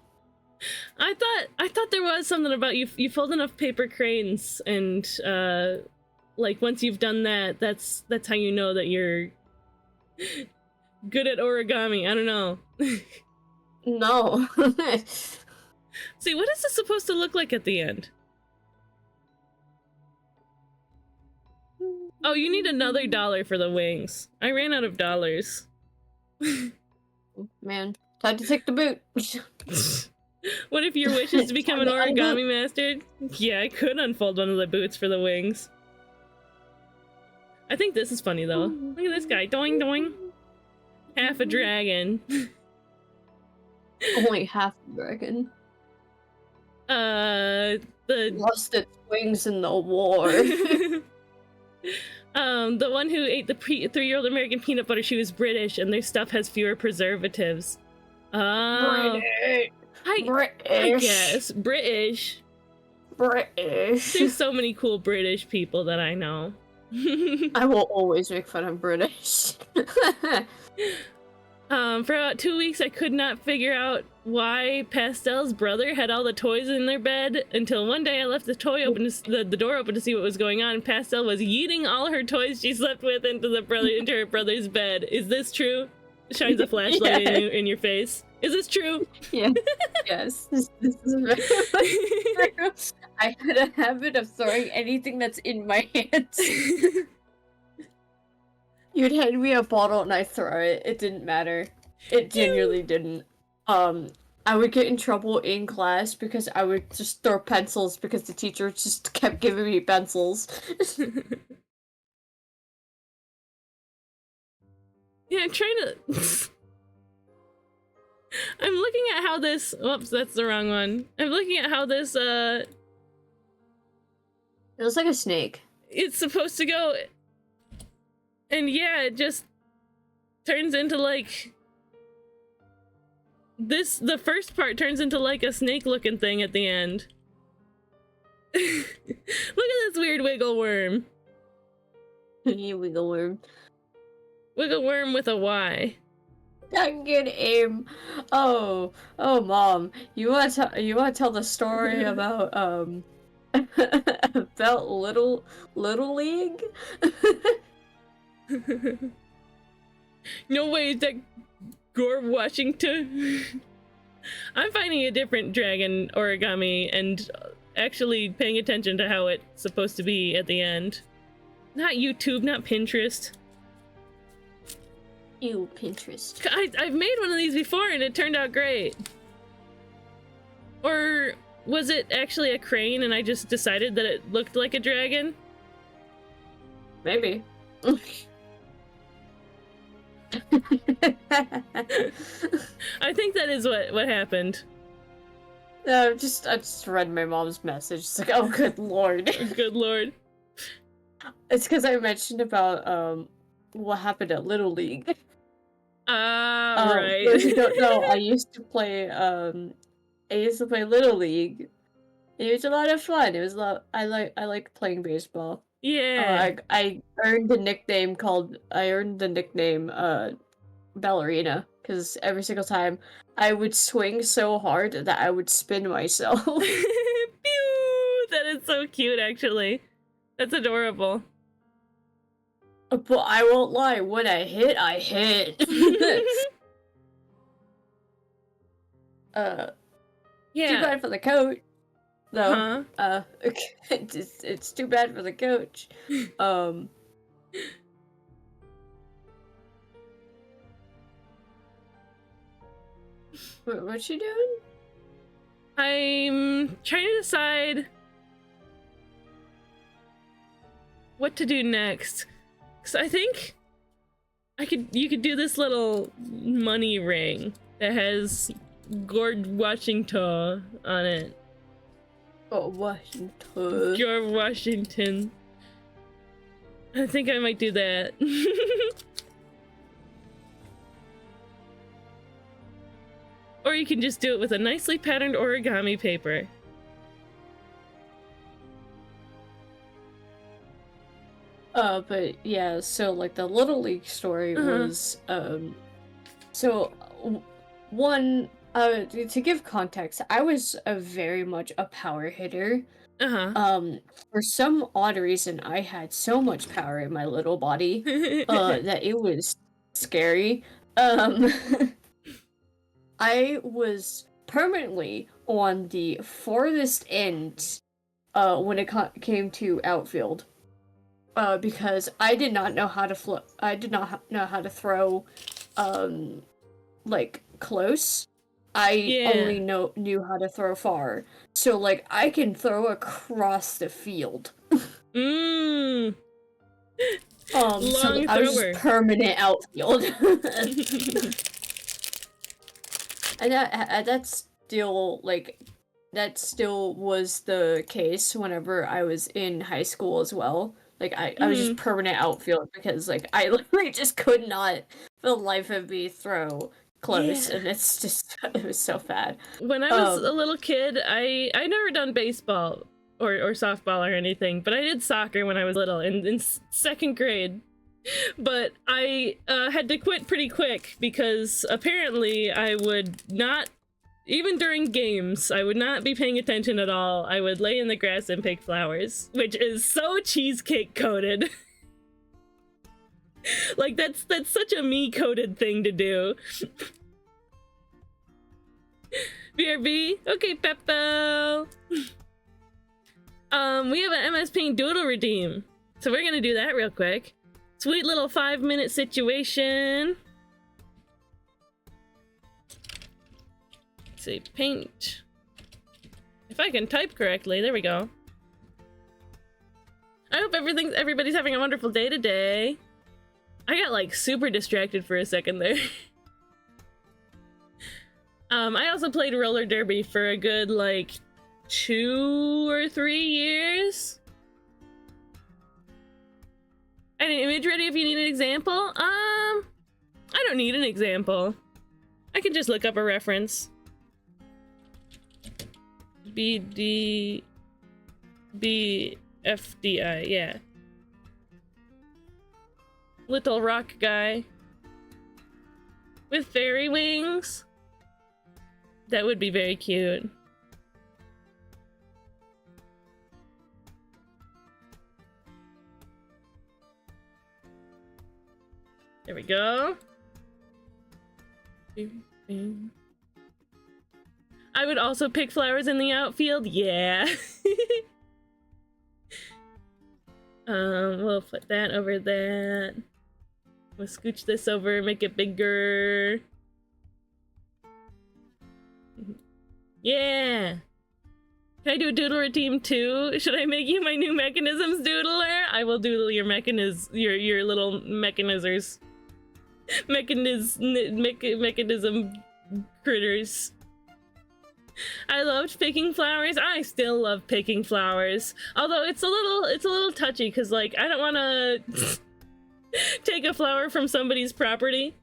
I thought there was something about you fold enough paper cranes and like once you've done that, that's how you know that you're good at origami. I don't know. No. See, what is this supposed to look like at the end? Oh, you need another dollar for the wings. I ran out of dollars. Man, time to take the boot. What if your wish is to become an origami master? Yeah, I could unfold one of the boots for the wings. I think this is funny though. Look at this guy. Doing doing. Half a dragon. Only half a dragon. The Lost its wings in the war. The one who ate the 3-year-old American peanut butter, she was British, and their stuff has fewer preservatives. Oh. British. I guess. British. British. There's so many cool British people that I know. I will always make fun of British. For about 2 weeks, I could not figure out why Pastel's brother had all the toys in their bed until one day I left the the door open to see what was going on, and Pastel was yeeting all her toys she slept with into her brother's bed. Is this true? Shines a flashlight in your face. Is this true? Yeah. Yes. This is very true. I had a habit of throwing anything that's in my hands. You'd hand me a bottle and I'd throw it. It didn't matter. It genuinely didn't. I would get in trouble in class because I would just throw pencils because the teacher just kept giving me pencils. Yeah, I'm trying to... I'm looking at how this... Whoops, that's the wrong one. I'm looking at how this, It looks like a snake. It's supposed to go... And yeah, it just turns into, like... the first part turns into like a snake looking thing at the end. Look at this weird wiggle worm. You wiggle worm. Wiggle worm with a Y. Duncan aim. Oh, mom. You want to tell the story about about little league? No way, is that Gore Washington? I'm finding a different dragon origami and actually paying attention to how it's supposed to be at the end. Not YouTube, not Pinterest. You Pinterest. I've made one of these before and it turned out great. Or was it actually a crane and I just decided that it looked like a dragon? Maybe. I think that is what happened. No, I just read my mom's message. It's like, oh, good lord. Good lord. It's because I mentioned about what happened at Little League. Right. If you don't know, I used to play Little League. It was a lot of fun. It was a lot. I like playing baseball. Yeah. I earned the nickname ballerina because every single time I would swing so hard that I would spin myself. Pew! That is so cute, actually. That's adorable. But I won't lie, when I hit, I hit. Yeah. Too bad for the coach. Though. Huh? It's too bad for the coach. What's she doing? I'm trying to decide what to do next. Cause I think you could do this little money ring that has George Washington on it. Oh, Washington. George Washington. I think I might do that. Or you can just do it with a nicely patterned origami paper. But yeah, so like the Little League story was, one, to give context, I was very much a power hitter. For some odd reason, I had so much power in my little body, that it was scary. I was permanently on the farthest end, when it came to outfield. Because I did not know how to I did not know how to throw, like, close. I only knew how to throw far. So, like, I can throw across the field. Long So I was thrower. just permanent outfield. And that still was the case whenever I was in high school as well. Like, I was just permanent outfield because, like, I literally just could not, for the life of me, throw close, and it's just, it was so bad. When I was a little kid, I never done baseball or softball or anything, but I did soccer when I was little, in second grade. But I had to quit pretty quick because apparently I would not, even during games, I would not be paying attention at all. I would lay in the grass and pick flowers, which is so cheesecake coated. Like, that's such a me-coded thing to do. BRB? Okay, Peppo! We have an MS Paint Doodle redeem. So we're gonna do that real quick. Sweet little 5-minute situation. Let's see, paint. If I can type correctly, there we go. I hope everybody's having a wonderful day today. I got like super distracted for a second there. I also played roller derby for a good like 2 or 3 years. And an image ready if you need an example? I don't need an example. I can just look up a reference. BDBFDI, yeah. Little rock guy. With fairy wings? That would be very cute. There we go. I would also pick flowers in the outfield. Yeah. We'll put that over that. We'll scooch this over, make it bigger. Yeah. Can I do a doodler team too? Should I make you my new mechanisms doodler? I will doodle your your little mechanisms. Mechanism critters. I loved picking flowers. I still love picking flowers. Although it's a little touchy because like I don't want to take a flower from somebody's property.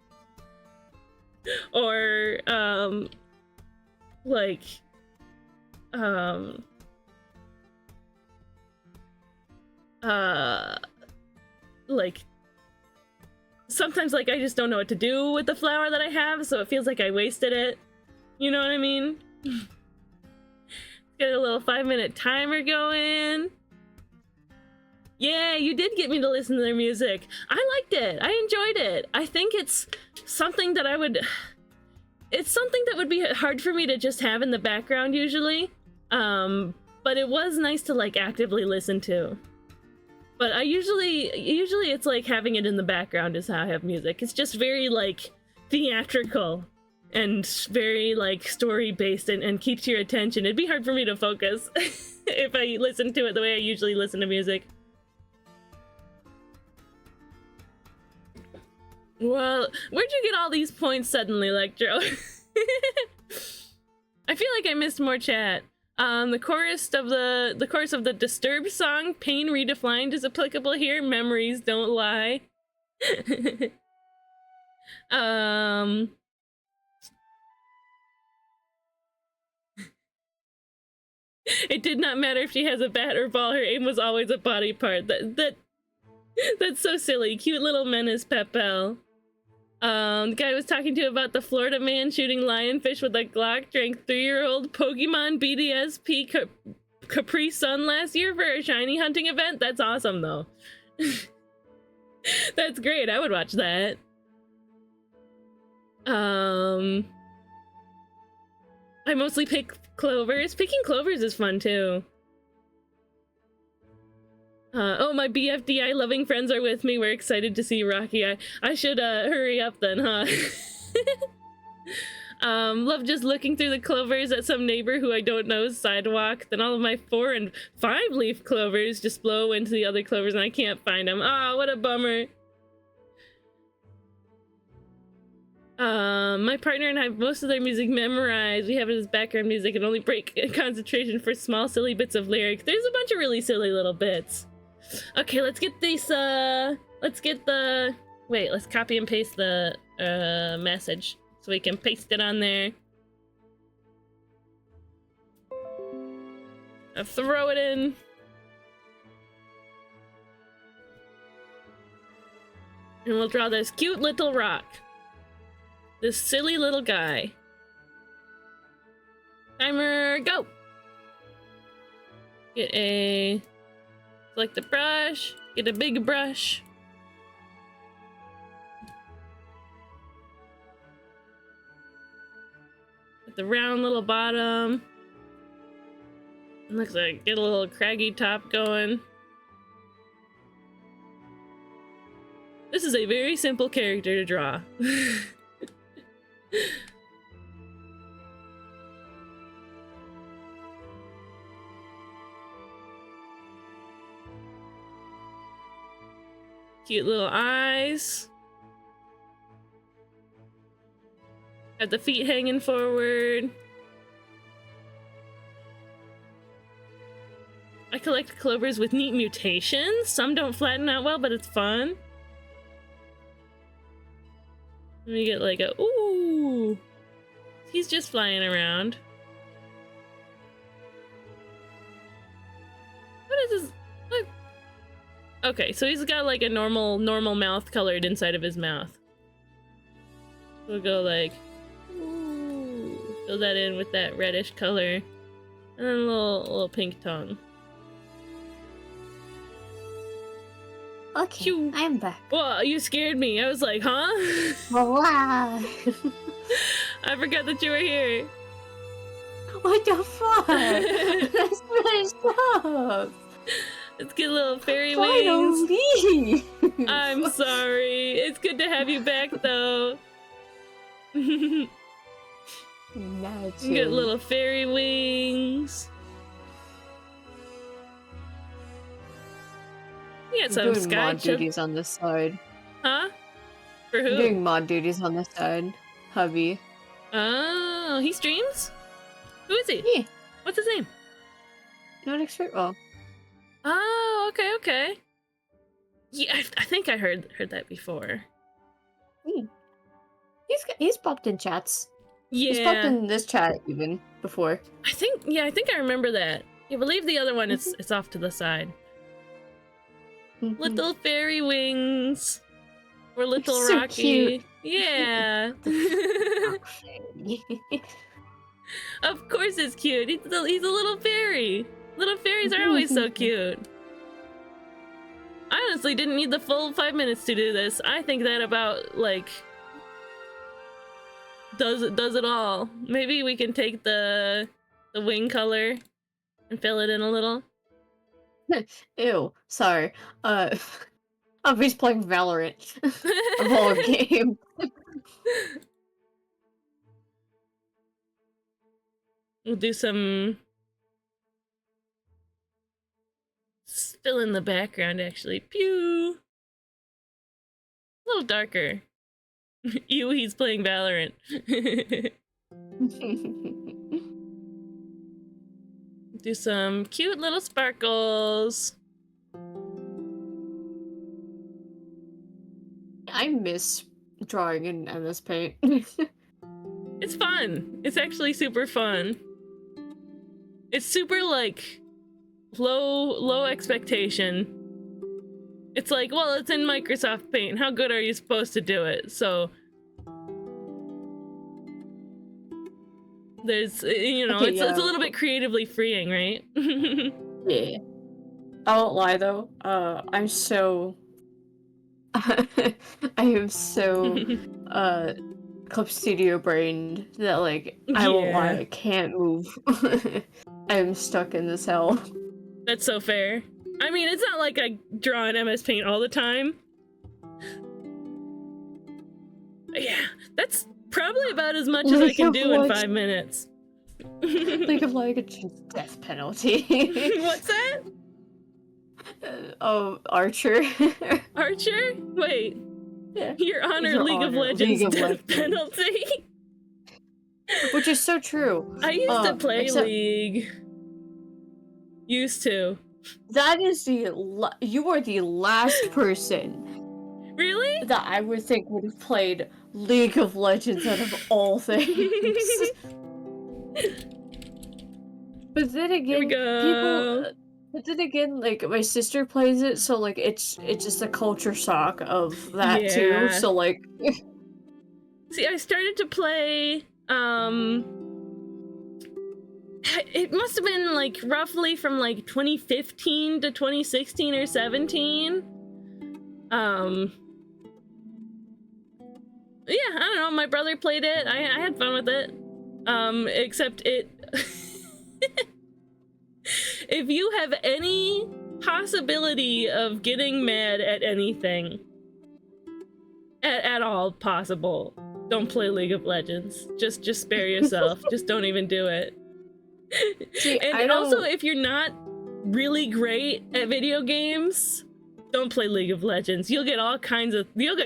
Or like sometimes like I just don't know what to do with the flower that I have, so it feels like I wasted it. You know what I mean? Get a little 5-minute timer going. Yeah, you did get me to listen to their music. I liked it. I enjoyed it. I think it's something that it's something that would be hard for me to just have in the background usually. But it was nice to like actively listen to. But I usually it's like having it in the background is how I have music. It's just very like theatrical and very like story based and keeps your attention. It'd be hard for me to focus if I listen to it the way I usually listen to music. Well, where'd you get all these points suddenly, Electro? I feel like I missed more chat. The chorus of the Disturbed song, Pain Redefined, is applicable here. Memories don't lie. It did not matter if she has a bat or ball, her aim was always a body part. That's so silly. Cute little menace, Pepel. The guy I was talking to about the Florida man shooting lionfish with a Glock drank 3-year-old Pokemon BDSP Capri Sun last year for a shiny hunting event. That's awesome, though. That's great. I would watch that. I mostly pick clovers. Picking clovers is fun, too. Oh, my BFDI loving friends are with me. We're excited to see Rocky. I should hurry up then, huh? Love just looking through the clovers at some neighbor who I don't know's sidewalk. Then all of my 4 and 5 leaf clovers just blow into the other clovers and I can't find them. Ah, what a bummer. My partner and I have most of their music memorized. We have it as background music and only break concentration for small silly bits of lyric. There's a bunch of really silly little bits. Okay, let's get these, let's copy and paste the, message so we can paste it on there. Throw it in. And we'll draw this cute little rock. This silly little guy. Timer, go! Select the brush, get a big brush. Get the round little bottom. It looks like get a little craggy top going. This is a very simple character to draw. Cute little eyes. Got the feet hanging forward. I collect clovers with neat mutations. Some don't flatten out well, but it's fun. Let me get like a ooh. He's just flying around. What is this? What? Okay, so he's got like a normal mouth colored inside of his mouth. We'll go like, ooh, fill that in with that reddish color, and then a little pink tongue. Okay, Phew. I'm back. Whoa, you scared me. I was like, huh? Wow. I forgot that you were here. What the fuck? That's messed up. Let's get a little fairy wings. Finally. I'm sorry. It's good to have you back, though. Get Imagine. little fairy wings. We got some doing sky mod duties on this side. Huh? For I'm who? doing mod duties on this side. Hubby. Oh, he streams? Who is he? Yeah. What's his name? Not expert. Well, Oh, okay. Yeah, I think I heard that before. he's popped in chats. Yeah. He's popped in this chat even before. I think I remember that. Yeah, but leave the other one, it's off to the side. Mhm. Little fairy wings. Or little So Rocky. cute. Yeah. Of course it's cute. He's a little fairy. Little fairies are always so cute. I honestly didn't need the full 5 minutes to do this. I think that about, like, does it all. Maybe we can take the wing color and fill it in a little. Ew. Sorry. Hubby's playing Valorant. Of all game. We'll do some... fill in the background, actually. Pew! A little darker. He's playing Valorant. Do some cute little sparkles. I miss drawing in MS Paint. It's fun. It's actually super fun. It's super, like, low expectation. It's like, well, it's in Microsoft Paint. How good are you supposed to do it? So there's, you know, Okay, it's a little bit creatively freeing, right? Yeah. I won't lie though. I'm so I am so Club Studio brained that like I won't lie, Yeah. I can't move. I am stuck in this hell. That's so fair. I mean, it's not like I draw in MS Paint all the time. But yeah, that's probably about as much as I League can of do in Legends. 5 minutes. League of Legends death penalty. What's that? Oh, Archer. Archer? Wait, Yeah. Your Honor, Your League of Honor, Legends League of death Legends. penalty. Which is so true. I used to play except- League. Used to. That is you are the last person Really? that I would think would have played League of Legends out of all things. But then Here we again, go. but then again, like my sister plays it, so like it's just a culture shock of that Yeah. too. So like, See, I started to play, it must have been like roughly from like 2015 to 2016 or 17. Yeah, I don't know, my brother played it, I had fun with it. Except it... If you have any possibility of getting mad at anything, at all possible, don't play League of Legends. Just spare yourself. Just don't even do it. see, I And don't. also, if you're not really great at video games, don't play League of Legends. You'll get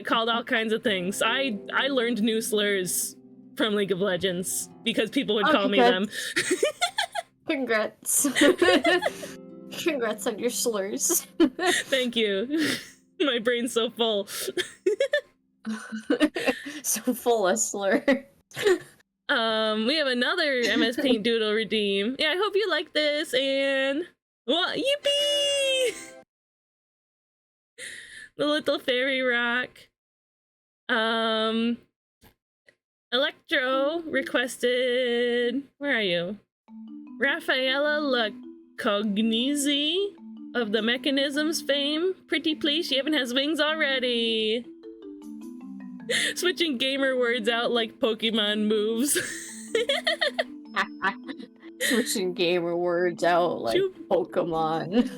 called all kinds of things. I learned new slurs from League of Legends because people would call me them. Congrats. Congrats on your slurs. Thank you. My brain's so full. So full of slur. We have another MS Paint Doodle redeem. Yeah, I hope you like this, and well, yippee! The little fairy rock. Electro requested. Where are you? Raffaella Lacognizzi of the Mechanisms fame. Pretty please, she even has wings already. Switching gamer words out like Pokemon moves. Switching gamer words out like Shoop. Pokemon.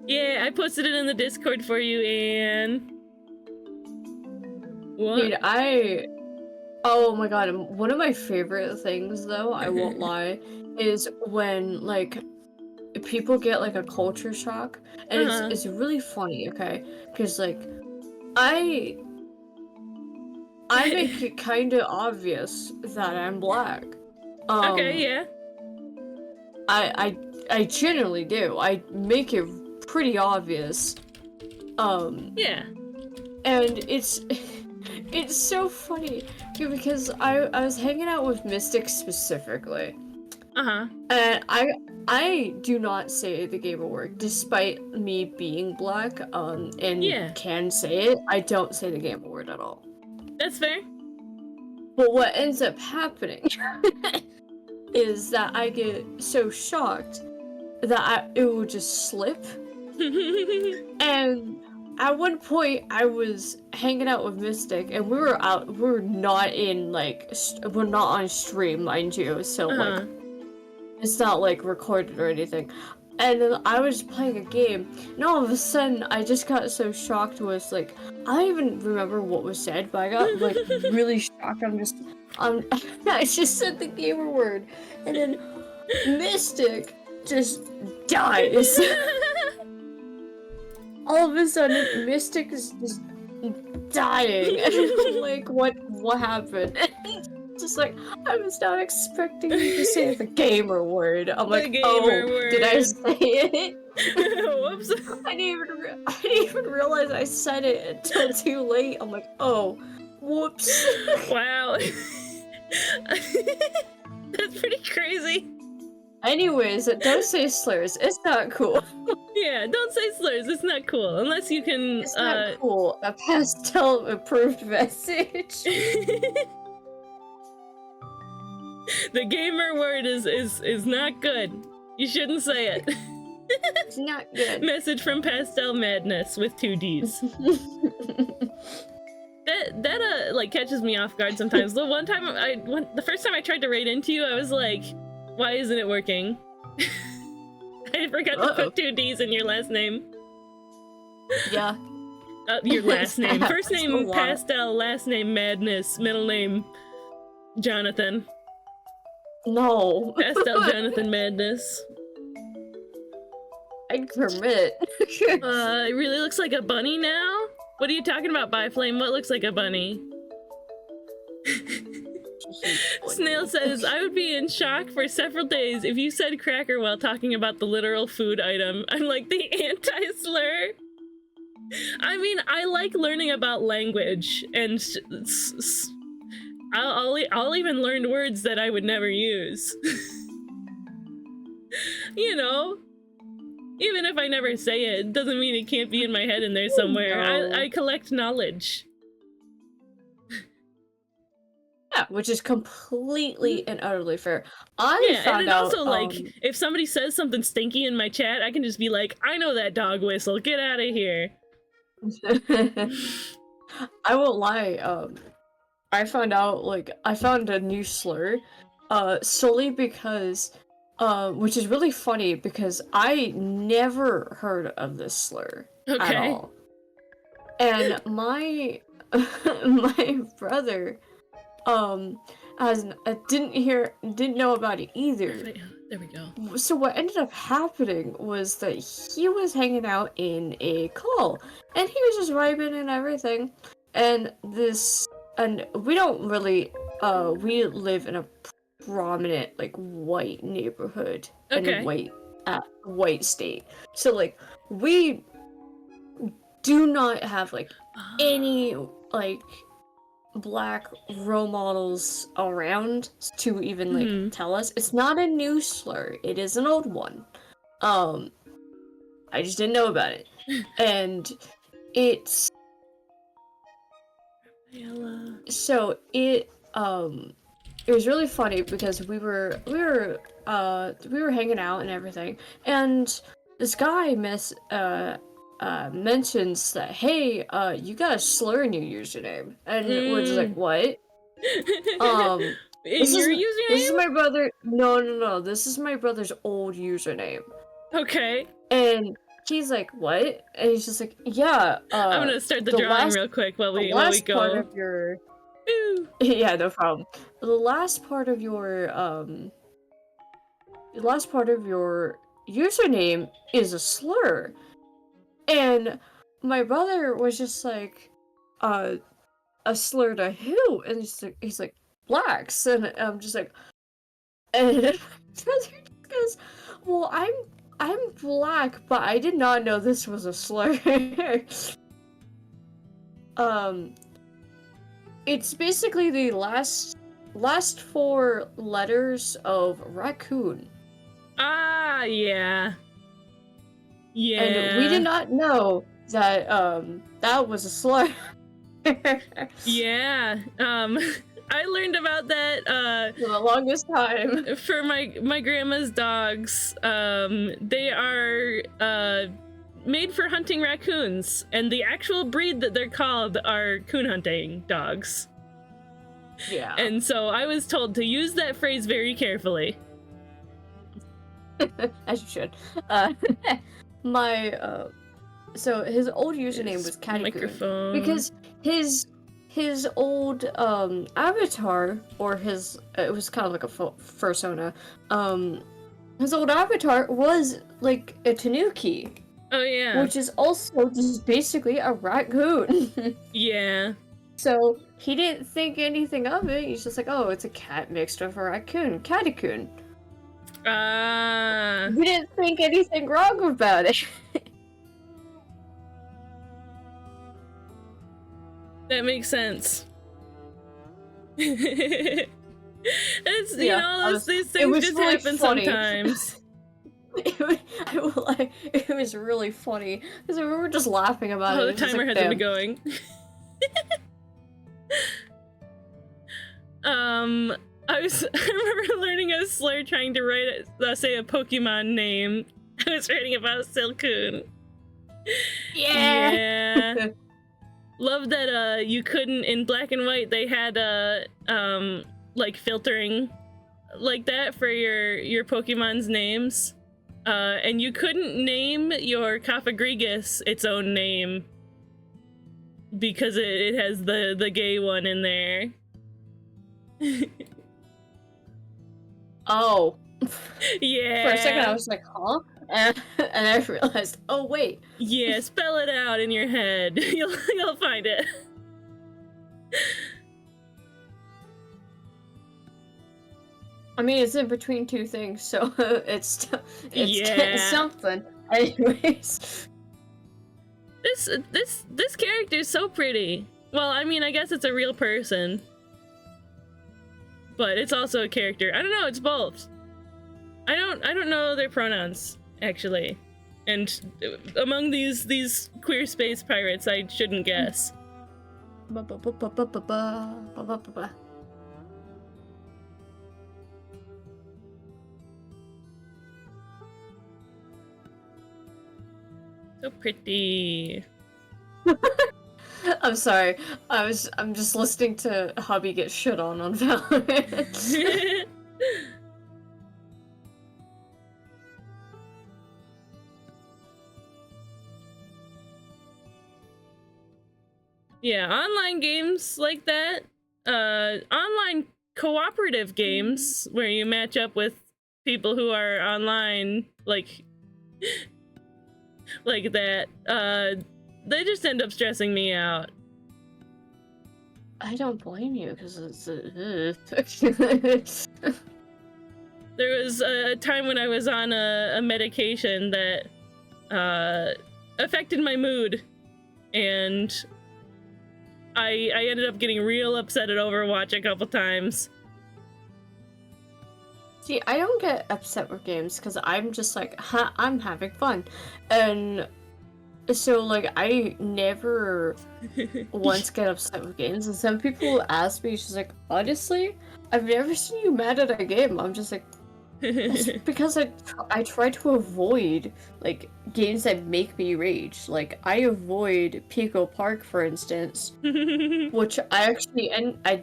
Yeah, I posted it in the Discord for you, Anne. What? Dude, oh my god, one of my favorite things though, I won't lie, is when like people get like a culture shock, and it's really funny, okay? Because like I make it kind of obvious that I'm black. Okay, yeah. I generally do. I make it pretty obvious. Yeah. And it's so funny because I was hanging out with Mystic specifically. Uh-huh. And I do not say the gamer word despite me being black and can say it. I don't say the gamer word at all. That's fair. But what ends up happening is that I get so shocked that it will just slip. And at one point I was hanging out with Mystic and we're not on stream, mind you, so like it's not like recorded or anything. And then I was playing a game, and all of a sudden I just got so shocked with like, I don't even remember what was said, but I got like really shocked. I just said the gamer word, and then Mystic just dies. All of a sudden, Mystic is just dying, and I'm like, what happened? Just like, I was not expecting you to say the gamer word. I'm like, did I say it? Whoops. I didn't even realize I said it until too late. I'm like, oh, whoops. Wow. That's pretty crazy. Anyways, don't say slurs. It's not cool. Yeah, don't say slurs. It's not cool unless you can. It's not cool. A pastel approved message. The gamer word is not good. You shouldn't say it. It's not good. Message from Pastel Madness with 2 D's. That like catches me off guard sometimes. The first time I tried to raid into you, I was like, why isn't it working? I forgot to put 2 D's in your last name. Yeah. Your last name. First name Pastel, last name Madness, middle name Jonathan. No. Pastel Jonathan Madness. I permit. It really looks like a bunny now? What are you talking about, Biflame? What looks like a bunny? Snail says, I would be in shock for several days if you said cracker while talking about the literal food item. I'm like the anti-slur. I mean, I like learning about language, and I'll even learn words that I would never use. You know? Even if I never say it, doesn't mean it can't be in my head in there somewhere. No. I collect knowledge. Yeah, which is completely and utterly fair. I found and out, also, like, if somebody says something stinky in my chat, I can just be like, I know that dog whistle, get out of here. I won't lie, I found out, like, I found a new slur, solely because, which is really funny because I never heard of this slur at all. And my brother, didn't know about it either. There we go. So what ended up happening was that he was hanging out in a call, and he was just vibing and everything, and we don't really, we live in a prominent, like, white neighborhood, in a white state, so, like, we do not have like any like black role models around to even like tell us. It's not a new slur. It is an old one. I just didn't know about it. And it's so it was really funny because we were hanging out and everything, and this guy mentions that, hey, you got a slur in your username, and we're just like, what? This is my brother. No. This is my brother's old username. Okay. And he's like, what? And he's just like, yeah. I'm gonna start the drawing real quick while we go. Part of your... Yeah, no problem. The last part of your username is a slur. And my brother was just like, a slur to who? And he's like, blacks. And I'm just like, and my brother goes, well, I'm black, but I did not know this was a slur. It's basically the last 4 letters of raccoon. Ah, yeah. Yeah. And we did not know that that was a slur. Yeah. I learned about that for the longest time. For my grandma's dogs. They are made for hunting raccoons, and the actual breed that they're called are coon hunting dogs. Yeah. And so I was told to use that phrase very carefully. As you should. So his old username was Cattycoon because his old avatar, or his it was kind of like a fursona. His old avatar was like a tanuki. Oh yeah. Which is also just basically a raccoon. Yeah. So he didn't think anything of it. He's just like, oh, it's a cat mixed with a raccoon, Cattycoon. He didn't think anything wrong about it. That makes sense. It's these things just really happen funny. Sometimes. It was really funny because we were just laughing about it. Oh, the timer hasn't been going. I remember learning a slur trying to write say a Pokemon name. I was writing about Silcoon. Yeah. Love that you couldn't, in black and white, they had like filtering like that for your Pokemon's names. And you couldn't name your Cofagrigus its own name because it has the gay one in there. Oh. Yeah. For a second I was like, huh? And I realized, oh wait. Yeah, spell it out in your head. You'll find it. I mean, it's in between 2 things, so it's yeah. something. Anyways. This character is so pretty. Well, I mean, I guess it's a real person. But it's also a character. I don't know, it's both. I don't know their pronouns, actually. And among these queer space pirates, I shouldn't guess. So pretty. I'm sorry. I'm just listening to Hubby get shit on Valorant. Yeah, online games like that. Online cooperative games where you match up with people who are online like that. They just end up stressing me out. I don't blame you, because it's... There was a time when I was on a medication that affected my mood. and I ended up getting real upset at Overwatch a couple times. See, I don't get upset with games because I'm just like, I'm having fun. And so, like, I never once get upset with games. And some people ask me, she's like, honestly, I've never seen you mad at a game. I'm just like, it's because I try to avoid, like, games that make me rage. Like, I avoid Pico Park, for instance, which I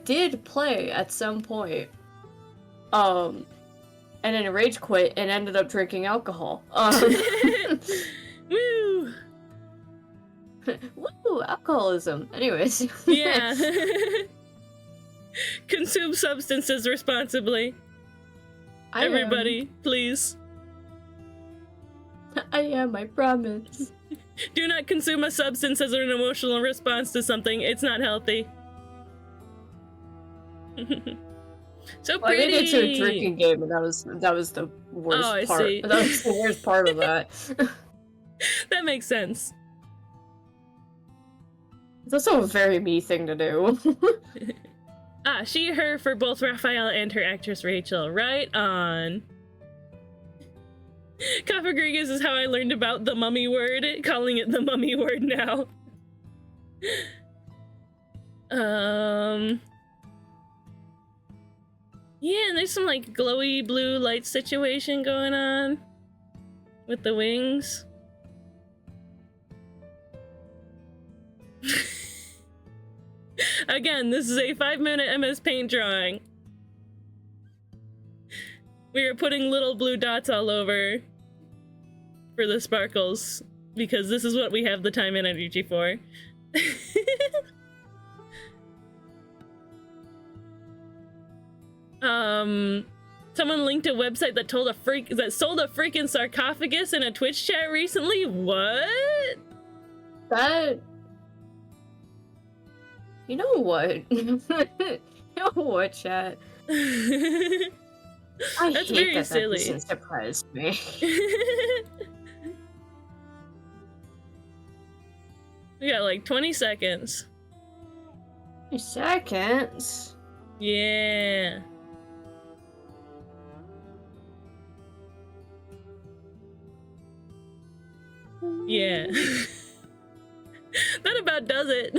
did play at some point. And then rage quit and ended up drinking alcohol. Woo! Woo! Alcoholism. Anyways. Yeah. Consume substances responsibly. Everybody, please. I am, I promise. Do not consume a substance as an emotional response to something. It's not healthy. So Well, I pretty. made it to a drinking game, and that was the worst Oh, I part. see. That was the worst part of that. That makes sense. It's also a very me thing to do. She, her for both Raphael and her actress Rachel. Right on. Cofagrigus is how I learned about the mummy word, calling it the mummy word now. Yeah, and there's some like glowy blue light situation going on with the wings. Again, this is a 5-minute MS Paint drawing. We are putting little blue dots all over for the sparkles because this is what we have the time and energy for. Someone linked a website that sold a freaking sarcophagus in a Twitch chat recently. What? That... You know what? You know what, chat? I That's hate very that silly. doesn't surprise me. We got like 20 seconds. 20 seconds? Yeah. Yeah. That about does it.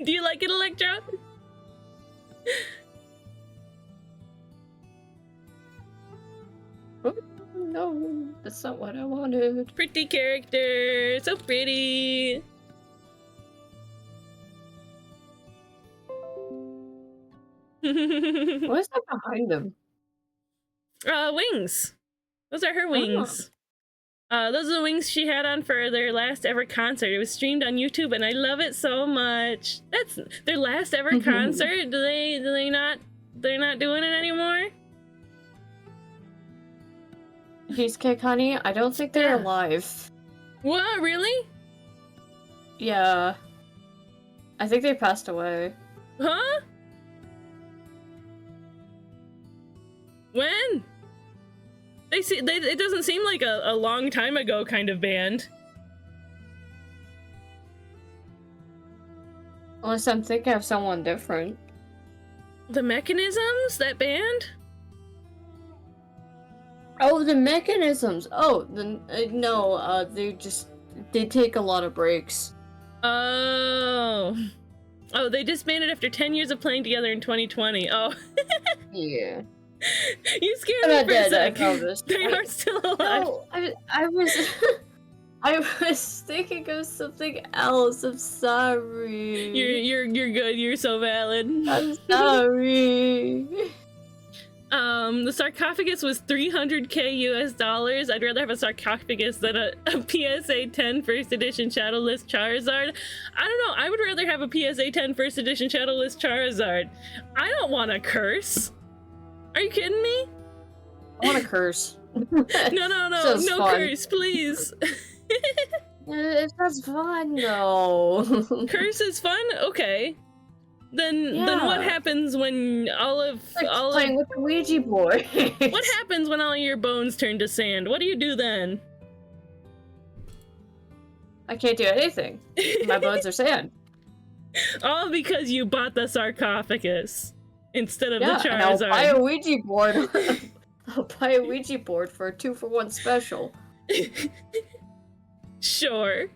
Do you like it, Electra? No, that's not what I wanted. Pretty character. So pretty. What is that behind them? Wings. Those are her wings. Those are the wings she had on for their last ever concert. It was streamed on YouTube, and I love it so much. That's their last ever concert. They're not doing it anymore? Cheesecake Honey? I don't think they're Yeah. alive. What? Really? Yeah. I think they passed away. Huh? When? It doesn't seem like a long time ago kind of band. Unless I'm thinking of someone different. The Mechanisms? That band? Oh, the Mechanisms! Oh, no, they take a lot of breaks. Oh. Oh, they disbanded after 10 years of playing together in 2020. Oh. Yeah. You scared I'm me not for a dead, I sec. promise. They are still alive. No, I was... I was thinking of something else. I'm sorry. You're good. You're so valid. I'm sorry. The sarcophagus was $300K US. I'd rather have a sarcophagus than a PSA 10 first edition Shadowless Charizard. I don't know. I would rather have a PSA 10 first edition Shadowless Charizard. I don't want to curse. Are you kidding me? I want to curse. No, Sounds no fun. curse, please. It sounds fun, though. Curse is fun? Okay. Then what Yeah. happens when Playing with the Ouija board. what happens when all your bones turn to sand? What do you do then? I can't do anything. My bones are sand. All because you bought the sarcophagus instead of Yeah, the and I'll buy Charizard. a Ouija board. I'll buy a Ouija board for a 2-for-1 special. Sure.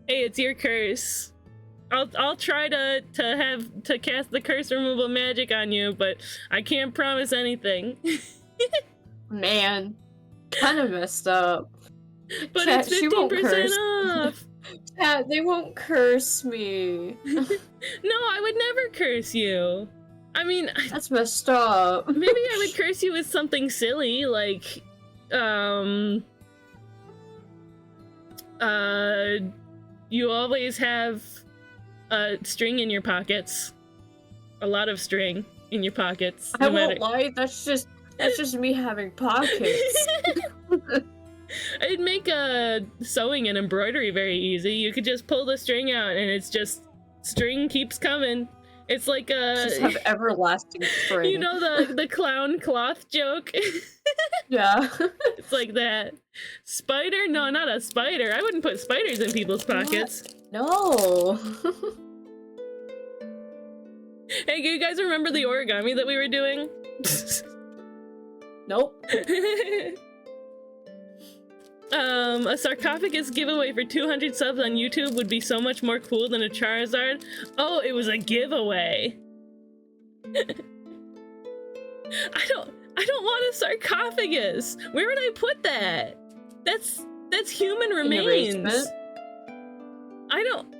Hey, it's your curse. I'll try to cast the curse removal magic on you, but I can't promise anything. Man, kind of messed up. But Chat, it's she won't 15% off. Chat, they won't curse me. No, I would never curse you. I mean, That's messed up. maybe I would curse you with something silly, like, you always have string in your pockets. A lot of string in your pockets. I No won't matter. lie, that's just me having pockets. It'd make sewing and embroidery very easy. You could just pull the string out and it's just string keeps coming. It's like Just have everlasting string. you know the clown cloth joke? Yeah. It's like that. Spider? No, not a spider. I wouldn't put spiders in people's pockets. No. Hey, you guys remember the origami that we were doing? Nope. A sarcophagus giveaway for 200 subs on YouTube would be so much more cool than a Charizard. Oh, it was a giveaway. I don't want a sarcophagus. Where would I put that? That's human In your remains. basement? I don't.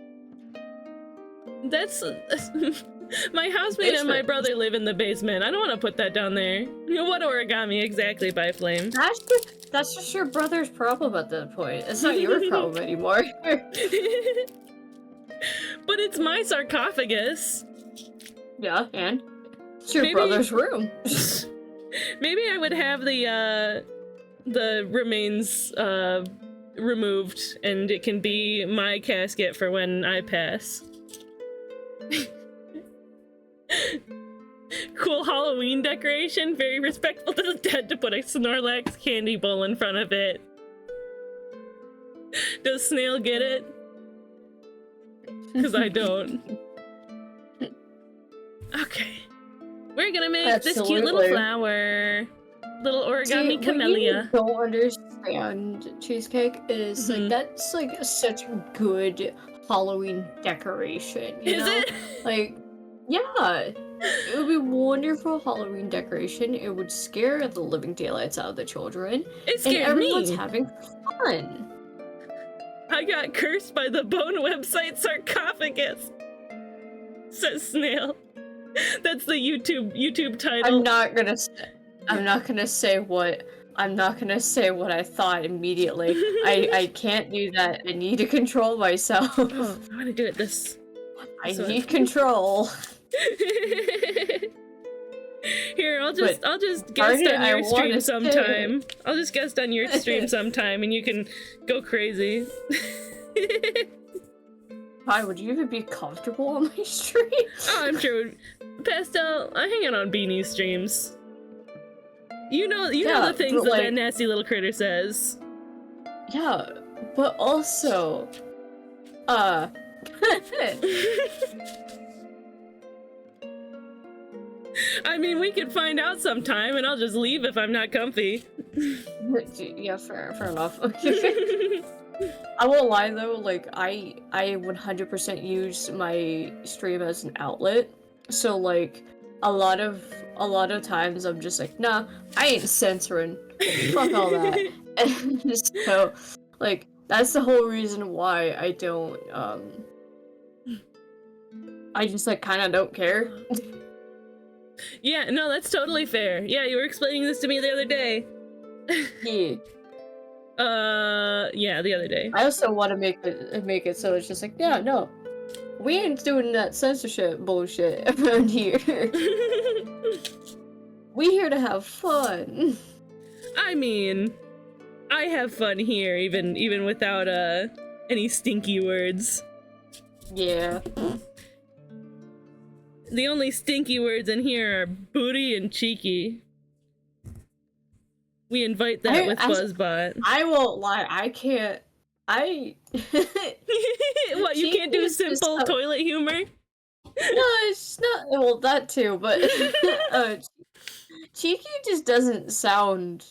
That's my housemate and my Basement. brother live in the basement. I don't want to put that down there. You know what origami exactly, by Flame? That's just your brother's problem at that point. It's not your problem anymore. But it's my sarcophagus. Yeah, and it's your Maybe- brother's room. Maybe I would have the remains removed, and it can be my casket for when I pass. Cool Halloween decoration, very respectful to the dead to put a Snorlax candy bowl in front of it. Does Snail get it? Because I don't. Okay. We're gonna make this cute little Absolutely. flower. Little origami See, what you camellia. don't understand, Cheesecake, is Mhm. like that's like such a good Halloween decoration. You Is know? it? Like, yeah, it would be wonderful Halloween decoration. It would scare the living daylights out of the children, It and scared everyone's me. having fun. I got cursed by the bone website sarcophagus, says Snail. That's the YouTube title. I'm not gonna say what I thought immediately. I can't do that. I need to control myself. Oh, I want to do it this. I so- need control. Here, I'll just guest Darn it, on I your stream wanna sometime. I'll just guest on your stream sometime, and you can go crazy. Hi, would you even be comfortable on my stream? Oh, I'm sure. Pastel, I hang out on Beanie's streams. You know Yeah, the things but, that like- nasty little critter says. Yeah, but also, I mean, we could find out sometime, and I'll just leave if I'm not comfy. yeah, fair enough. I won't lie though, like I 100% use my stream as an outlet. So like a lot of times I'm just like, nah, I ain't censoring. Fuck all that. And so like that's the whole reason why I don't I just like kinda don't care. Yeah, no, that's totally fair. Yeah, you were explaining this to me the other day. Yeah. Yeah, the other day. I also want to make it so it's just like, yeah, no, we ain't doing that censorship bullshit around here. We here to have fun. I mean, I have fun here, even without any stinky words. Yeah. The only stinky words in here are booty and cheeky. We invite that with Buzzbot. I won't lie, I can't. What, you can't do simple toilet humor? No, it's not. Well, that too, but Cheeky just doesn't sound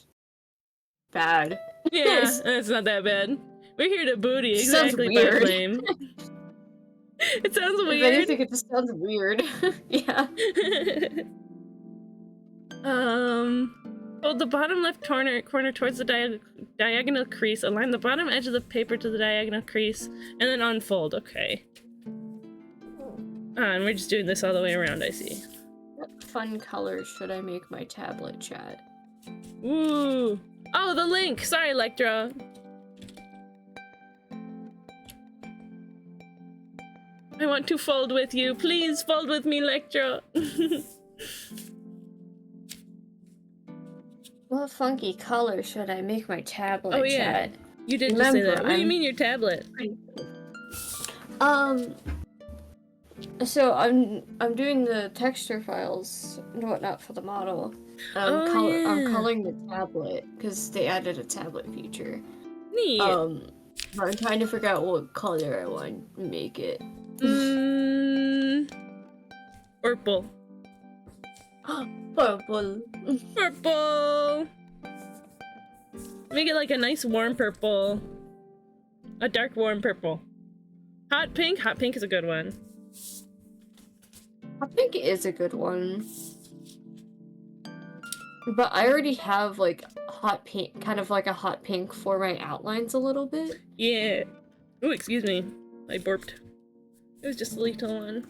bad. Yeah, that's not that bad. We're here to booty, It sounds exactly, weird. Flame. It sounds If weird. anything, it just sounds weird. Yeah. Hold the bottom left corner towards the diagonal crease. Align the bottom edge of the paper to the diagonal crease, and then unfold. Okay. And we're just doing this all the way around, I see. What fun colors should I make my tablet, chat? Ooh. Oh, the link! Sorry, Electra. I want to fold with you. Please fold with me, Electra. What funky color should I make my tablet, Oh, yeah. chat? You did just say that. Remember, What do you mean your tablet? So I'm doing the texture files and whatnot for the model. I'm coloring the tablet because they added a tablet feature. Neat. But I'm trying to figure out what color I want to make it. Purple. Purple. Purple. Make it like a nice warm purple. A dark warm purple. Hot pink? Hot pink is a good one. I think it is a good one. But I already have like hot pink, kind of like a hot pink for my outlines a little bit. Yeah. Ooh, excuse me. I burped. It was just a little one.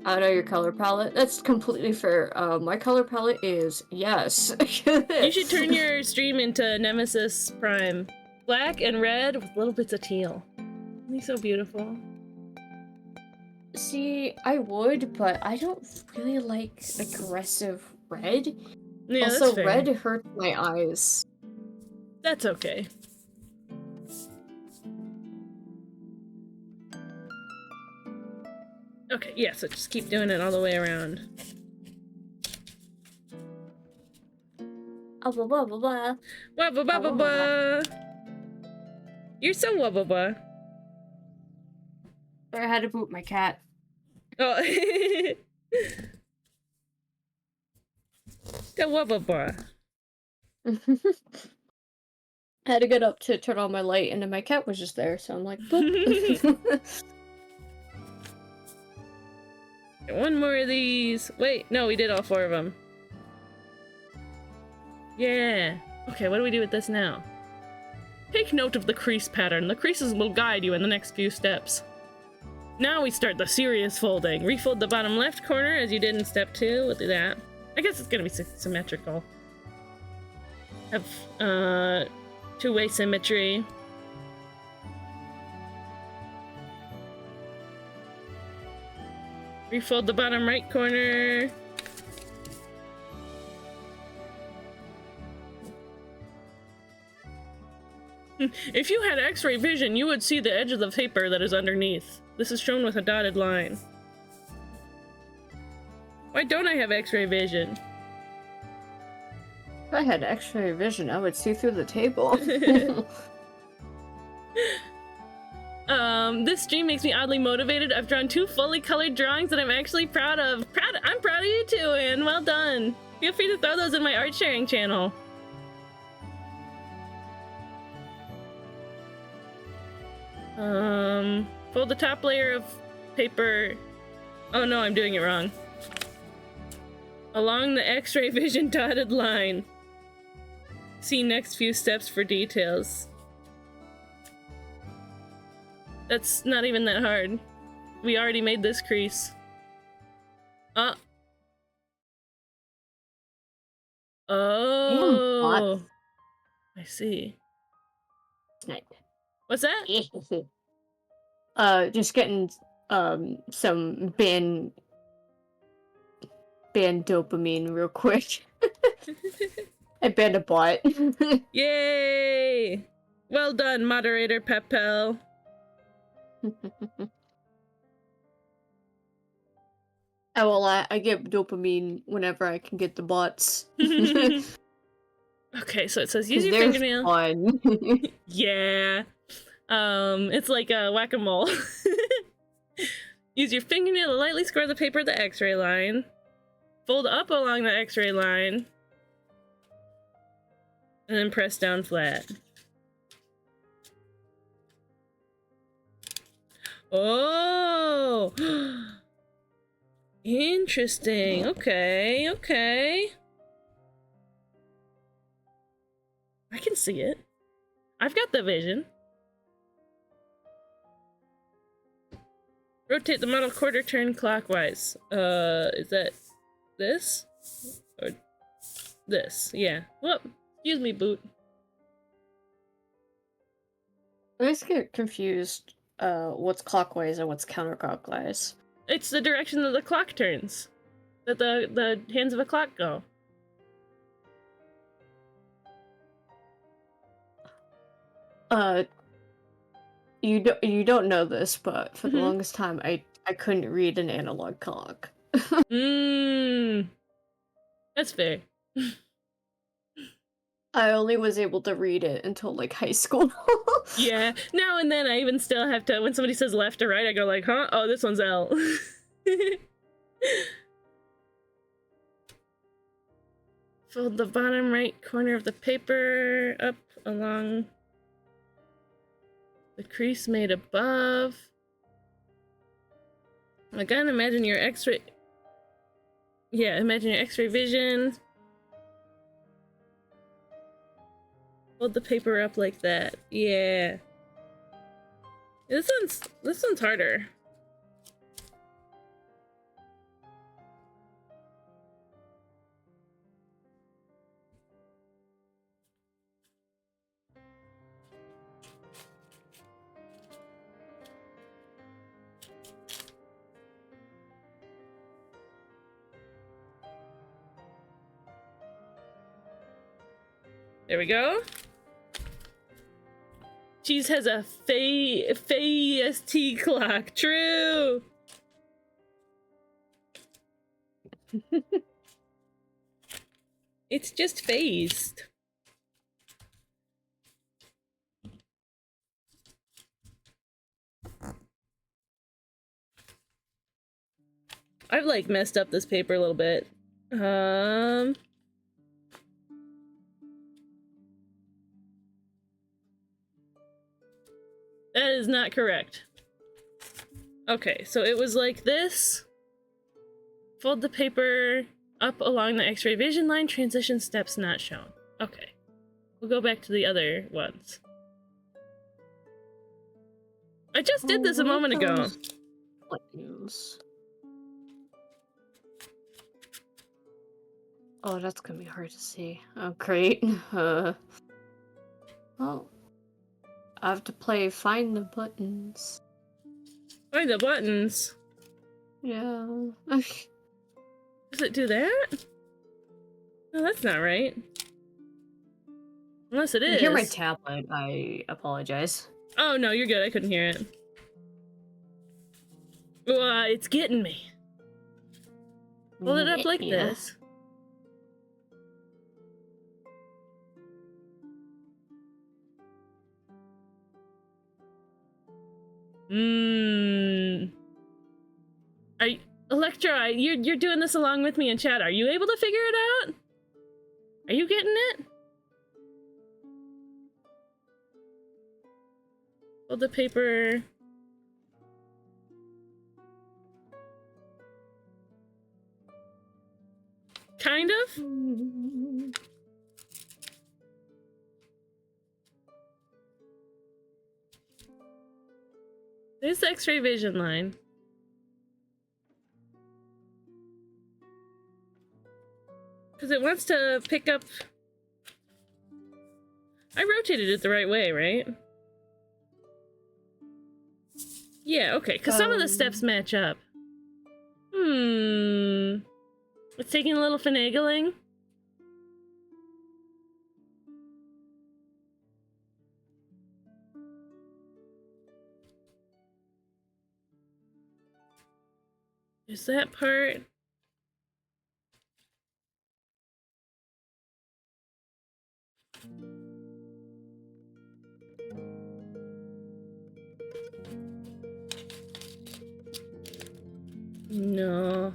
I know your color palette. That's completely fair. My color palette is yes. You should turn your stream into Nemesis Prime. Black and red with little bits of teal. Isn't he so beautiful? See, I would, but I don't really like aggressive red. Yeah, also, that's fair. red hurts my eyes. That's okay. Okay, yeah, so just keep doing it all the way around. Blah blah blah blah. Wah ba ba ba ba. You're so wah ba ba. I had to boot my cat. Oh. The wah ba ba. I had to get up to turn on my light, and then my cat was just there, so I'm like, boop. One more of these. Wait, no, we did all 4 of them. Yeah. Okay, what do we do with this now? Take note of the crease pattern. The creases will guide you in the next few steps. Now we start the serious folding. Refold the bottom left corner as you did in step 2. We'll do that. I guess it's gonna be symmetrical. Have, two-way symmetry. Refold the bottom right corner. If you had X-ray vision, you would see the edge of the paper that is underneath. This is shown with a dotted line. Why don't I have X-ray vision? If I had X-ray vision, I would see through the table. This stream makes me oddly motivated. I've drawn 2 fully colored drawings that I'm actually proud of. I'm proud of you too, Anne. Well done. Feel free to throw those in my art sharing channel. Fold the top layer of paper. Oh no, I'm doing it wrong. Along the X-ray vision dotted line. See next few steps for details. That's not even that hard. We already made this crease. Oh. I see. Snipe. What's that? Just getting some band dopamine real quick. I banned a bot. Yay! Well done, moderator Pepel. I get dopamine whenever I can get the bots. Okay, so it says use 'Cause your they're fingernail. fun. Yeah. It's like a whack-a-mole. Use your fingernail to lightly score the paper at the X-ray line. Fold up along the X-ray line. And then press down flat. Oh! Interesting. Okay, okay. I can see it. I've got the vision. Rotate the metal quarter turn clockwise. Is that this? Or this? Yeah. Whoop. Excuse me, boot. I always get confused what's clockwise and what's counterclockwise. It's the direction that the clock turns. That the hands of a clock go. You don't know this, but for the Mhm. longest time I couldn't read an analog clock. Mmm. That's fair. I only was able to read it until like high school. Yeah. Now and then I even still have to, when somebody says left or right, I go like, huh? Oh, this one's L. Fold the bottom right corner of the paper up along the crease made above. Again, imagine your X-ray. Yeah, imagine your X-ray vision. Hold the paper up like that. Yeah. This one's harder. There we go. Cheese has a FAST clock. True. It's just phased. I've like messed up this paper a little bit. That is not correct. Okay, so it was like this. Fold the paper up along the X-ray vision line, transition steps not shown. Okay. We'll go back to the other ones. I just did this a moment ago. Buttons. Oh, that's gonna be hard to see. Oh, great. Well, I have to play Find the Buttons. Find the buttons. Yeah. Does it do that? No, that's not right. Unless it If is. you hear my tablet, I apologize. Oh, no, you're good. I couldn't hear it. It's getting me. Hold it up like Yeah. this. Electra, you're doing this along with me in chat. Are you able to figure it out? Are you getting it? Hold the paper. Kind of? There's the X-ray vision line. Because it wants to pick up... I rotated it the right way, right? Yeah, okay, because some of the steps match up. It's taking a little finagling. Is that part? No.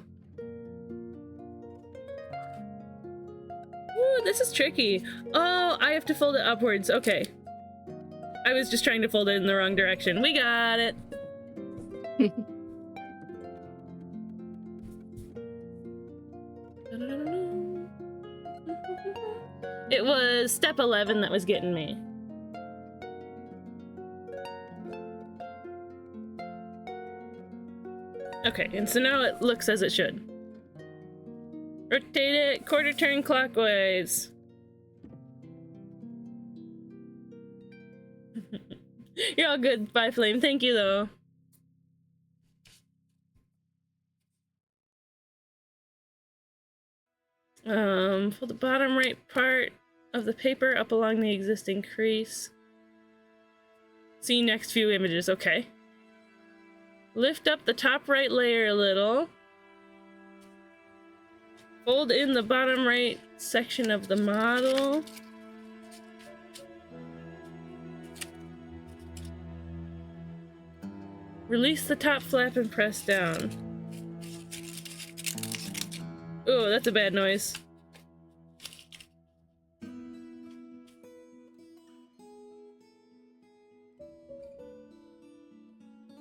Ooh, this is tricky. Oh, I have to fold it upwards. Okay. I was just trying to fold it in the wrong direction. We got it. It was step 11 that was getting me. Okay, and so now it looks as it should. Rotate it, quarter turn clockwise. You're all good, Bye Flame. Thank you, though. Fold the bottom right part of the paper up along the existing crease. See next few images, okay. Lift up the top right layer a little. Fold in the bottom right section of the model. Release the top flap and press down. Oh, that's a bad noise.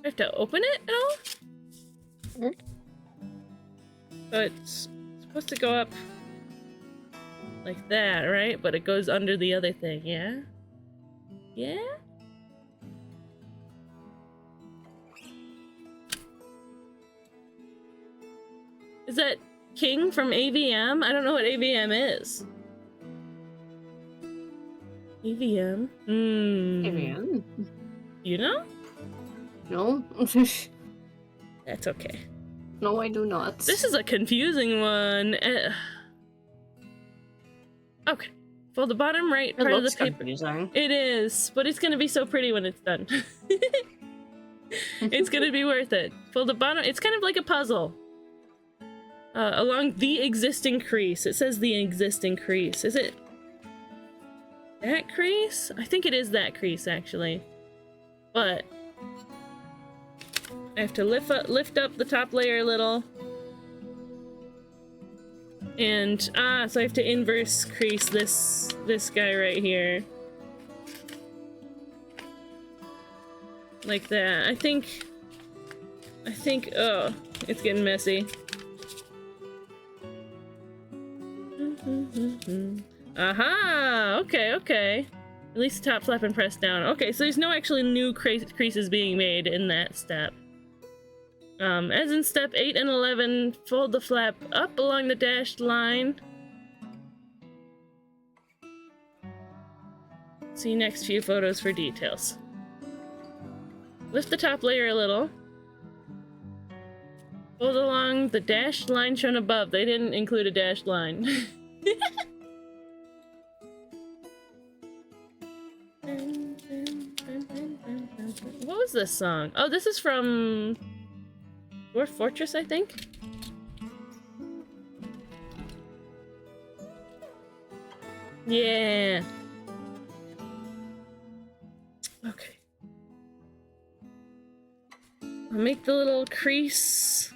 I have to open it at all? So it's supposed to go up like that, right? But it goes under the other thing, yeah? Yeah? Is that King from AVM? I don't know what AVM is. AVM? AVM? You know? No. That's okay. No, I do not. This is a confusing one. Okay. Fold the bottom right It part of the looks paper. confusing. It is, but it's gonna be so pretty when it's done. It's gonna be worth it. Fold the bottom. It's kind of like a puzzle. Along the existing crease. It says the existing crease. Is it that crease? I think it is that crease, actually. But I have to lift up the top layer a little. And, so I have to inverse crease this guy right here. Like that. I think, oh, it's getting messy. Aha! Okay. Release the top flap and press down. Okay, so there's no actually new creases being made in that step. As in step 8 and 11, fold the flap up along the dashed line. See next few photos for details. Lift the top layer a little. Fold along the dashed line shown above. They didn't include a dashed line. What was this song? Oh, this is from Dwarf Fortress, I think? Yeah. Okay. I'll make the little crease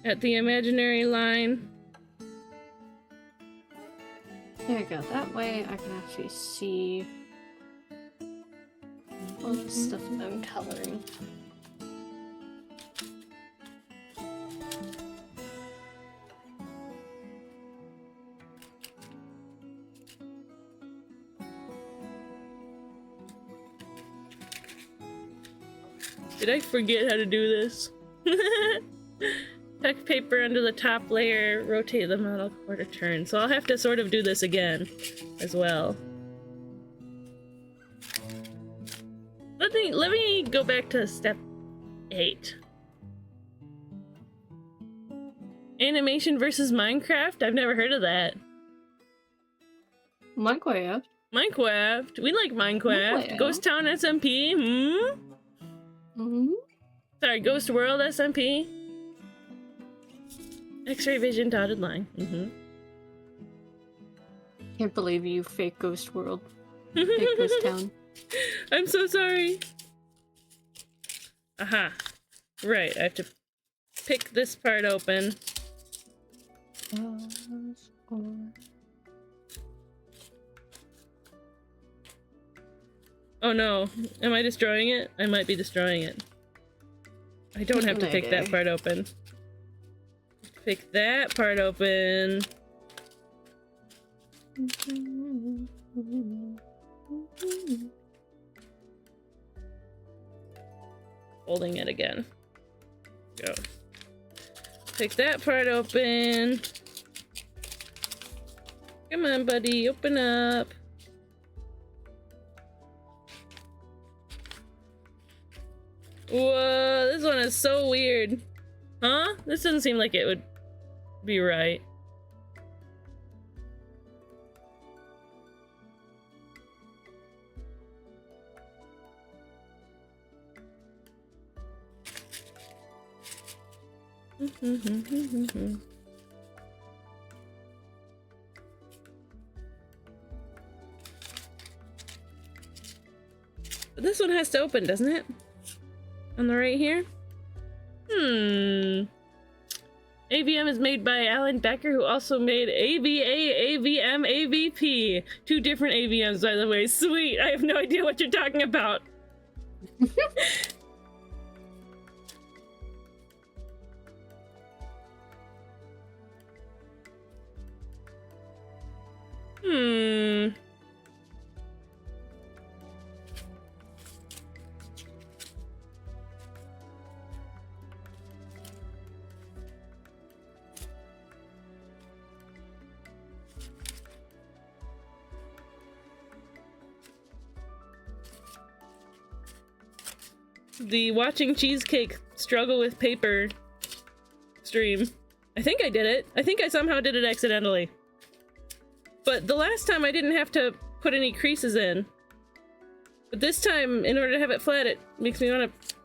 at the imaginary line. There you go. That way I can actually see all the stuff that I'm coloring. Did I forget how to do this? Tuck paper under the top layer, rotate the model quarter turn. So I'll have to sort of do this again as well. Let me go back to step 8. Animation versus Minecraft? I've never heard of that. Minecraft? Minecraft? We like Minecraft. Ghost Town SMP? Sorry, Ghost World SMP? X-ray vision dotted line. Can't believe you, fake Ghost World. Fake Ghost Town. I'm so sorry. Aha. Right, I have to pick this part open. Oh no, am I destroying it? I might be destroying it. I don't have to pick that part open. Pick that part open. Holding it again. Go. Pick that part open. Come on, buddy, open up. Whoa, this one is so weird. Huh? This doesn't seem like it would be right. But this one has to open, doesn't it? On the right here? AVM is made by Alan Becker, who also made AVA, AVM, AVP. 2 different AVMs, by the way. Sweet! I have no idea what you're talking about. The watching cheesecake struggle with paper stream. I think I did it. I think I somehow did it accidentally. But the last time I didn't have to put any creases in. But this time, in order to have it flat, it makes me want to...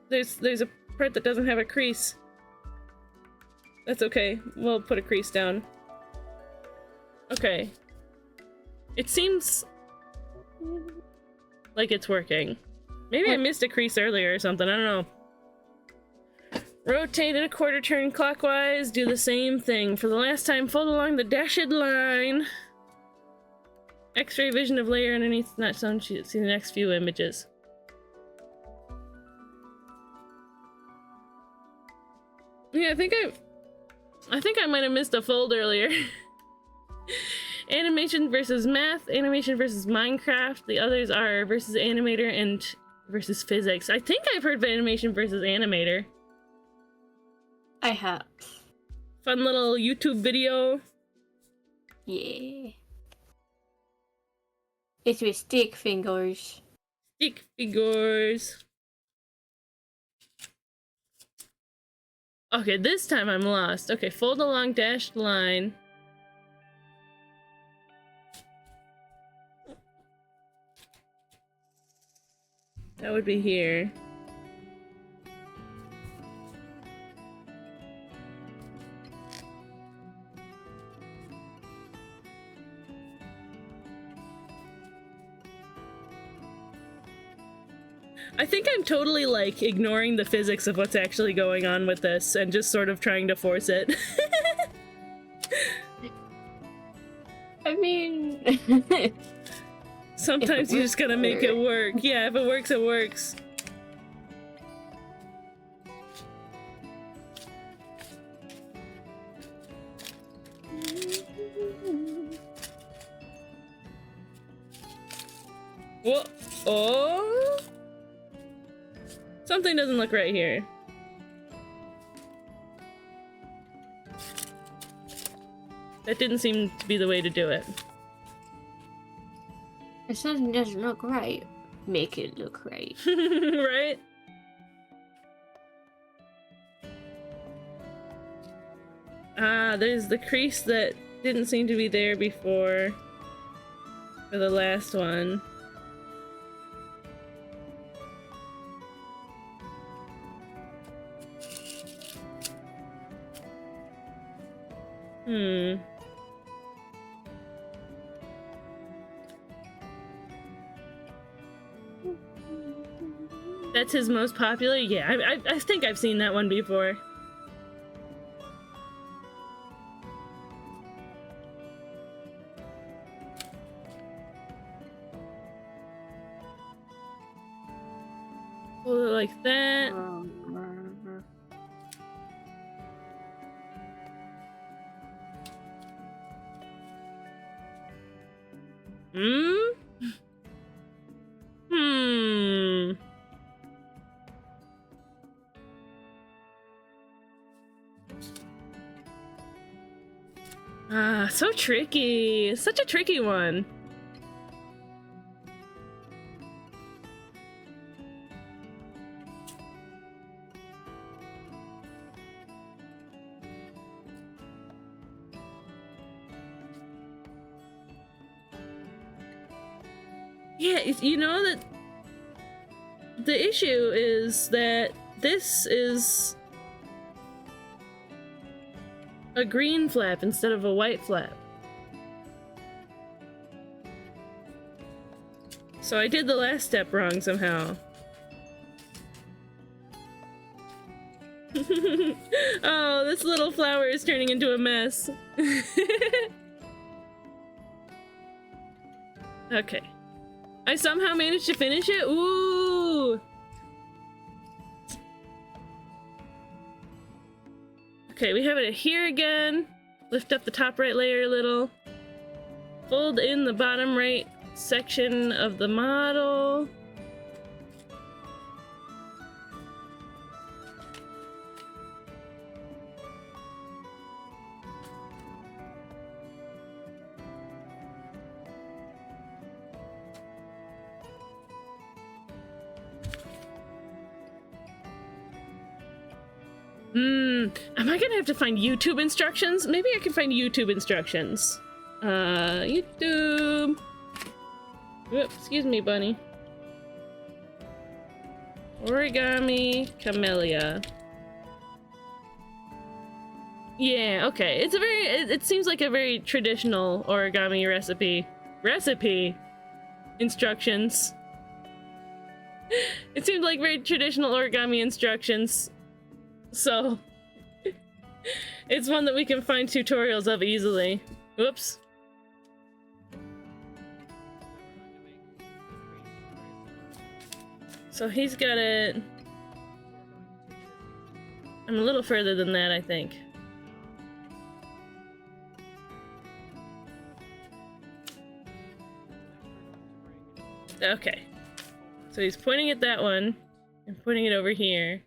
There's a part that doesn't have a crease. That's okay. We'll put a crease down. Okay. It seems like it's working. Maybe I missed a crease earlier or something, I don't know. Rotate it a quarter turn clockwise, do the same thing. For the last time, fold along the dashed line. X-ray vision of layer underneath not shown. See the next few images. Yeah, I think I might have missed a fold earlier. Animation versus math, animation versus Minecraft. The others are versus animator and versus physics. I think I've heard of animation versus animator. I have. Fun little YouTube video. Yeah. It's with stick fingers. Stick figures. Okay, this time I'm lost. Okay, fold along dashed line. That would be here. I think I'm totally like ignoring the physics of what's actually going on with this and just sort of trying to force it. I mean... Sometimes you just gotta make it work. Yeah, if it works, it works. Whoa! Oh! Something doesn't look right here. That didn't seem to be the way to do it. If something doesn't look right, make it look right. Right? Ah, there's the crease that didn't seem to be there before for the last one. That's his most popular? Yeah, I think I've seen that one before. like that. Hmm? Hmm. Ah, so tricky. Such a tricky one. Yeah, you know that the issue is that this is a green flap instead of a white flap. So I did the last step wrong somehow. Oh, this little flower is turning into a mess. Okay. I somehow managed to finish it? Ooh! Okay, we have it here again. Lift up the top right layer a little. Fold in the bottom right section of the model. Am I gonna have to find YouTube instructions? Maybe I can find YouTube instructions. YouTube. Whoops, excuse me, bunny. Origami Camellia. Yeah, okay. It's a very, it seems like a very traditional origami recipe. Instructions. It seemed like very traditional origami instructions. So, it's one that we can find tutorials of easily. Whoops. So he's got it. I'm a little further than that, I think. Okay. So he's pointing at that one and pointing it over here.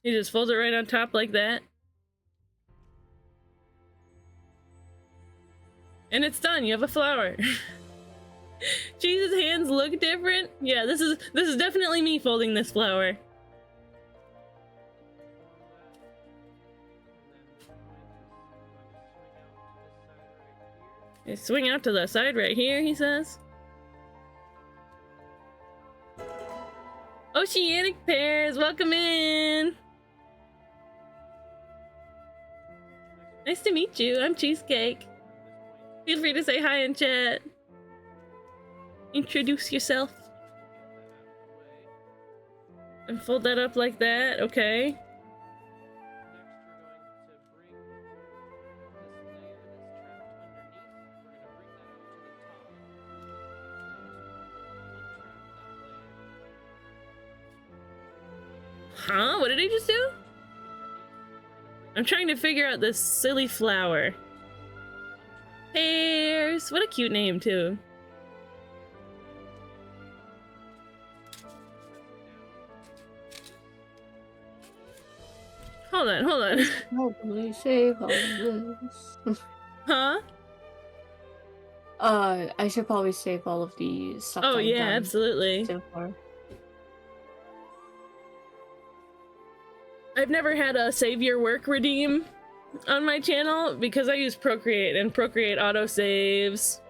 He just folds it right on top like that. And it's done. You have a flower. Jesus' hands look different. Yeah, this is definitely me folding this flower. You swing out to the side right here, he says. Oceanic Pears, welcome in! Nice to meet you, I'm Cheesecake. Feel free to say hi in chat. Introduce yourself. And fold that up like that, okay. Huh? What did he just do? I'm trying to figure out this silly flower. Pears! What a cute name, too. Hold on. Probably save all of this. Huh? I should probably save all of these stuff. Oh I've yeah, done absolutely. so far. I've never had a save your work redeem on my channel because I use Procreate and Procreate autosaves.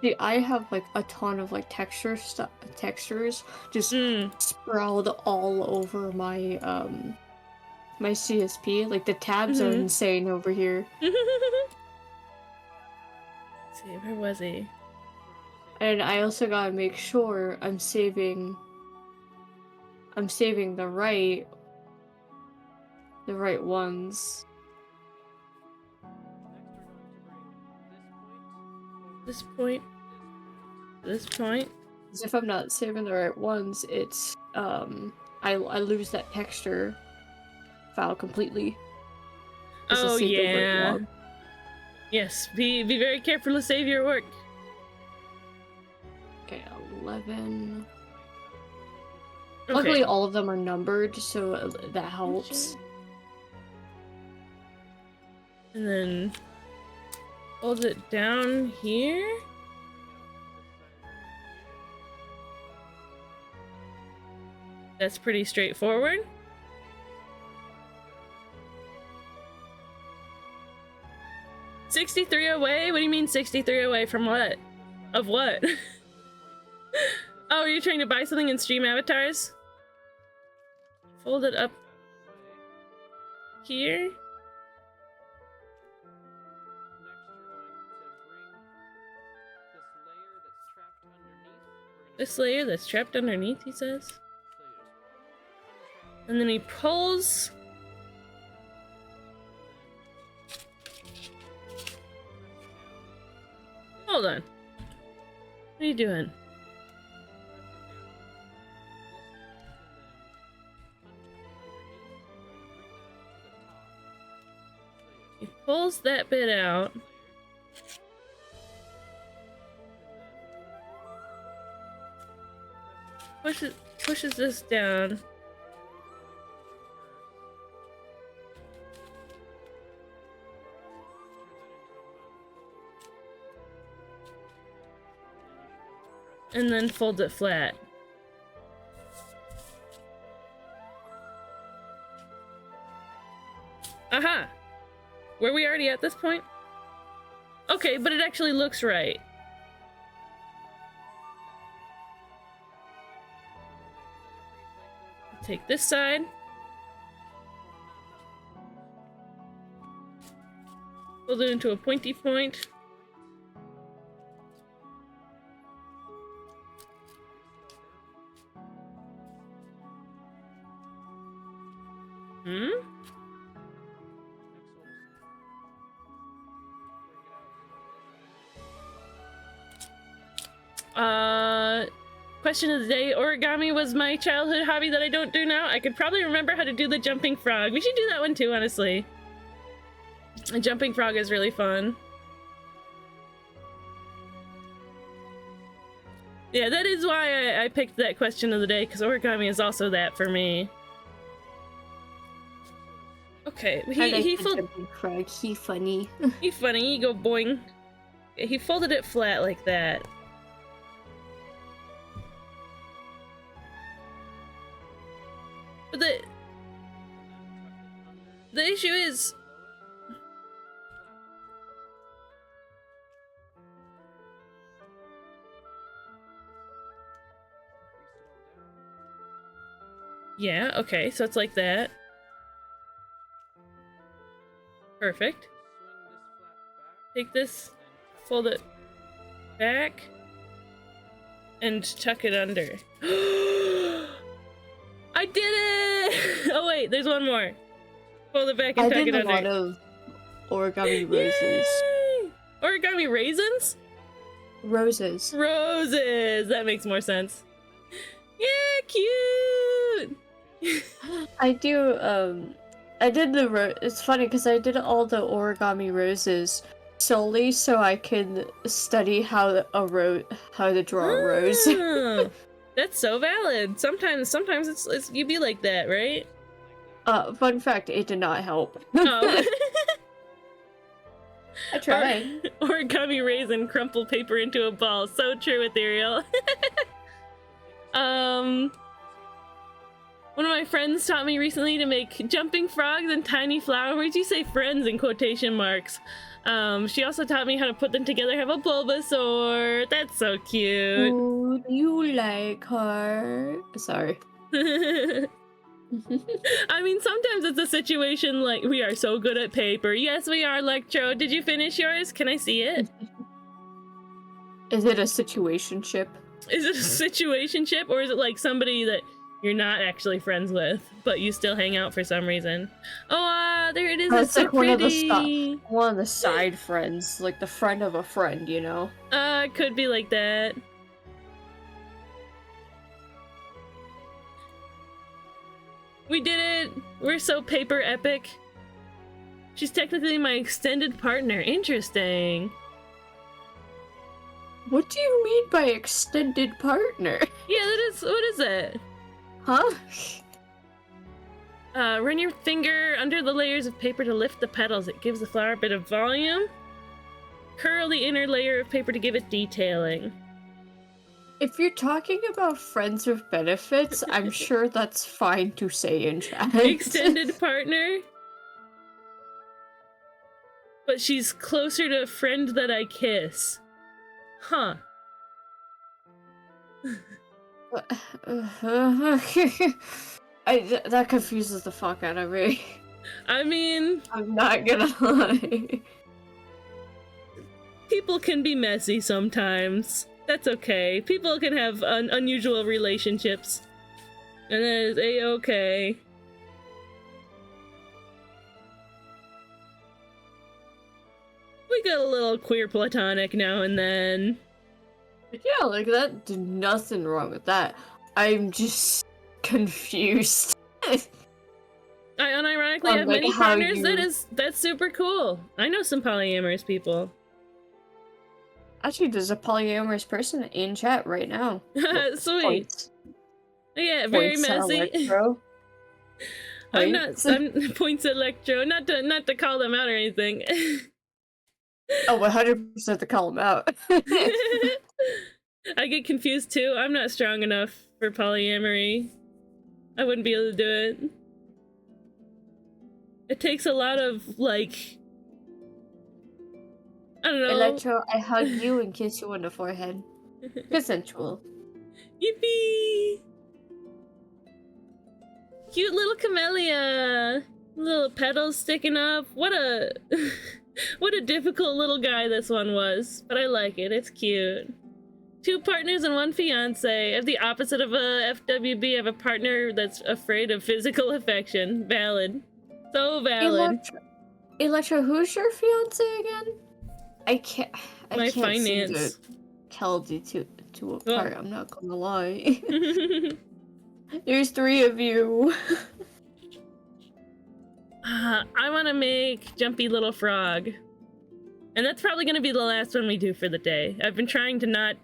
See, I have like a ton of like textures just sprawled all over my my CSP. Like the tabs are insane over here. Let's see, where was he? And I also gotta make sure I'm saving the right ones. This point. This point. 'Cause if I'm not saving the right ones, it's I lose that texture file completely. 'Cause it's Oh saved over it yeah. wrong. Yes, be very careful to save your work. Okay, 11. Okay. Luckily, all of them are numbered, so that helps. And then hold it down here. That's pretty straightforward. "63 away? What do you mean 63 away from what? Of what?" Oh, are you trying to buy something in Stream Avatars? Fold it up here. This layer that's trapped underneath, he says. And then he pulls. Hold on. What are you doing? He pulls that bit out. Pushes this down. And then folds it flat. Aha! Were we already at this point? Okay, but it actually looks right. Take this side. Fold it into a pointy point. Question of the day: origami was my childhood hobby that I don't do now. I could probably remember how to do the jumping frog. We should do that one too, honestly. A jumping frog is really fun. Yeah, that is why I picked that question of the day, because origami is also that for me. Okay, he folded. He funny. He funny. He go boing. He folded it flat like that. But the issue is, yeah, okay, so it's like that. Perfect. Take this, fold it back, and tuck it under. I did it! Oh wait, there's one more. Fold it back and tuck it under. I did a lot of origami roses. Yay! Origami raisins? Roses. Roses! That makes more sense. Yeah, cute! I did it's funny because I did all the origami roses solely so I could study how to draw a rose. Ah, that's so valid. Sometimes it's you be like that, right? Fun fact, it did not help. Oh. I tried. Origami raisin, crumple paper into a ball. So true, Ethereal. One of my friends taught me recently to make jumping frogs and tiny flowers. You say friends in quotation marks. She also taught me how to put them together, have a Bulbasaur. That's so cute. Would you like her? Sorry. I mean, sometimes it's a situation like, we are so good at paper. Yes, we are, Electro. Did you finish yours? Can I see it? Is it a situationship? Is it a situationship, or is it like somebody that you're not actually friends with, but you still hang out for some reason. Oh, there it is. Oh, It's so like one of the pretty. one of the side friends, like the friend of a friend, you know? It could be like that. We did it! We're so paper epic. She's technically my extended partner. Interesting. What do you mean by extended partner? Yeah, that is. What is it? Huh? Run your finger under the layers of paper to lift the petals. It gives the flower a bit of volume. Curl the inner layer of paper to give it detailing. If you're talking about friends with benefits, I'm sure that's fine to say in chat. Extended partner? But she's closer to a friend that I kiss. Huh. That confuses the fuck out of me. I mean, I'm not gonna lie. people can be messy sometimes. That's okay. People can have unusual relationships. And that is a-okay. We got a little queer platonic now and then. Yeah, like that. There's nothing wrong with that. I'm just confused. I unironically have like, many how partners. That's super cool. I know some polyamorous people. Actually, there's a polyamorous person in chat right now. Sweet. Points. Yeah, very Points at messy. Electro. I'm Points. points Electro, not to call them out or anything. Oh, 100% to call him out. I get confused too. I'm not strong enough for polyamory. I wouldn't be able to do it. It takes a lot of, like, I don't know. Electro, I hug you and kiss you on the forehead. Consensual. Yippee! Cute little camellia! Little petals sticking up. What a what a difficult little guy this one was. But I like it. It's cute. 2 partners and 1 fiance. I have the opposite of a FWB. I have a partner that's afraid of physical affection. Valid. So valid. Electro, who's your fiance again? I can't My seem finance. to tell the two apart, I'm not gonna lie. There's 3 of you. I want to make Jumpy Little Frog. And that's probably going to be the last one we do for the day. I've been trying to not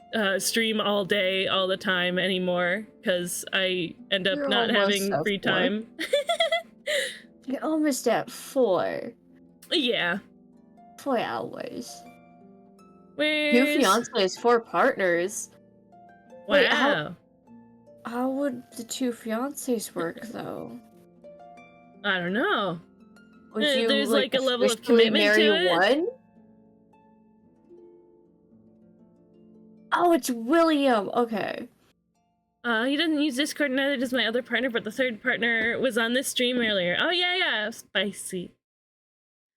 stream all day, all the time anymore, because I end up You're not almost having at free 4. time. You're almost at 4. Yeah. 4 hours. 2 Where's... fiancés, 4 partners. Wow. Wait, how would the 2 fiancés work, though? I don't know. Would you, There's like a level of officially commitment to marry it. one? Oh, it's William. Okay. He doesn't use Discord, neither does my other partner, but the 3rd partner was on this stream earlier. Oh, yeah. Spicy.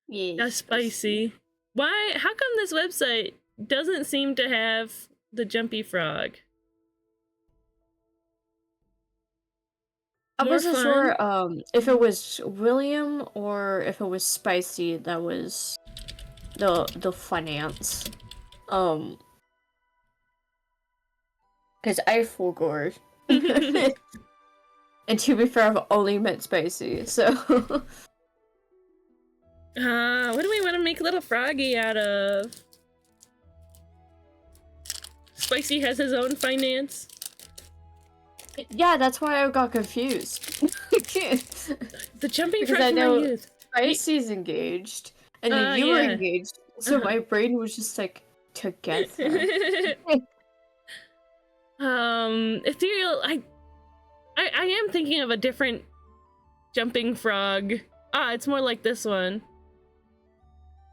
Yeah. That's spicy. Why? How come this website doesn't seem to have the Jumpy Frog? I More wasn't fun? sure if it was William or if it was Spicy that was the finance. Because I forgot. And to be fair, I've only met Spicy, so What do we want to make Little Froggy out of? Spicy has his own finance. yeah, that's why I got confused. The Jumping Because Frog I from know- my youth. Spicy's engaged, and then you were yeah. engaged, so my brain was just like together. Ethereal, I am thinking of a different jumping frog. It's more like this one.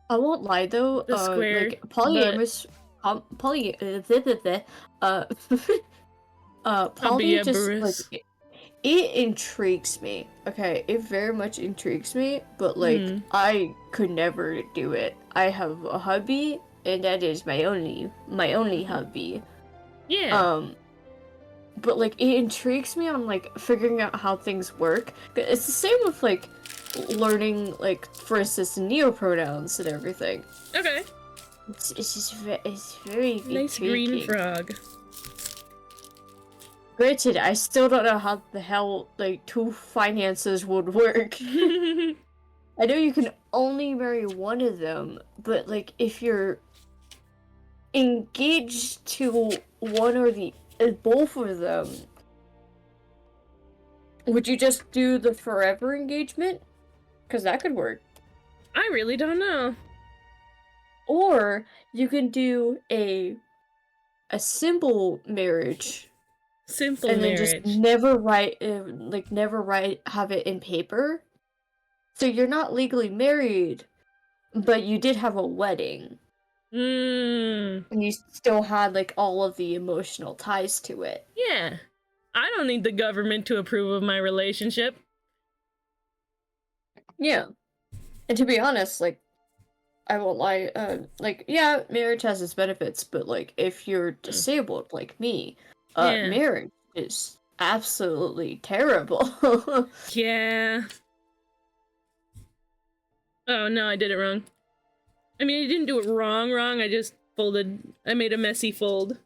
I won't lie though, The square, like polyamorous, poly just like it intrigues me. Okay, it very much intrigues me, but like I could never do it. I have a hubby, and that is my only hubby. Yeah. but like it intrigues me on like figuring out how things work. It's the same with like learning, like for instance, neopronouns and everything. Okay. It's just it's very Nice green intriguing. frog. Granted, I still don't know how the hell like two finances would work. I know you can only marry one of them, but like if you're engaged to one or the both of them, would you just do the forever engagement? Because that could work. I really don't know. Or you can do a simple marriage Simple and then marriage. just never write have it in paper. So you're not legally married, but you did have a wedding. Mmm. And you still had like all of the emotional ties to it. Yeah. I don't need the government to approve of my relationship. Yeah. And to be honest, like I won't lie, like yeah, marriage has its benefits, but like if you're disabled like me, Yeah. marriage is absolutely terrible. Yeah. Oh no, I did it wrong. I mean, I didn't do it wrong, I just I made a messy fold.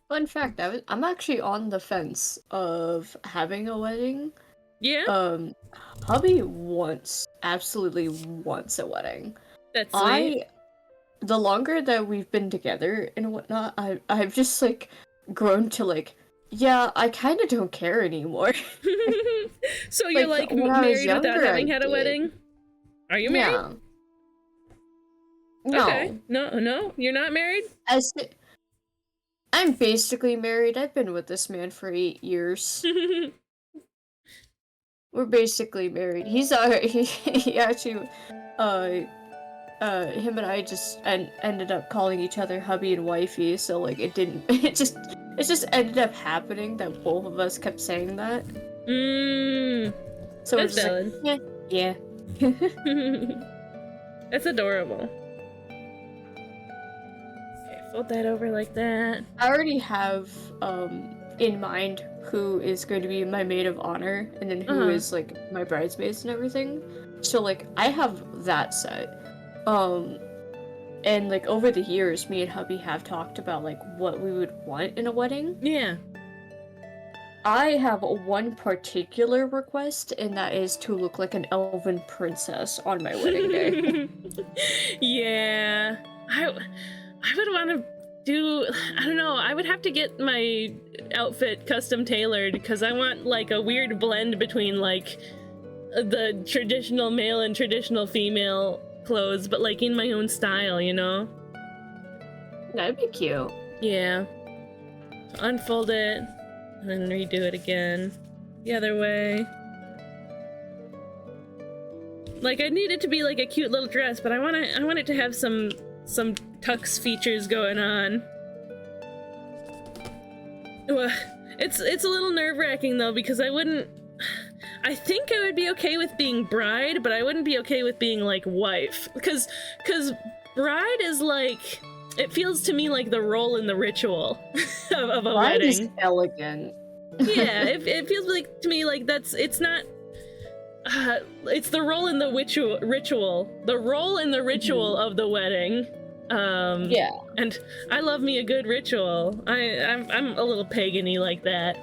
Fun fact, I'm actually on the fence of having a wedding. Yeah? Hubby absolutely wants a wedding. That's sweet. The longer that we've been together and whatnot, I've just like grown to like, yeah, I kind of don't care anymore. So you're Like, like when I was married without younger, having I had a did. wedding? Are you married? Yeah. No. Okay. No, you're not married? I'm basically married. I've been with this man for 8 years. We're basically married. He's he actually him and I just ended up calling each other hubby and wifey, so like it just ended up happening that both of us kept saying that. Mmm. So That's we're just valid. like, yeah. That's adorable. Okay, fold that over like that. I already have in mind who is going to be my maid of honor and then who is like my bridesmaids and everything. So like I have that set. And like over the years me and hubby have talked about like what we would want in a wedding. Yeah. I have one particular request, and that is to look like an elven princess on my wedding day. Yeah. I would want to do, I don't know, I would have to get my outfit custom tailored because I want like a weird blend between like the traditional male and traditional female clothes, but like in my own style, you know? That'd be cute. Yeah. So unfold it and then redo it again the other way. Like I need it to be like a cute little dress, but I want it to have some tux features going on. It's a little nerve-wracking though because I think I would be okay with being bride, but I wouldn't be okay with being like wife because bride is like, it feels to me like the role in the ritual of a Bride wedding. is elegant. Yeah, it feels like to me like it's not. It's the role in the ritual. The role in the ritual of the wedding. Yeah. And I love me a good ritual. I'm a little pagan-y like that.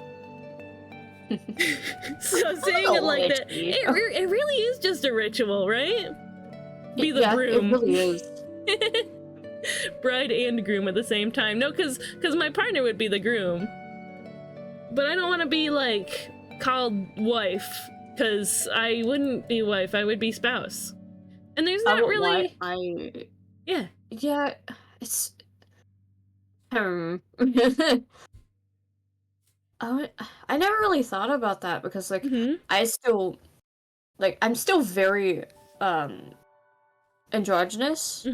So saying it like that, it really is just a ritual, right? Be the groom. It really is. Bride and groom at the same time. No, because my partner would be the groom. But I don't want to be, like, called wife, because I wouldn't be wife, I would be spouse. And there's not really... Yeah. Yeah, it's... I never really thought about that, because, like, I'm still very, androgynous.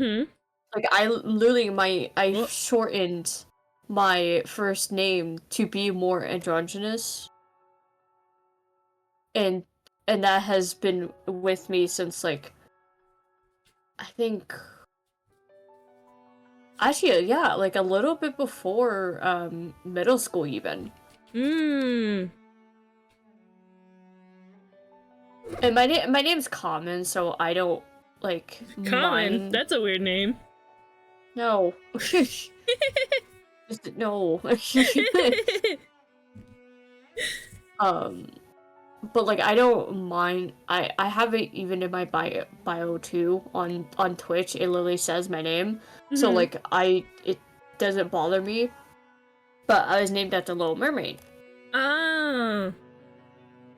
Like, I literally, I shortened my first name to be more androgynous. And that has been with me since, like, I think Actually, yeah, like a little bit before middle school even. Mmm. And my name's Common, so I don't like Common. mind. That's a weird name. No. Just no. But like I don't mind. I have it even in my bio too on Twitch. It literally says my name, so Mhm. like it doesn't bother me. But I was named after Little Mermaid, Ah.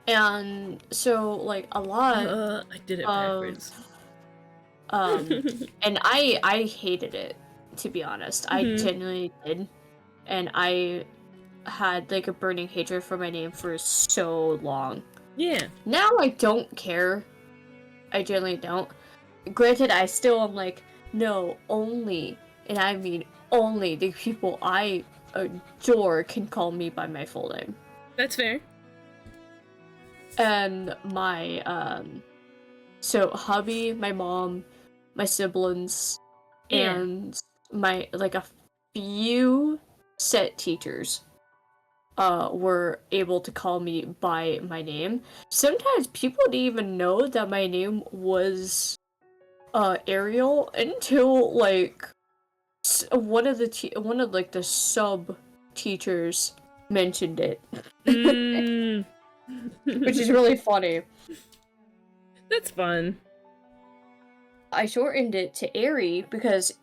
and so like a lot I did it of backwards. and I hated it, to be honest. I Mhm. genuinely did, and I had like a burning hatred for my name for so long. Yeah. Now I don't care. I generally don't. Granted, I still am like, no, only, and I mean only, the people I adore can call me by my full name. That's fair. And my, so hubby, my mom, my siblings, Yeah. and my, like, a few set teachers were able to call me by my name. Sometimes people didn't even know that my name was Ariel until like one of like the sub teachers mentioned it, Mm. which is really funny. That's fun. I shortened it to Airy because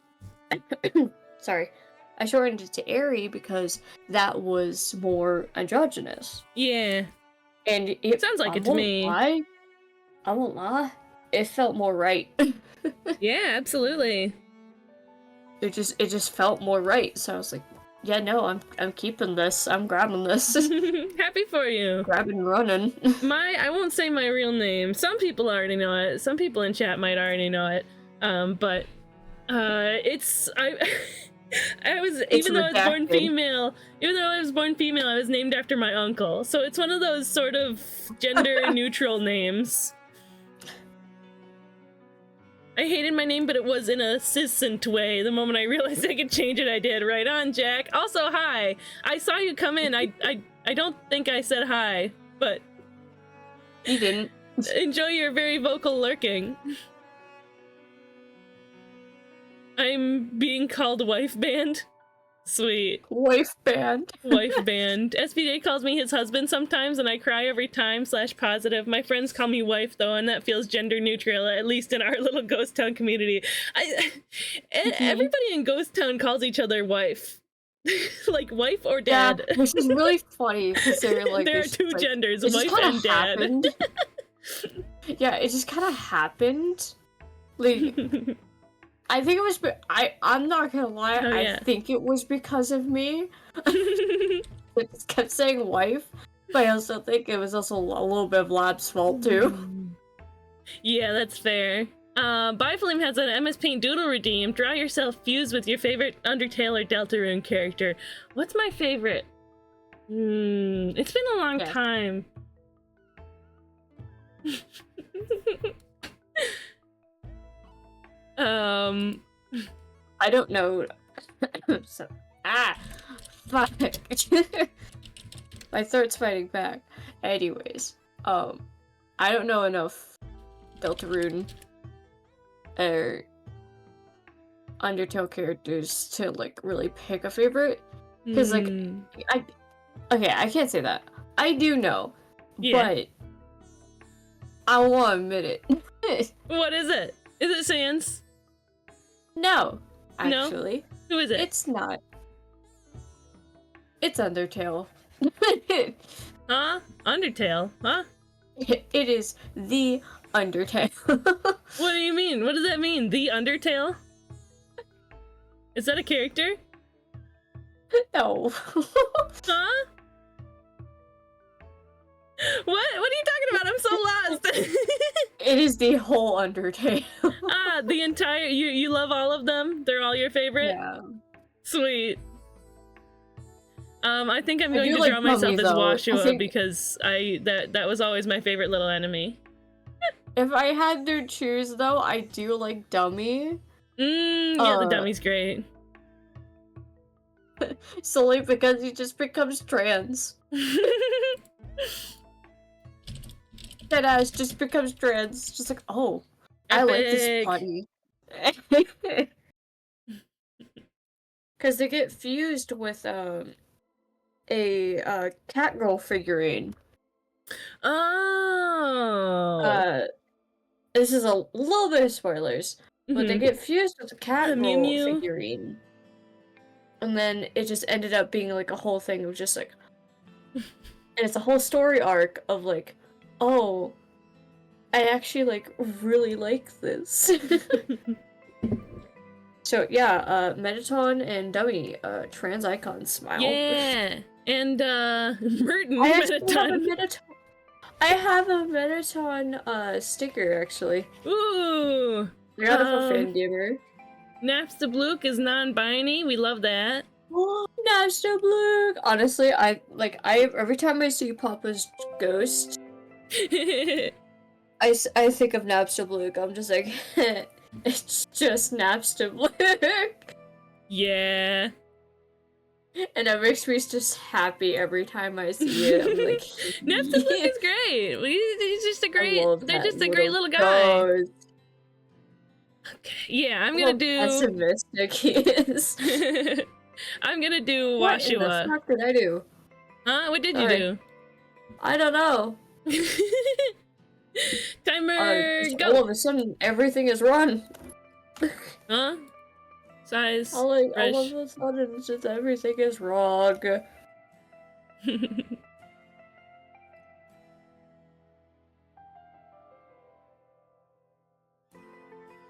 sorry. I shortened it to Airy because that was more androgynous. Yeah. And it Sounds like I it to won't me. lie, I won't lie. It felt more right. Yeah, absolutely. It just felt more right. So I was like, yeah, no, I'm keeping this. I'm grabbing this. Happy for you. Grabbing and running. I won't say my real name. Some people already know it. Some people in chat might already know it. But it's I was It's even though I was born redacted. female, I was named after my uncle. So it's one of those sort of gender neutral names. I hated my name, but it was in a ciscent way. The moment I realized I could change it, I did. Right on, Jack. Also, hi. I saw you come in. I don't think I said hi, but You didn't. enjoy your very vocal lurking. I'm being called wife band. Sweet. Wife band. Wife band. SPJ calls me his husband sometimes, and I cry every time / positive. My friends call me wife, though, and that feels gender neutral, at least in our little Ghost Town community. Everybody in Ghost Town calls each other wife. Like wife or dad. Yeah, which is really funny because they're like there are this, two like, genders, it just wife kinda and dad. happened. Yeah, it just kind of happened. Like, I think it was. I'm not gonna lie. Oh, yeah. I think it was because of me. I just kept saying wife, but I also think it was also a little bit of Lab's fault too. Yeah, that's fair. Biflame has an MS Paint doodle redeemed. Draw yourself fused with your favorite Undertale or Deltarune character. What's my favorite? It's been a long Yeah. time. I don't know. So, fuck. My throat's fighting back. Anyways, I don't know enough Deltarune or Undertale characters to like really pick a favorite. 'Cause, like, I can't say that. I do know, Yeah. but I won't admit it. What is it? Is it Sans? No, No? actually, Who is it? it's not. It's Undertale. Huh? Undertale? Huh? It is the Undertale. What do you mean? What does that mean? The Undertale? Is that a character? No. Huh? What? What are you talking about? I'm so lost. It is the whole Undertale. The entire you love all of them? They're all your favorite? Yeah. Sweet. I think I'm I going do to like draw myself Mummy, as though. Washua I think- because that was always my favorite little enemy. If I had to choose, though, I do like Dummy. Yeah, the Uh, dummy's great. Solely because he just becomes trans. Deadass just becomes trans. Just like, oh, I like this Epic. body. Because they get fused with a Catgirl figurine. Oh. This is a little bit of spoilers, but they Mhm. get fused with a Mew Catgirl Mew. figurine. And then it just ended up being like a whole thing of just like, and it's a whole story arc of like, oh, I actually like really like this. So yeah, Mettaton and Dummy, trans icon smile. Yeah. And Merton I actually have a Metaton. Mettaton. I have a Mettaton sticker actually. Ooh. I got it for Fangamer. Napstablook is non-binary. We love that. Oh, Napstablook! Honestly, I every time I see Papa's ghost, I think of Napstablook. I'm just like, it's just Napstablook. Yeah. And it makes me just happy every time I see it. I'm like, Napstablook is great. He's just a great. They're just a great little guy. ghost. Okay. Yeah, I'm How gonna do. pessimistic he is. I'm gonna do What in the Washua. fuck did I do? Huh? What did you Sorry. do? I don't know. Timer, Just go! all of a sudden, everything is run. Huh? Size. All of fresh. a sudden, it's just everything is wrong.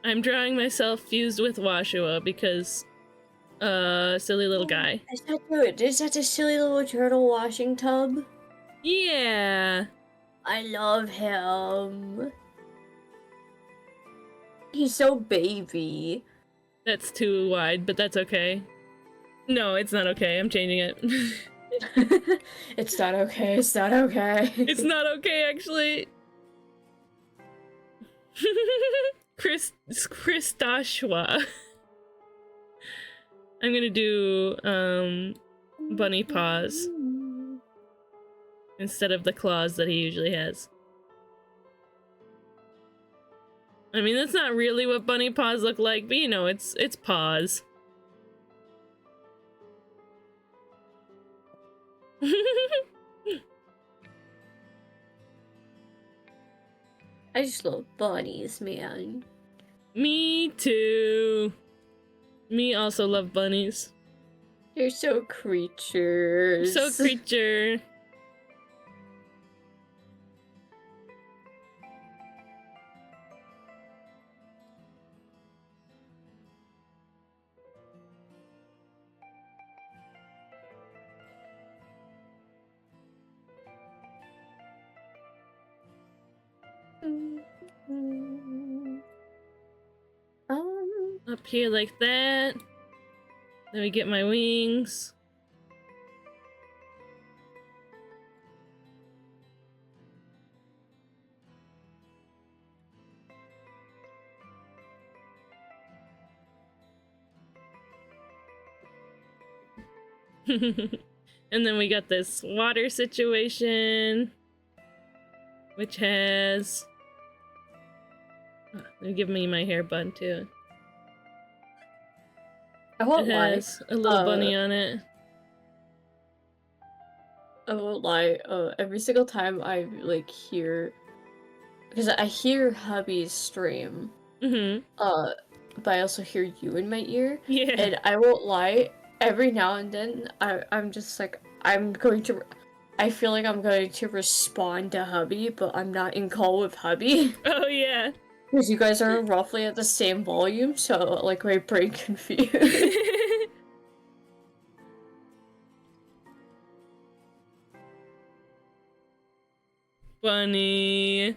I'm drawing myself fused with Washua because, silly little guy. Is that good? Is that a silly little turtle washing tub? Yeah. I love him. He's so baby. That's too wide, but that's okay. No, it's not okay. I'm changing it. It's not okay. It's not okay. It's not okay, actually. Christoshua. I'm gonna do, bunny paws instead of the claws that he usually has. I mean, that's not really what bunny paws look like, but you know, it's paws. I just love bunnies, man. Me too. Me also love bunnies. They're so creatures. So creature. Up here like that. Then we get my wings. And then we got this water situation, which has... They give me my hair bun too. I won't It lie. has a little bunny on it. I won't lie. Every single time I like hear, because I hear hubby's stream. Mm-hmm. But I also hear you in my ear. Yeah. And I won't lie. Every now and then, I'm just like I feel like I'm going to respond to hubby, but I'm not in call with hubby. Oh yeah. Because you guys are roughly at the same volume, so like my brain confused. Bunny.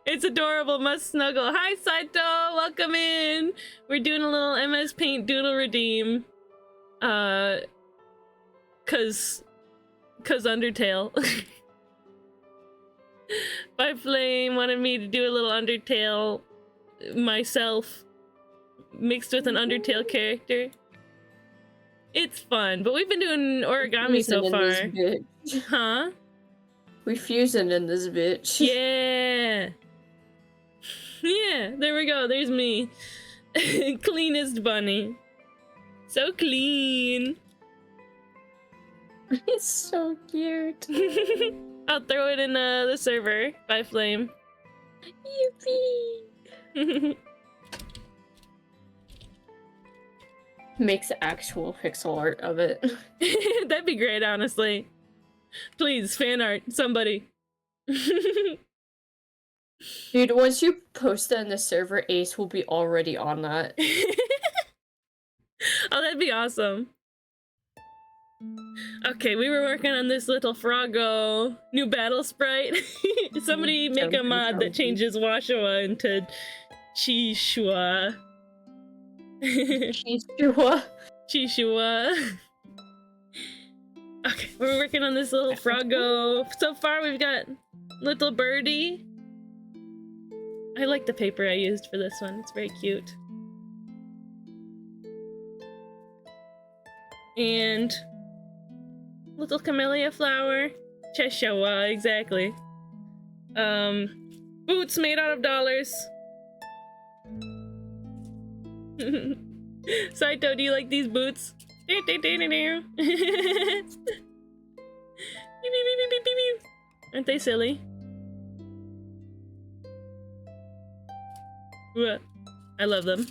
It's adorable, must snuggle. Hi Saito, welcome in. We're doing a little MS Paint Doodle Redeem. Cause Undertale. By Flame wanted me to do a little Undertale myself, mixed with an Undertale character. It's fun, but we've been doing origami so Fusing in far. this bitch. Huh? We fusing in this bitch. Yeah. Yeah, there we go. There's me. Cleanest bunny. So clean. It's so cute. I'll throw it in the server by Flame. Yippee! Makes actual pixel art of it. That'd be great, honestly. Please, fan art, somebody. Dude, once you post that in the server, Ace will be already on that. Oh, that'd be awesome. Okay, we were working on this little Froggo new battle sprite. Somebody make a mod that changes Washua into Chishua. Chishua. Chishua. Okay, we're working on this little Froggo. So far, we've got little birdie. I like the paper I used for this one. It's very cute. And little camellia flower. Cheshire, exactly. Boots made out of dollars. Saito, do you like these boots? Aren't they silly? I love them.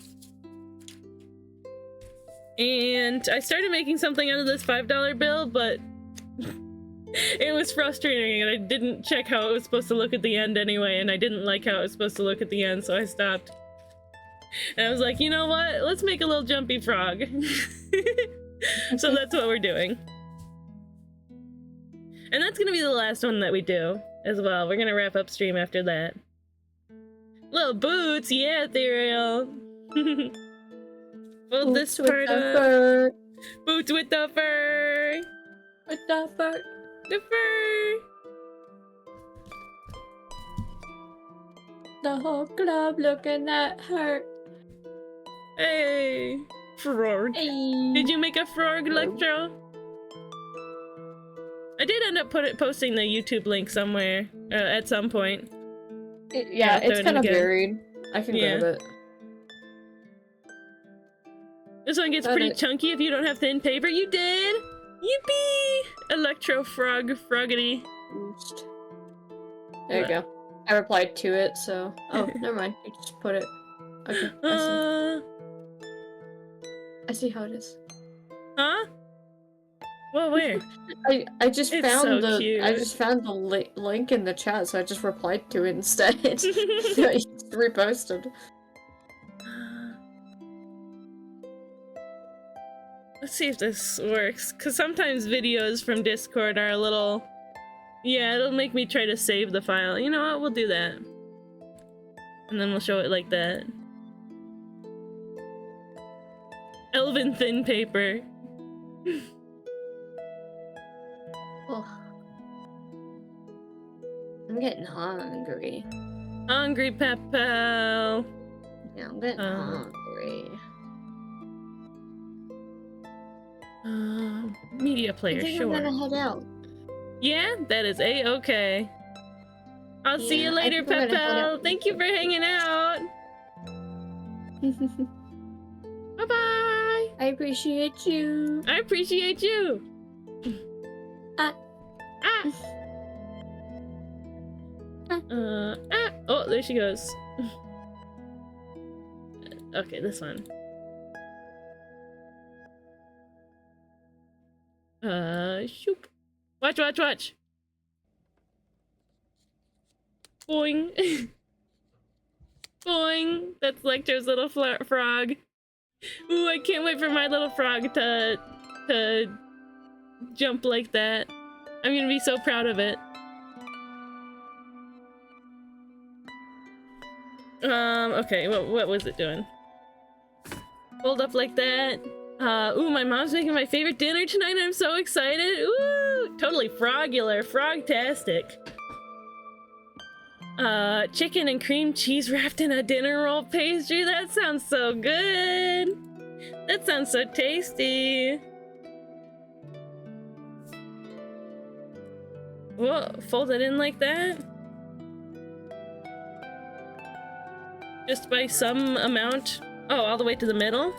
And I started making something out of this $5 bill, but it was frustrating and I didn't check how it was supposed to look at the end anyway, and I didn't like how it was supposed to look at the end, so I stopped. And I was like, you know what? Let's make a little jumpy frog. So that's what we're doing. And that's gonna be the last one that we do as well. We're gonna wrap up stream after that. Little boots, yeah, Ethereal. Fold this part up. Boots with the fur. With the fur. The fur. The whole club looking at her. Hey, frog. Hey. Did you make a frog, Electro? I did end up posting the YouTube link somewhere at some point. Yeah, it's kind of buried. I can grab it. This one gets pretty chunky if you don't have thin paper. You did! Yippee! Electro frog froggity. Boost. There you go. I replied to it, so... Oh, never mind. You just put it. Okay, I see how it is. Huh? Well, where? I just found so cute. I just found the link in the chat, so I just replied to it instead. I just reposted. Let's see if this works, because sometimes videos from Discord are a little... Yeah, it'll make me try to save the file. You know what? We'll do that. And then we'll show it like that. Elven thin paper. Oh. I'm getting hungry. Hungry Pepel. Yeah, I'm getting hungry. Media player, I think sure. I'm gonna head out. Yeah, that is A-okay. I'll see you later, Pepel. Thank you for hanging out. Bye-bye. I appreciate you. I appreciate you. Oh, there she goes. Okay, this one. Shoop. Watch, watch, watch. Boing. Boing. That's Lecter's little frog. Ooh, I can't wait for my little frog to jump like that. I'm gonna be so proud of it. Okay, what was it doing? Hold up like that. Ooh, my mom's making my favorite dinner tonight. I'm so excited. Ooh, totally frogular, frogtastic. Chicken and cream cheese wrapped in a dinner roll pastry. That sounds so good. That sounds so tasty. Whoa, fold it in like that? Just by some amount? Oh, all the way to the middle?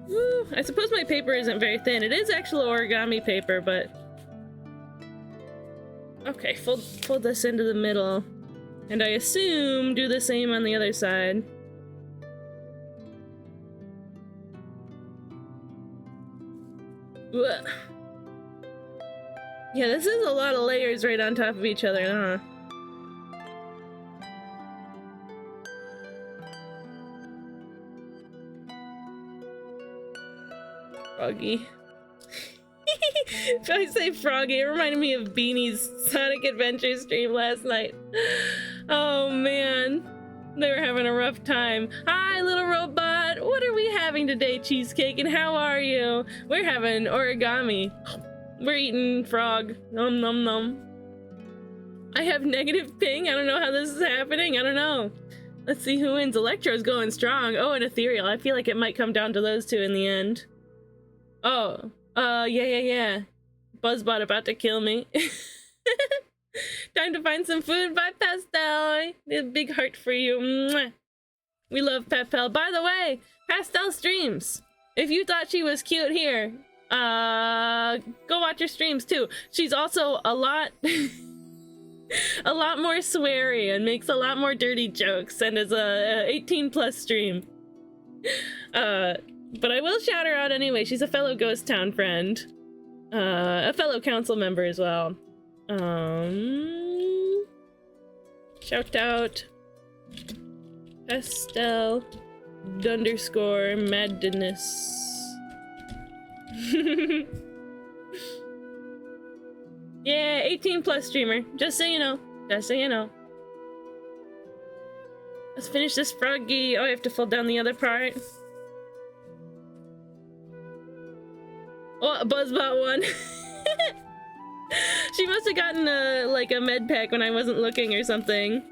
Woo, I suppose my paper isn't very thin. It is actual origami paper, but... Okay, fold this into the middle. And I assume do the same on the other side. Ugh. Yeah, this is a lot of layers right on top of each other, huh? Froggy. If I say Froggy, it reminded me of Beanie's Sonic Adventure stream last night. Oh man, they were having a rough time. Hi, little robot. What are we having today, Cheesecake? And how are you? We're having origami. We're eating frog. Nom nom nom. I have negative ping. I don't know how this is happening. I don't know. Let's see who wins. Electro's going strong. Oh, and Ethereal. I feel like it might come down to those two in the end. Oh, yeah. Buzzbot about to kill me. Time to find some food. Bye, Pastel. A big heart for you. Mwah. We love Pastel. By the way, Pastel streams. If you thought she was cute here, go watch her streams too. She's also a lot a lot more sweary and makes a lot more dirty jokes and is a 18+ stream. But I will shout her out anyway. She's a fellow Ghost Town friend. A fellow council member as well. Shout out Pastel _ madness. Yeah, 18+ streamer. Just so you know. Just so you know. Let's finish this froggy. Oh, I have to fold down the other part. Oh, Buzzbot won. She must have gotten a med pack when I wasn't looking or something.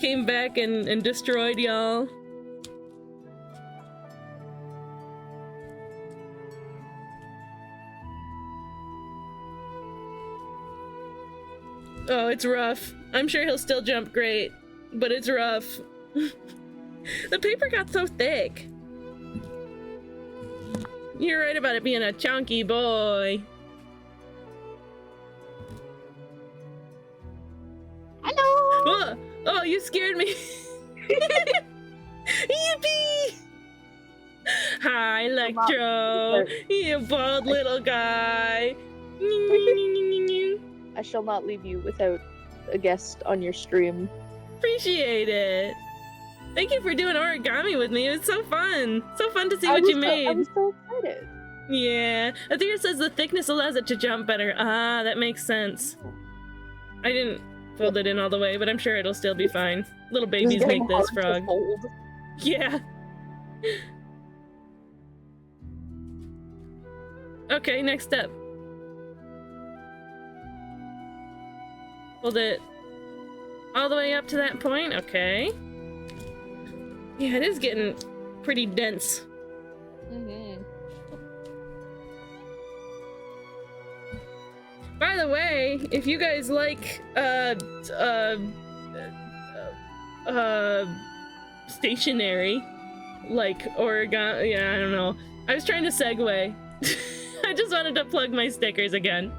Came back and destroyed y'all. Oh, it's rough. I'm sure he'll still jump great, but it's rough. The paper got so thick. You're right about it being a chunky boy. Hello! Oh, you scared me. Yippee! Hi, Electro. You bald little guy. I shall not leave you without a guest on your stream. Appreciate it. Thank you for doing origami with me. It was so fun. So fun to see what you made. I was so excited. Yeah. Athena says the thickness allows it to jump better. Ah, that makes sense. I didn't fold it in all the way, but I'm sure it'll still be fine. Little babies make this frog. Yeah. Okay, next step. Hold it all the way up to that point. Okay. Yeah, it is getting pretty dense. By the way, if you guys like stationery, like origami, yeah, I don't know. I was trying to segue. I just wanted to plug my stickers again.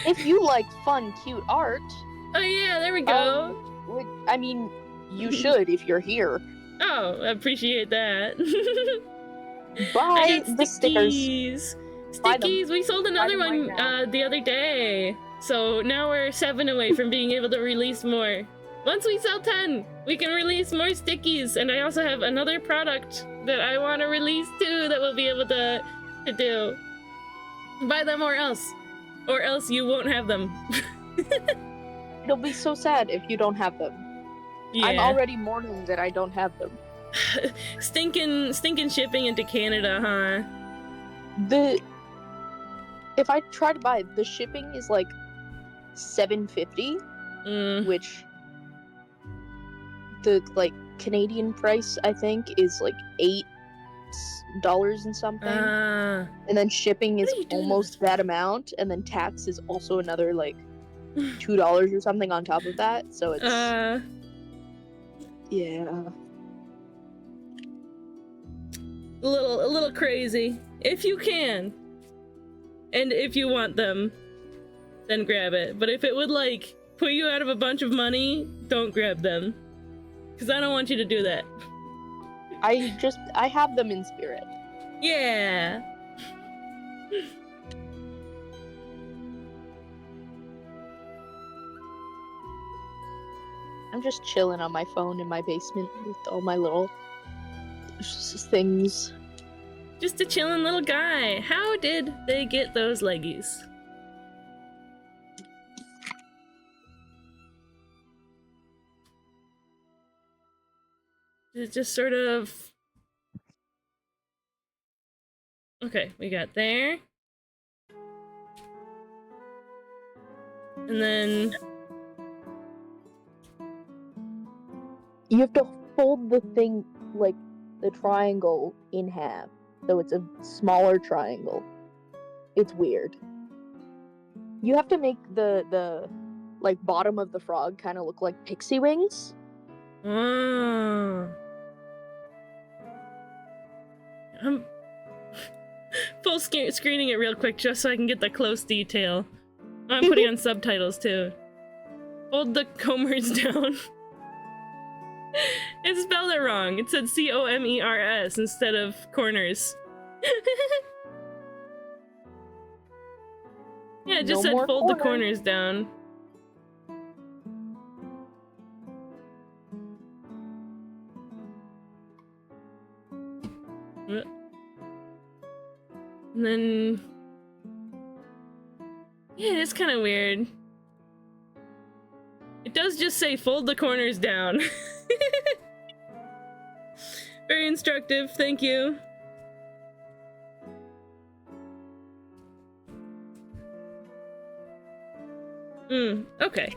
If you like fun, cute art, Oh yeah, there we go. I mean, you should if you're here. Oh, I appreciate that. Buy the stickers. Stickies, we sold another one right the other day. So now we're 7 away from being able to release more. Once we sell 10, we can release more stickies. And I also have another product that I want to release too that we'll be able to do. Buy them or else. Or else you won't have them. It'll be so sad if you don't have them. Yeah. I'm already mourning that I don't have them. Stinking shipping into Canada, huh? If I try to buy it, the shipping is like $7.50, which the Canadian price I think is like $8 $6 and something, Ah. and then shipping is do you do almost that amount, and then tax is also another like $2 or something on top of that. So it's yeah. a little crazy. If you can, and if you want them, then grab it. But if it would like put you out of a bunch of money, don't grab them, because I don't want you to do that. I have them in spirit. Yeah. I'm just chilling on my phone in my basement with all my little things. Just a chillin' little guy. How did they get those leggies? It just sort of... Okay, we got there. And then... You have to fold the thing, like, the triangle in half. So it's a smaller triangle. It's weird. You have to make the like, bottom of the frog kind of look like pixie wings. Oh. I'm full screening it real quick just so I can get the close detail. I'm putting on subtitles too. Hold the comers down. It spelled it wrong. It said COMERS instead of corners. Yeah, it just No said more fold the corners. corners down. And then... Yeah, it's kind of weird. It does just say fold the corners down. Very instructive, thank you. Okay.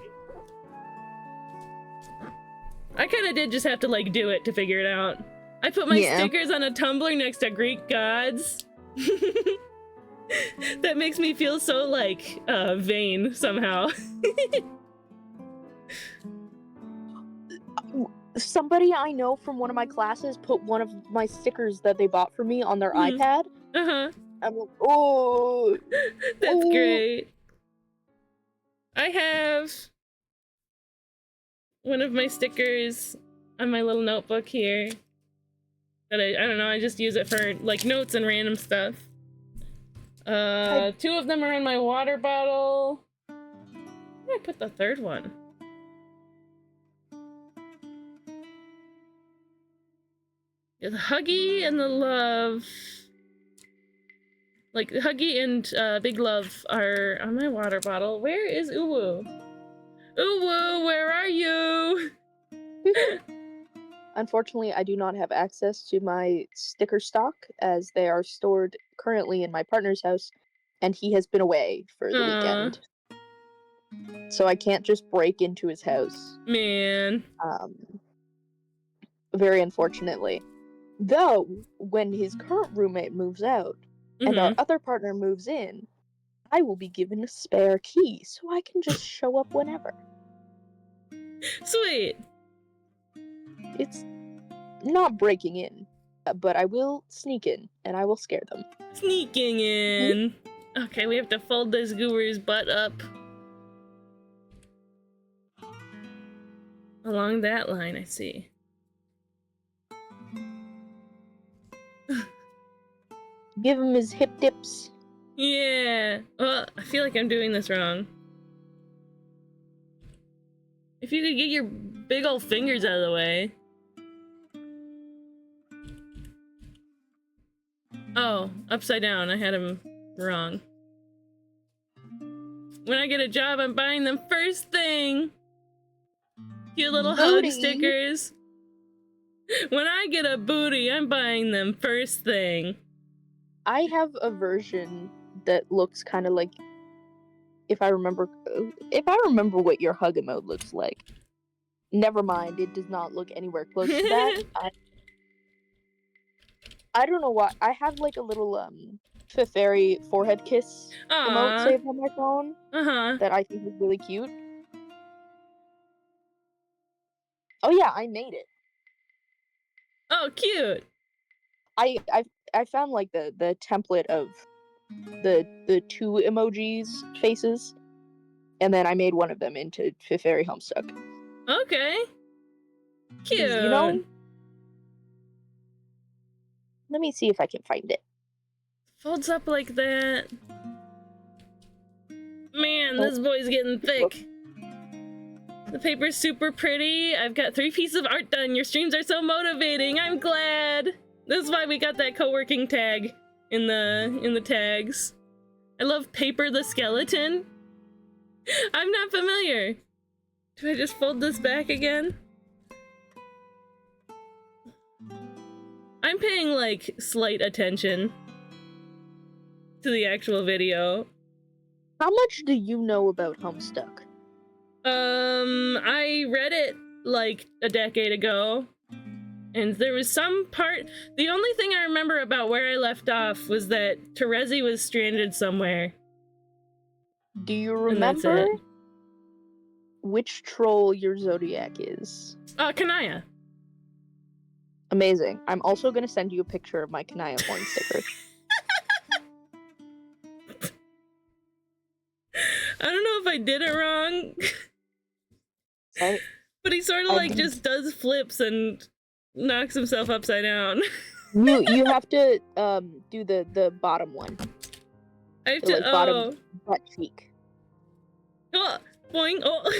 I kinda did just have to, like, do it to figure it out. I put my stickers on a tumbler next to Greek gods. That makes me feel so, like, vain, somehow. Somebody I know from one of my classes put one of my stickers that they bought for me on their iPad. Uh-huh. I'm like, oh. That's Oh. great. I have one of my stickers on my little notebook here. That I don't know, I just use it for, like, notes and random stuff. Two of them are in my water bottle. Where did I put the third one? Yeah, the Huggy and the Love. Like, Huggy and Big Love are on my water bottle. Where is Uwu? Uwu, where are you? Unfortunately, I do not have access to my sticker stock as they are stored currently in my partner's house, and he has been away for the weekend. So I can't just break into his house. Man. Very unfortunately. Though, when his current roommate moves out, and our other partner moves in, I will be given a spare key, so I can just show up whenever. Sweet. It's not breaking in, but I will sneak in, and I will scare them. Sneaking in. Okay, we have to fold this goober's butt up. Along that line, I see. Give him his hip dips. Yeah. Well, I feel like I'm doing this wrong. If you could get your big old fingers out of the way. Oh, upside down. I had him wrong. When I get a job, I'm buying them first thing. Cute little hug stickers. When I get a booty, I'm buying them first thing. I have a version that looks kind of like, if I remember what your hug emote looks like. Never mind, it does not look anywhere close to that. I don't know why. I have like a little Fifth Fairy forehead kiss emote Aw. saved on my phone Uh-huh. that I think is really cute. Oh yeah, I made it. Oh, cute. I found like the template of the two emojis faces, and then I made one of them into Fifth Fairy Homestuck. Okay. 'Cause, Cute. you know, let me see if I can find it. Folds up like that. Man, Oh. this boy's getting thick. The paper's super pretty. I've got 3 pieces of art done. Your streams are so motivating. I'm glad. This is why we got that co-working tag in the tags. I love Paper the Skeleton. I'm not familiar. Do I just fold this back again? I'm paying like slight attention to the actual video. How much do you know about Homestuck? I read it like a decade ago, and there was some part. The only thing I remember about where I left off was that Terezi was stranded somewhere. Do you And that's remember it. which troll your zodiac is? Kanaya. Amazing. I'm also gonna send you a picture of my Kanaya horn sticker. I don't know if I did it wrong, but he sort of I like didn't- just does flips and knocks himself upside down. You have to do the bottom one, I have the to. like bottom butt cheek. Oh, boing. Oh.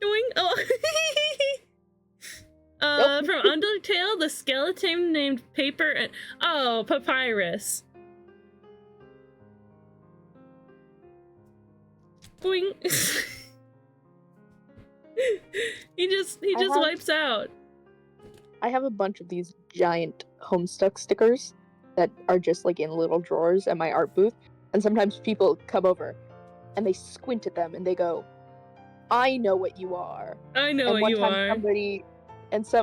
Doing. Oh. Nope. From Undertale, the skeleton named Paper and Papyrus. Boing. he just have- wipes out. I have a bunch of these giant Homestuck stickers that are just like in little drawers at my art booth, and sometimes people come over and they squint at them and they go, "I know what you are." I know And what you are.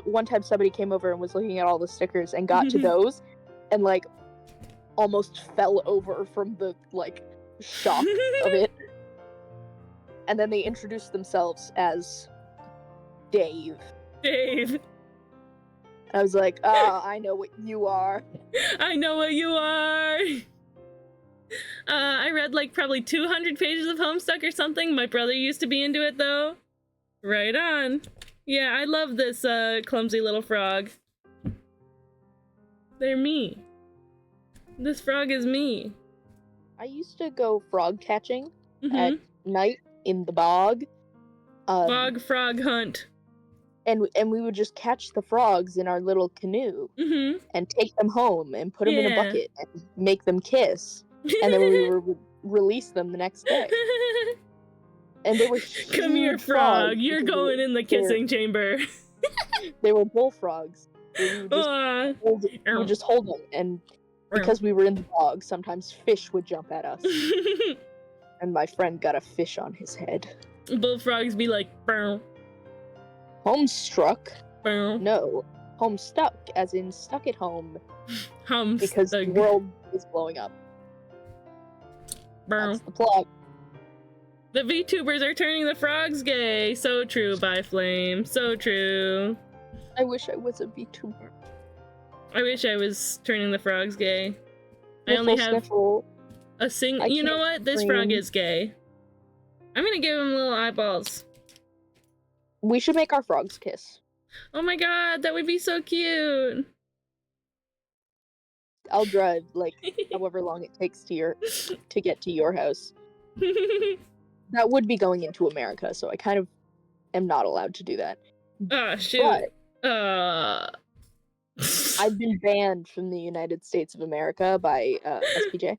one time somebody came over and was looking at all the stickers and got to those and like almost fell over from the like shock of it. And then they introduced themselves as Dave. Dave. And I was like, I know what you are. I know what you are. I read like probably 200 pages of Homestuck or something. My brother used to be into it though. Right on. Yeah, I love this clumsy little frog. They're me. This frog is me. I used to go frog catching Mm-hmm. at night in the bog. Bog frog hunt. And we would just catch the frogs in our little canoe Mm-hmm. and take them home and put them in a Yeah. bucket and make them kiss. And then we would release them the next day. And they were Come here, huge frog. frogs You're because going in the kissing chamber. They were bullfrogs. We would just Aw. we would just hold them, and because we were in the bog, sometimes fish would jump at us. And my friend got a fish on his head. Bullfrogs be like, bow, Homestruck? bow, No. Homestuck, as in stuck at home, hum, because the stug, world is blowing up. bow. That's the plot. The VTubers are turning the frogs gay. So true, by Flame. So true. I wish I was a VTuber. I wish I was turning the frogs gay. I only Sniffle, have sniffle. a single. I You know can't what? This frog scream. is gay. I'm gonna give him little eyeballs. We should make our frogs kiss. Oh my god, that would be so cute. I'll drive like however long it takes to get to your house. That would be going into America, so I kind of am not allowed to do that. Oh shoot. But I've been banned from the United States of America by SPJ.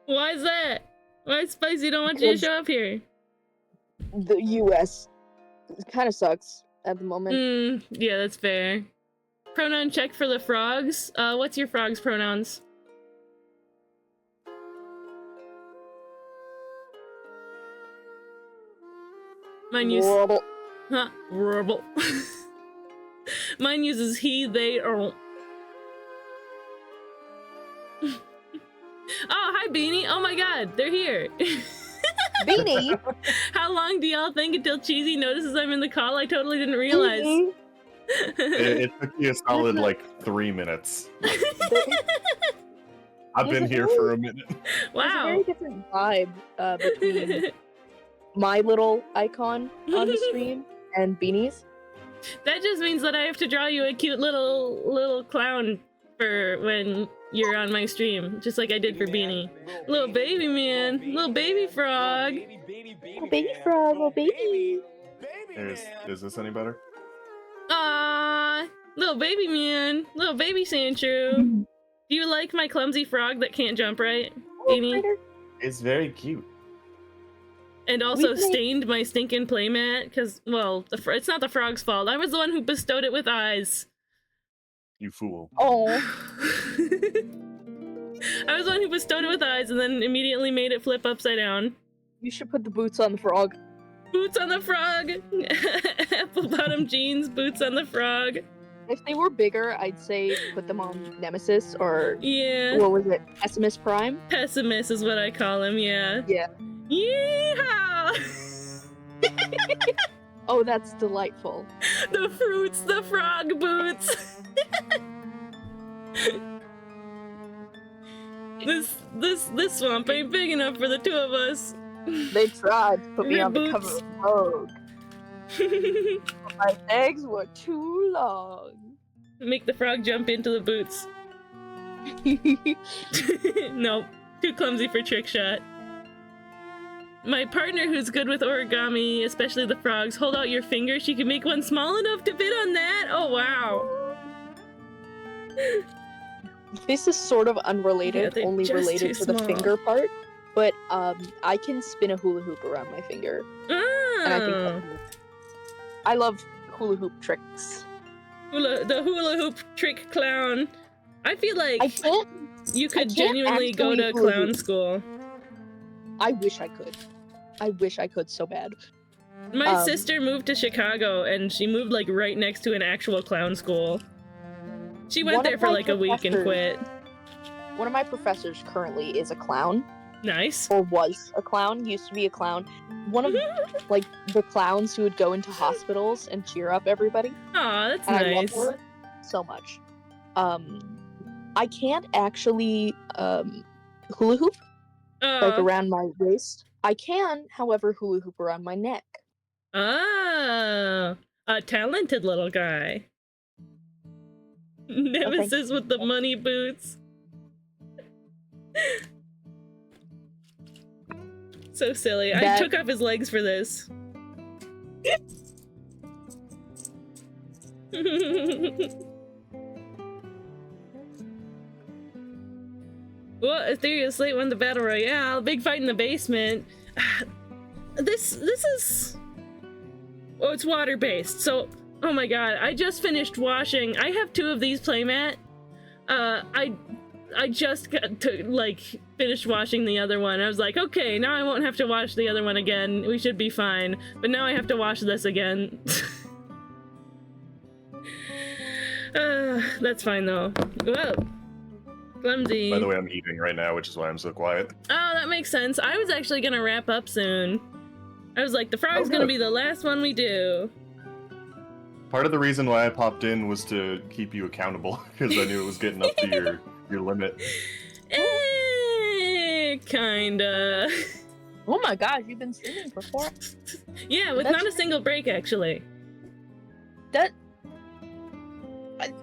Why is that? Why Spicy don't want you to Because- show up here? The US kind of sucks at the moment. Yeah, that's fair. Pronoun check for the frogs. What's your frog's pronouns? Mine use Horrible. huh, rubble. Mine uses he, they, or. Oh, hi, Beanie. Oh my god, they're here. Beanie. How long do y'all think until Cheesy notices I'm in the call? I totally didn't realize. Beanie. It took me a solid like 3 minutes. I've been here for a minute. There's a Wow. very different vibe between my little icon on the stream and Beanie's. That just means that I have to draw you a cute little clown for when you're on my stream, just like I did for Beanie. Little baby man, little baby frog. Oh, baby frog, oh, baby. Is this any better? Aww, little baby man, little baby Sandshrew. Do you like my clumsy frog that can't jump right, Beanie? It's very cute. And also We play- stained my stinking playmat, because, well, it's not the frog's fault. I was the one who bestowed it with eyes. You fool. Oh, I was the one who bestowed it with eyes and then immediately made it flip upside down. you should put the boots on the frog. Boots on the frog! Apple bottom jeans, boots on the frog. If they were bigger, I'd say put them on Nemesis or Yeah. what was it, Pessimist Prime? Pessimist is what I call him, yeah. Yeah. Yeehaw! Oh, that's delightful. The fruits, the frog boots! This swamp ain't big enough for the two of us. They tried to put me Your on the cover boots. of Vogue. My legs were too long. Make the frog jump into the boots. Nope, too clumsy for trick shot. My partner who's good with origami, especially the frogs, hold out your finger. She can make one small enough to fit on that. Oh wow. This is sort of Yeah, unrelated, they're only just related too to the small. finger part. But I can spin a hula hoop around my finger, and I think Oh, I love hula hoop tricks. the hula hoop trick clown. I feel like I can't. you could can't genuinely go actually to hula clown hoop. school. I wish I could. I wish I could so bad. My sister moved to Chicago and she moved like right next to an actual clown school. She went One there of for my like a week and quit. One of my professors currently is a clown, Nice. or was a clown, used to be a clown. One of like the clowns who would go into hospitals and cheer up everybody. Aw, that's And I nice. love her so much. I can't actually hula hoop like Oh. around my waist. I can, however, hula hoop around my neck. Oh, a talented little guy. Nemesis with the money boots. So silly. I That- took off his legs for this. Well, Ethereal Slate won the Battle Royale. Big fight in the basement. This is... Oh, it's water-based, so... Oh my god, I just finished washing. I have 2 of these playmat. I just got to, like, finish washing the other one. I was like, okay, now I won't have to wash the other one again. We should be fine. But now I have to wash this again. That's fine, though. Whoa. Clumsy. By the way, I'm eating right now, which is why I'm so quiet. Oh, that makes sense. I was actually gonna wrap up soon. I was like, the frog's Oh, gonna good. be the last one we do. Part of the reason why I popped in was to keep you accountable, because I knew it was getting up to your limit. Kinda. Oh my gosh, you've been streaming for 4 Yeah, with That's- not a single break, actually. That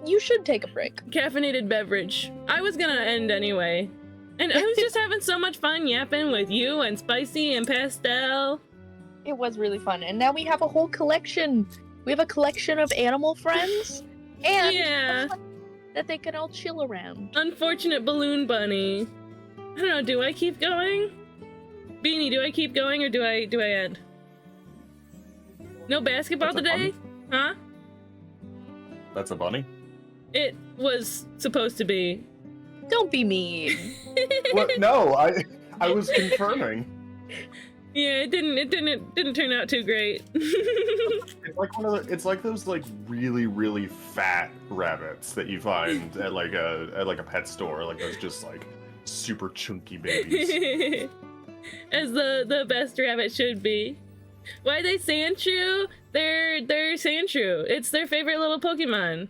you should take a break. Caffeinated beverage. I was gonna end anyway. And I was just having so much fun yapping with you and Spicy and Pastel. It was really fun, and now we have a whole collection. We have a collection of animal friends, and Yeah. that they can all chill around. Unfortunate balloon bunny. I don't know, do I keep going? Beanie, do I keep going or do I end? No basketball That's a today? Huh? That's a bunny? It was supposed to be. Don't be mean. What? No, I was confirming. Yeah, it didn't turn out too great. It's like it's like those like really really fat rabbits that you find at like a pet store, like those just like super chunky babies. As the best rabbit should be. Why are they Sandshrew? They're Sandshrew. It's their favorite little Pokemon.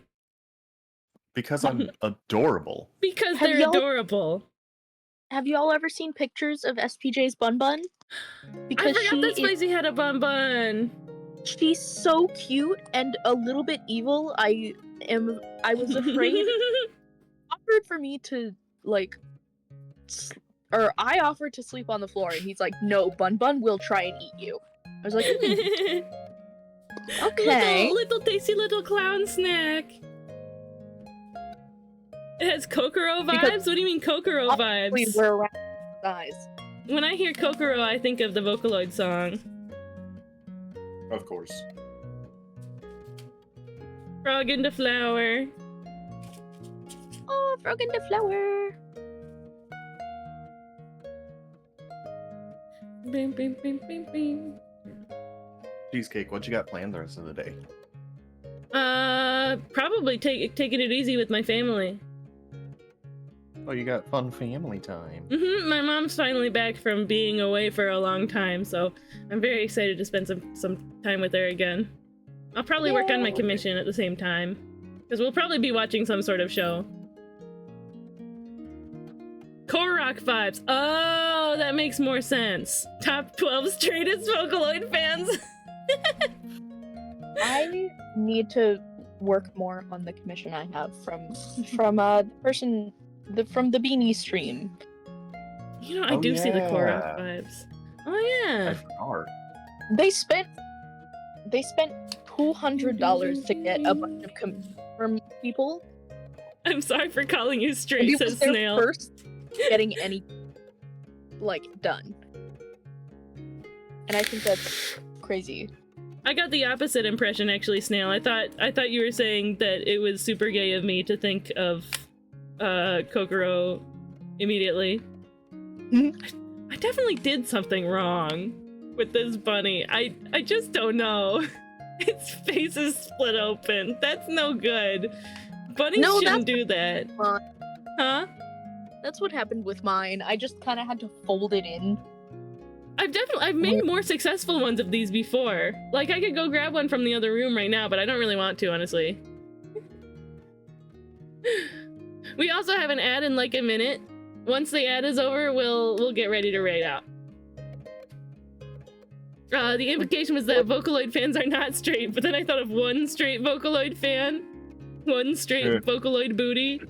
Because I'm adorable. Because Have they're y'all- adorable. Have you all ever seen pictures of SPJ's Bun Bun? I forgot that Spicy had a Bun Bun. She's so cute and a little bit evil. I was afraid. Offered for me to like, I offered to sleep on the floor, and he's like, "No, Bun Bun will try and eat you." I was like, "Okay." Little tasty little clown snack. It has Kokoro vibes? Because- What do you mean Kokoro We vibes? were around his eyes. When I hear Kokoro, I think of the Vocaloid song. Of course. Frog into flower. Oh, frog in the flower. Bing, bing, bing, bing, bing. Cheesecake, what you got planned the rest of the day? Probably taking it easy with my family. Oh, you got fun family time. My mom's finally back from being away for a long time, so I'm very excited to spend some time with her again. I'll probably work on my commission at the same time, because we'll probably be watching some sort of show. Korok vibes. Oh, that makes more sense. Top 12 straightest Vocaloid fans. I need to work more on the commission I have from the person from the Beanie stream. You know, I Oh, do see the Korok yeah. vibes. Oh yeah. I forgot. They spent $200 to get a bunch of from people. I'm sorry for calling you And straight, it was says their Snail. first getting any like done. And I think that's crazy. I got the opposite impression, actually, Snail. I thought you were saying that it was super gay of me to think of Kokoro immediately. I definitely did something wrong with this bunny. I just don't know. Its face is split open. That's no good. Bunnies No, shouldn't that's do that. fine. Huh? That's what happened with mine. I just kind of had to fold it in. I've made more successful ones of these before. Like, I could go grab one from the other room right now, but I don't really want to, honestly. We also have an ad in like a minute. Once the ad is over, we'll get ready to raid out. The implication was that Vocaloid fans are not straight, but then I thought of one straight Vocaloid fan. One straight Yeah. Vocaloid booty.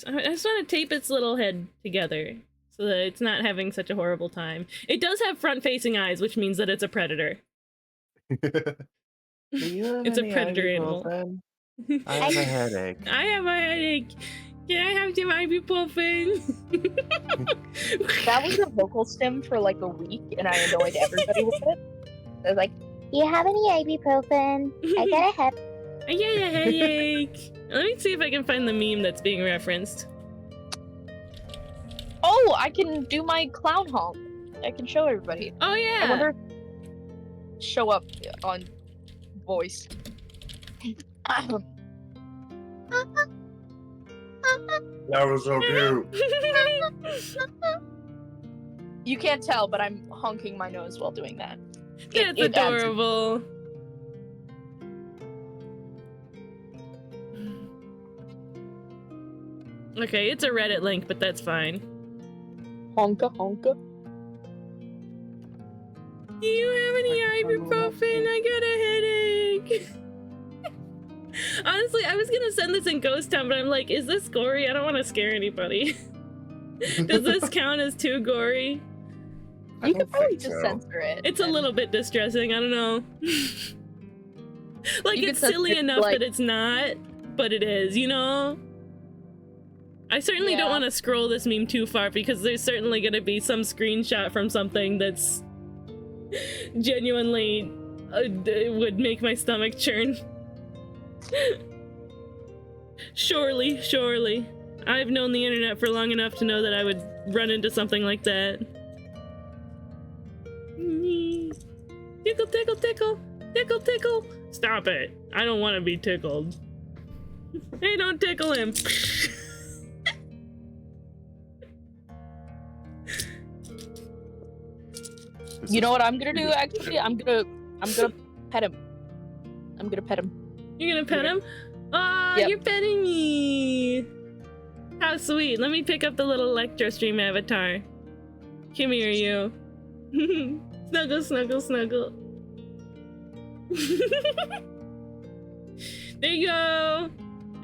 I just want to tape it's little head together so that it's not having such a horrible time. It does have front-facing eyes, which means that it's a predator. It's a predator animal. I have a headache. I have a headache. Can I have some ibuprofen? That was a vocal stim for like a week, and I annoyed everybody with it. I was like, "Do you have any ibuprofen? I got a head." I get a headache. Let me see if I can find the meme that's being referenced. Oh, I can do my clown honk. I can show everybody. Oh yeah. I wonder if show up on voice. That was so cute. You can't tell, but I'm honking my nose while doing that. That's It adds- adorable. Okay, it's a Reddit link, but that's fine. Honka honka. Do you have any ibuprofen? I got a headache. Honestly, I was gonna send this in Ghost Town, but I'm like, is this gory? I don't want to scare anybody. Does this count as too gory? I You don't could probably think just so. censor it. It's a and- little bit distressing. I don't know. Like, You it's could censor silly it, enough like- that it's not, but it is, you know? I certainly don't Yeah. want to scroll this meme too far because there's certainly going to be some screenshot from something that's genuinely would make my stomach churn. Surely, surely. I've known the internet for long enough to know that I would run into something like that. Tickle, tickle, tickle. Tickle, tickle. Stop it. I don't want to be tickled. Hey, don't tickle him. You know what I'm gonna do actually? I'm gonna pet him. I'm gonna pet him. You're gonna pet him? Aw, Yep. you're petting me. How sweet. Let me pick up the little Electro-Stream avatar. Come here, you. Snuggle, snuggle, snuggle. There you go.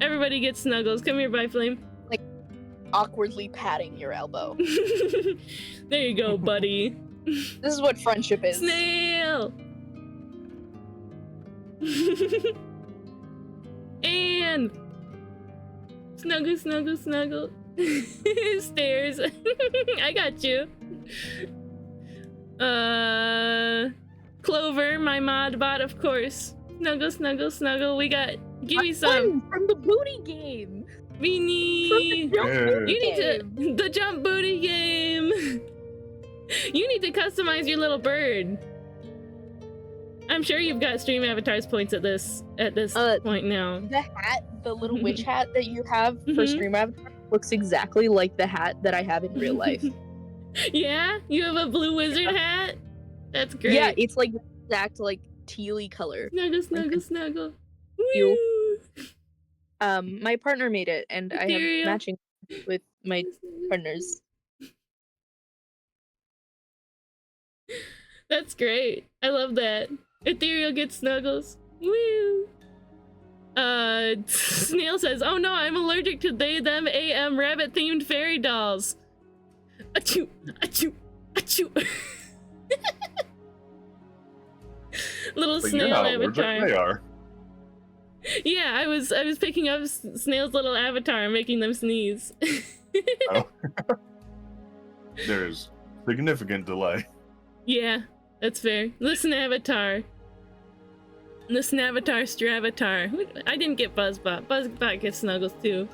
Everybody gets snuggles. Come here, Biflame. Awkwardly patting your elbow. There you go, buddy. This is what friendship is. Snail! And snuggle, snuggle, snuggle. Stairs. I got you. Clover, my mod bot, of course. Snuggle, snuggle, snuggle. We got. Give me some. From the booty game. Beanie. From the jump You need game. to the jump booty game. You need to customize your little bird. I'm sure you've got stream avatars points at this point now. The hat, the little witch hat that you have for Mhm. stream avatar looks exactly like the hat that I have in real life. Yeah, you have a blue wizard hat. That's great. Yeah, it's like the exact like tealy color. Snuggle, snuggle, snuggle. You. Woo! My partner made it, and I Ethereal. have matching with my partners. That's great. I love that. Ethereal gets snuggles. Woo! Snail says, "Oh no, I'm allergic to they, them, AM rabbit themed fairy dolls." Achoo! Achoo! Achoo! Little But you're snail not allergic, avatar. they are. Yeah, I was picking up Snail's little avatar and making them sneeze. Oh. There's significant delay. Yeah, that's fair. Listen, Avatar. Listen, Avatar, Stravatar. I didn't get Buzzbot. Buzzbot gets snuggles too.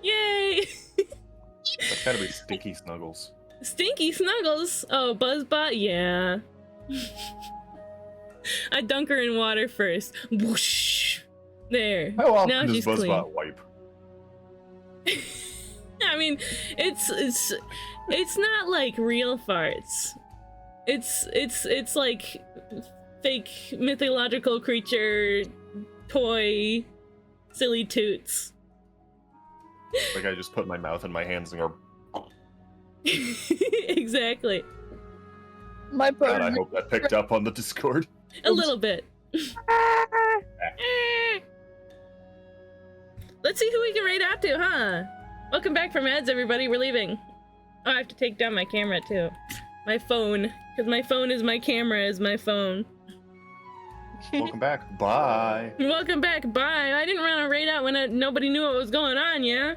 Yay! That's gotta be Stinky Snuggles. Stinky snuggles. Oh, Buzzbot, yeah. I dunk her in water first. Whoosh. There. How often Now does she's Buzzbot clean. wipe? I mean, it's not like real farts. It's like fake mythological creature toy silly toots. Like I just put my mouth in my hands and go, Exactly. My God, I partner. hope that picked up on the Discord. A little bit. Let's see who we can raid out to, huh? Welcome back from ads, everybody. We're leaving. Oh, I have to take down my camera too. My phone, because my phone is my camera is my phone. Welcome back. Bye. Welcome back. Bye. I didn't run a raid out when nobody knew what was going on. Yeah.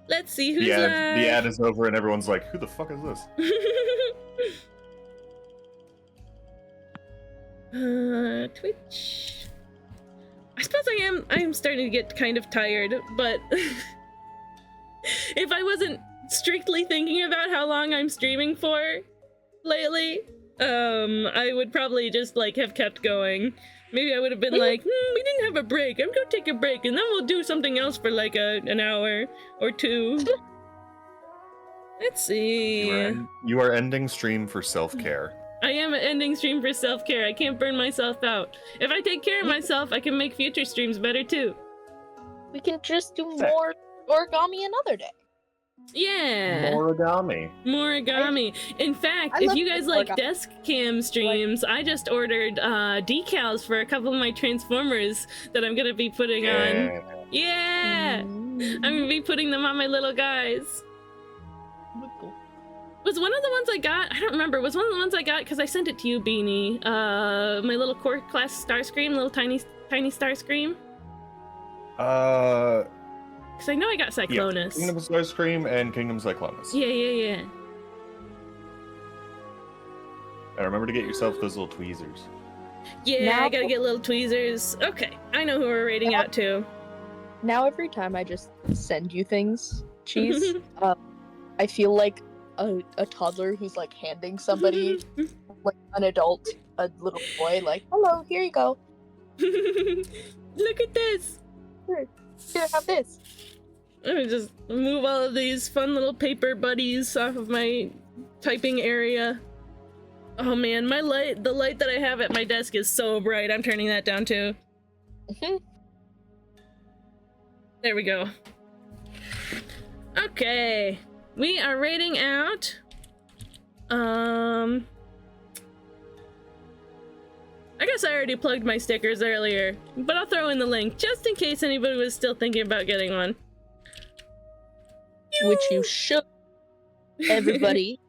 Let's see who's The live. ad is over and everyone's like, who the fuck is this? Twitch. I suppose I am starting to get kind of tired, but if I wasn't strictly thinking about how long I'm streaming for lately, I would probably just like have kept going. Maybe I would have been like, we didn't have a break. I'm gonna take a break and then we'll do something else for like an hour or two. Let's see. You are ending stream for self-care. I am ending stream for self-care. I can't burn myself out. If I take care of myself, I can make future streams better too. We can just do more origami another day. Yeah. Origami. More origami. In fact, I if love you guys like origami. desk cam streams, I just ordered decals for a couple of my Transformers that I'm gonna be putting on. Yeah! I'm gonna be putting them on my little guys. Was one of the ones I got, I don't remember, was one of the ones I got, because I sent it to you, Beanie, my little core class Starscream, little tiny Starscream? Because I know I got Cyclonus. Kingdom Starscream and Kingdom Cyclonus. Yeah. And remember to get yourself those little tweezers. Yeah, Now- I gotta get little tweezers. Okay, I know who we're rating out to. Now every time I just send you things, Cheese, I feel like a toddler who's like handing somebody, like an adult, a little boy, like, hello, here you go. Look at this. Here, have this. Let me just move all of these fun little paper buddies off of my typing area. Oh man, the light that I have at my desk is so bright. I'm turning that down too. Mhm. There we go. Okay, we are rating out. I guess I already plugged my stickers earlier, but I'll throw in the link just in case anybody was still thinking about getting one. Which you should. Everybody,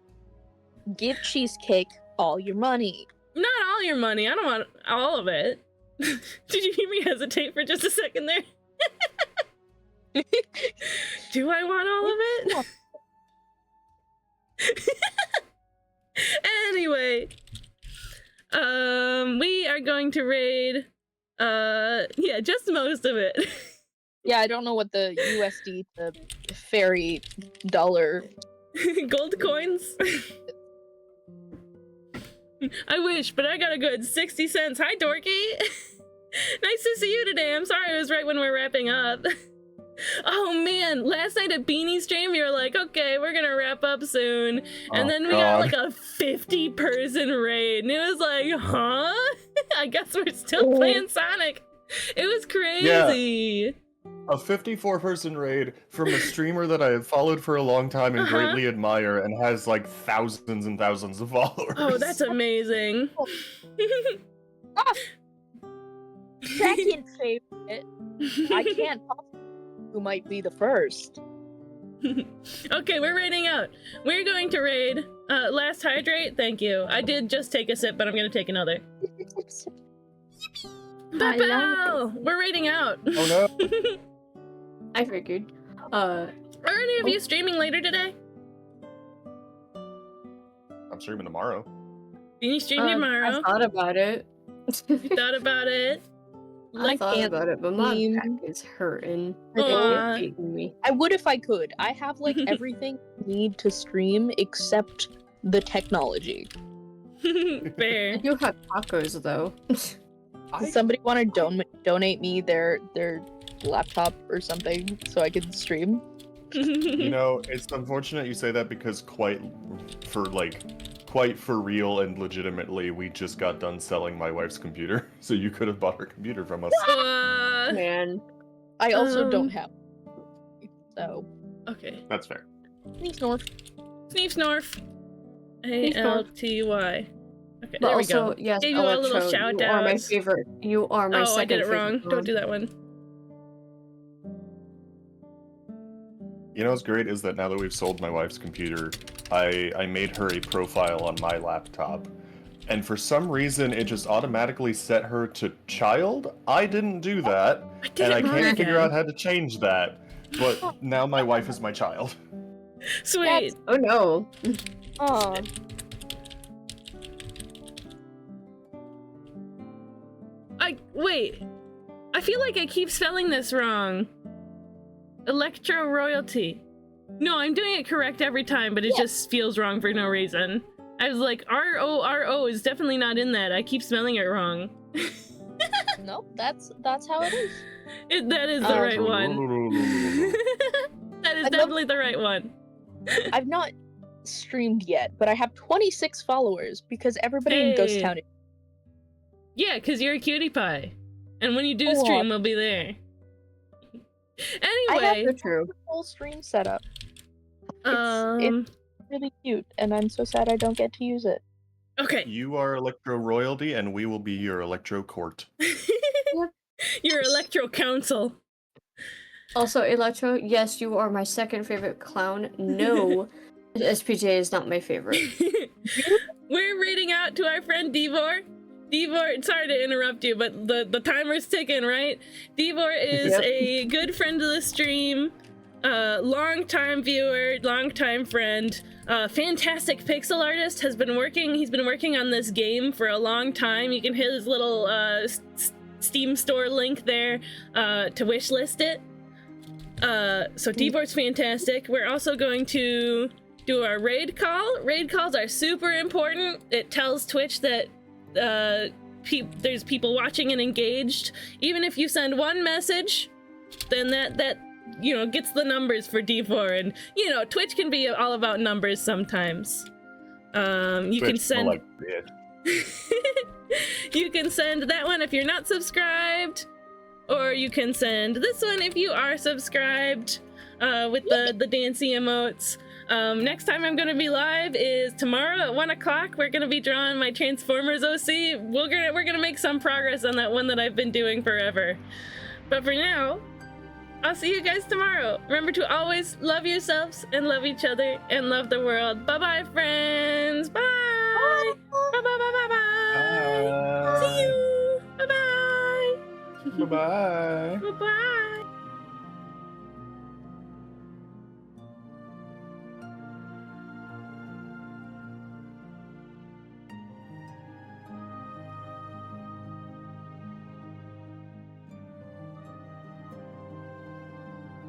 give Cheesecake all your money. Not all your money. I don't want all of it. Did you hear me hesitate for just a second there? Do I want all of it? Anyway, we are going to raid, yeah, just most of it. Yeah, I don't know what the USD to fairy dollar. Gold coins. I wish, but I got a good 60 cents. Hi, Dorky. Nice to see you today. I'm sorry it was right when we're wrapping up. Oh man, last night at Beanie Stream, you were like, okay, we're gonna wrap up soon. And Oh, then we got God. like a 50-person raid. And it was like, huh? I guess we're still playing Sonic. It was crazy. A 54-person raid from a streamer that I have followed for a long time and Uh-huh. greatly admire and has like thousands and thousands of followers. Oh, that's amazing. Second favorite. I can't possibly who might be the first. Okay, we're raiding out. We're going to raid Last Hydrate. Thank you. I did just take a sip, but I'm gonna take another. I love Pow! We're raiding out. Oh no. I figured. Are any of you streaming later today? I'm streaming tomorrow. Beanie stream tomorrow. I thought about it. You thought about it. I thought can't about it, but my stream. back is hurting. Aw. It's beating me. I would if I could. I have like everything I need to stream except the technology. Fair. I do have tacos though. Does somebody want to donate me their laptop or something so I can stream? You know, it's unfortunate you say that because quite for real and legitimately, we just got done selling my wife's computer, so you could have bought her computer from us. Man. I also Um, don't have. So, Okay. That's fair. please, North. Sneef Snorf. Snorf. ALTY. Okay, But there we also, go. yes, Gave you a little Electro, shout you are my out. favorite. You are my Oh, second I did it favorite wrong. clone. Don't do that one. You know what's great is that now that we've sold my wife's computer, I made her a profile on my laptop. And for some reason, it just automatically set her to child. I didn't do that, I did and it I wrong can't figure again. out how to change that. But now my wife is my child. Sweet. Oh no. Aw. Wait. I feel like I keep spelling this wrong. Electro royalty. No, I'm doing it correct every time, but it just feels wrong for no reason. I was like, RORO is definitely not in that. I keep spelling it wrong. Nope, that's how it is. That is the right one. That is love- definitely the right one. I've not streamed yet, but I have 26 followers because everybody in Ghost Hey. Town. Yeah, because you're a cutie pie. And when you do Aw. stream, we'll be there. I have Anyway, the whole stream set up. It's really cute, and I'm so sad I don't get to use it. okay. You are Electro Royalty, and we will be your Electro Court. Your electro council. Also, Electro, yes, you are my second favorite clown. No, SPJ is not my favorite. We're reading out to our friend Devor. Devor, sorry to interrupt you, but the timer's ticking, right? Devor is Yep. a good friend of the stream, long-time viewer, long-time friend. fantastic pixel artist, has been working. He's been working on this game for a long time. You can hit his little Steam store link there to wishlist it. So Devor's fantastic. We're also going to do our raid call. Raid calls are super important. It tells Twitch that there's people watching and engaged. Even if you send one message, then that gets the numbers for D4. And Twitch can be all about numbers sometimes. You can send Like bitch. you can send that one if you're not subscribed, or you can send this one if you are subscribed, with the dancey emotes. Next time I'm gonna be live is tomorrow at 1 o'clock. We're gonna be drawing my Transformers OC. We're gonna make some progress on that one that I've been doing forever. But for now, I'll see you guys tomorrow. Remember to always love yourselves and love each other and love the world. Bye bye, friends. Bye. Bye bye bye bye bye. See you. Bye bye. Bye bye. Bye bye.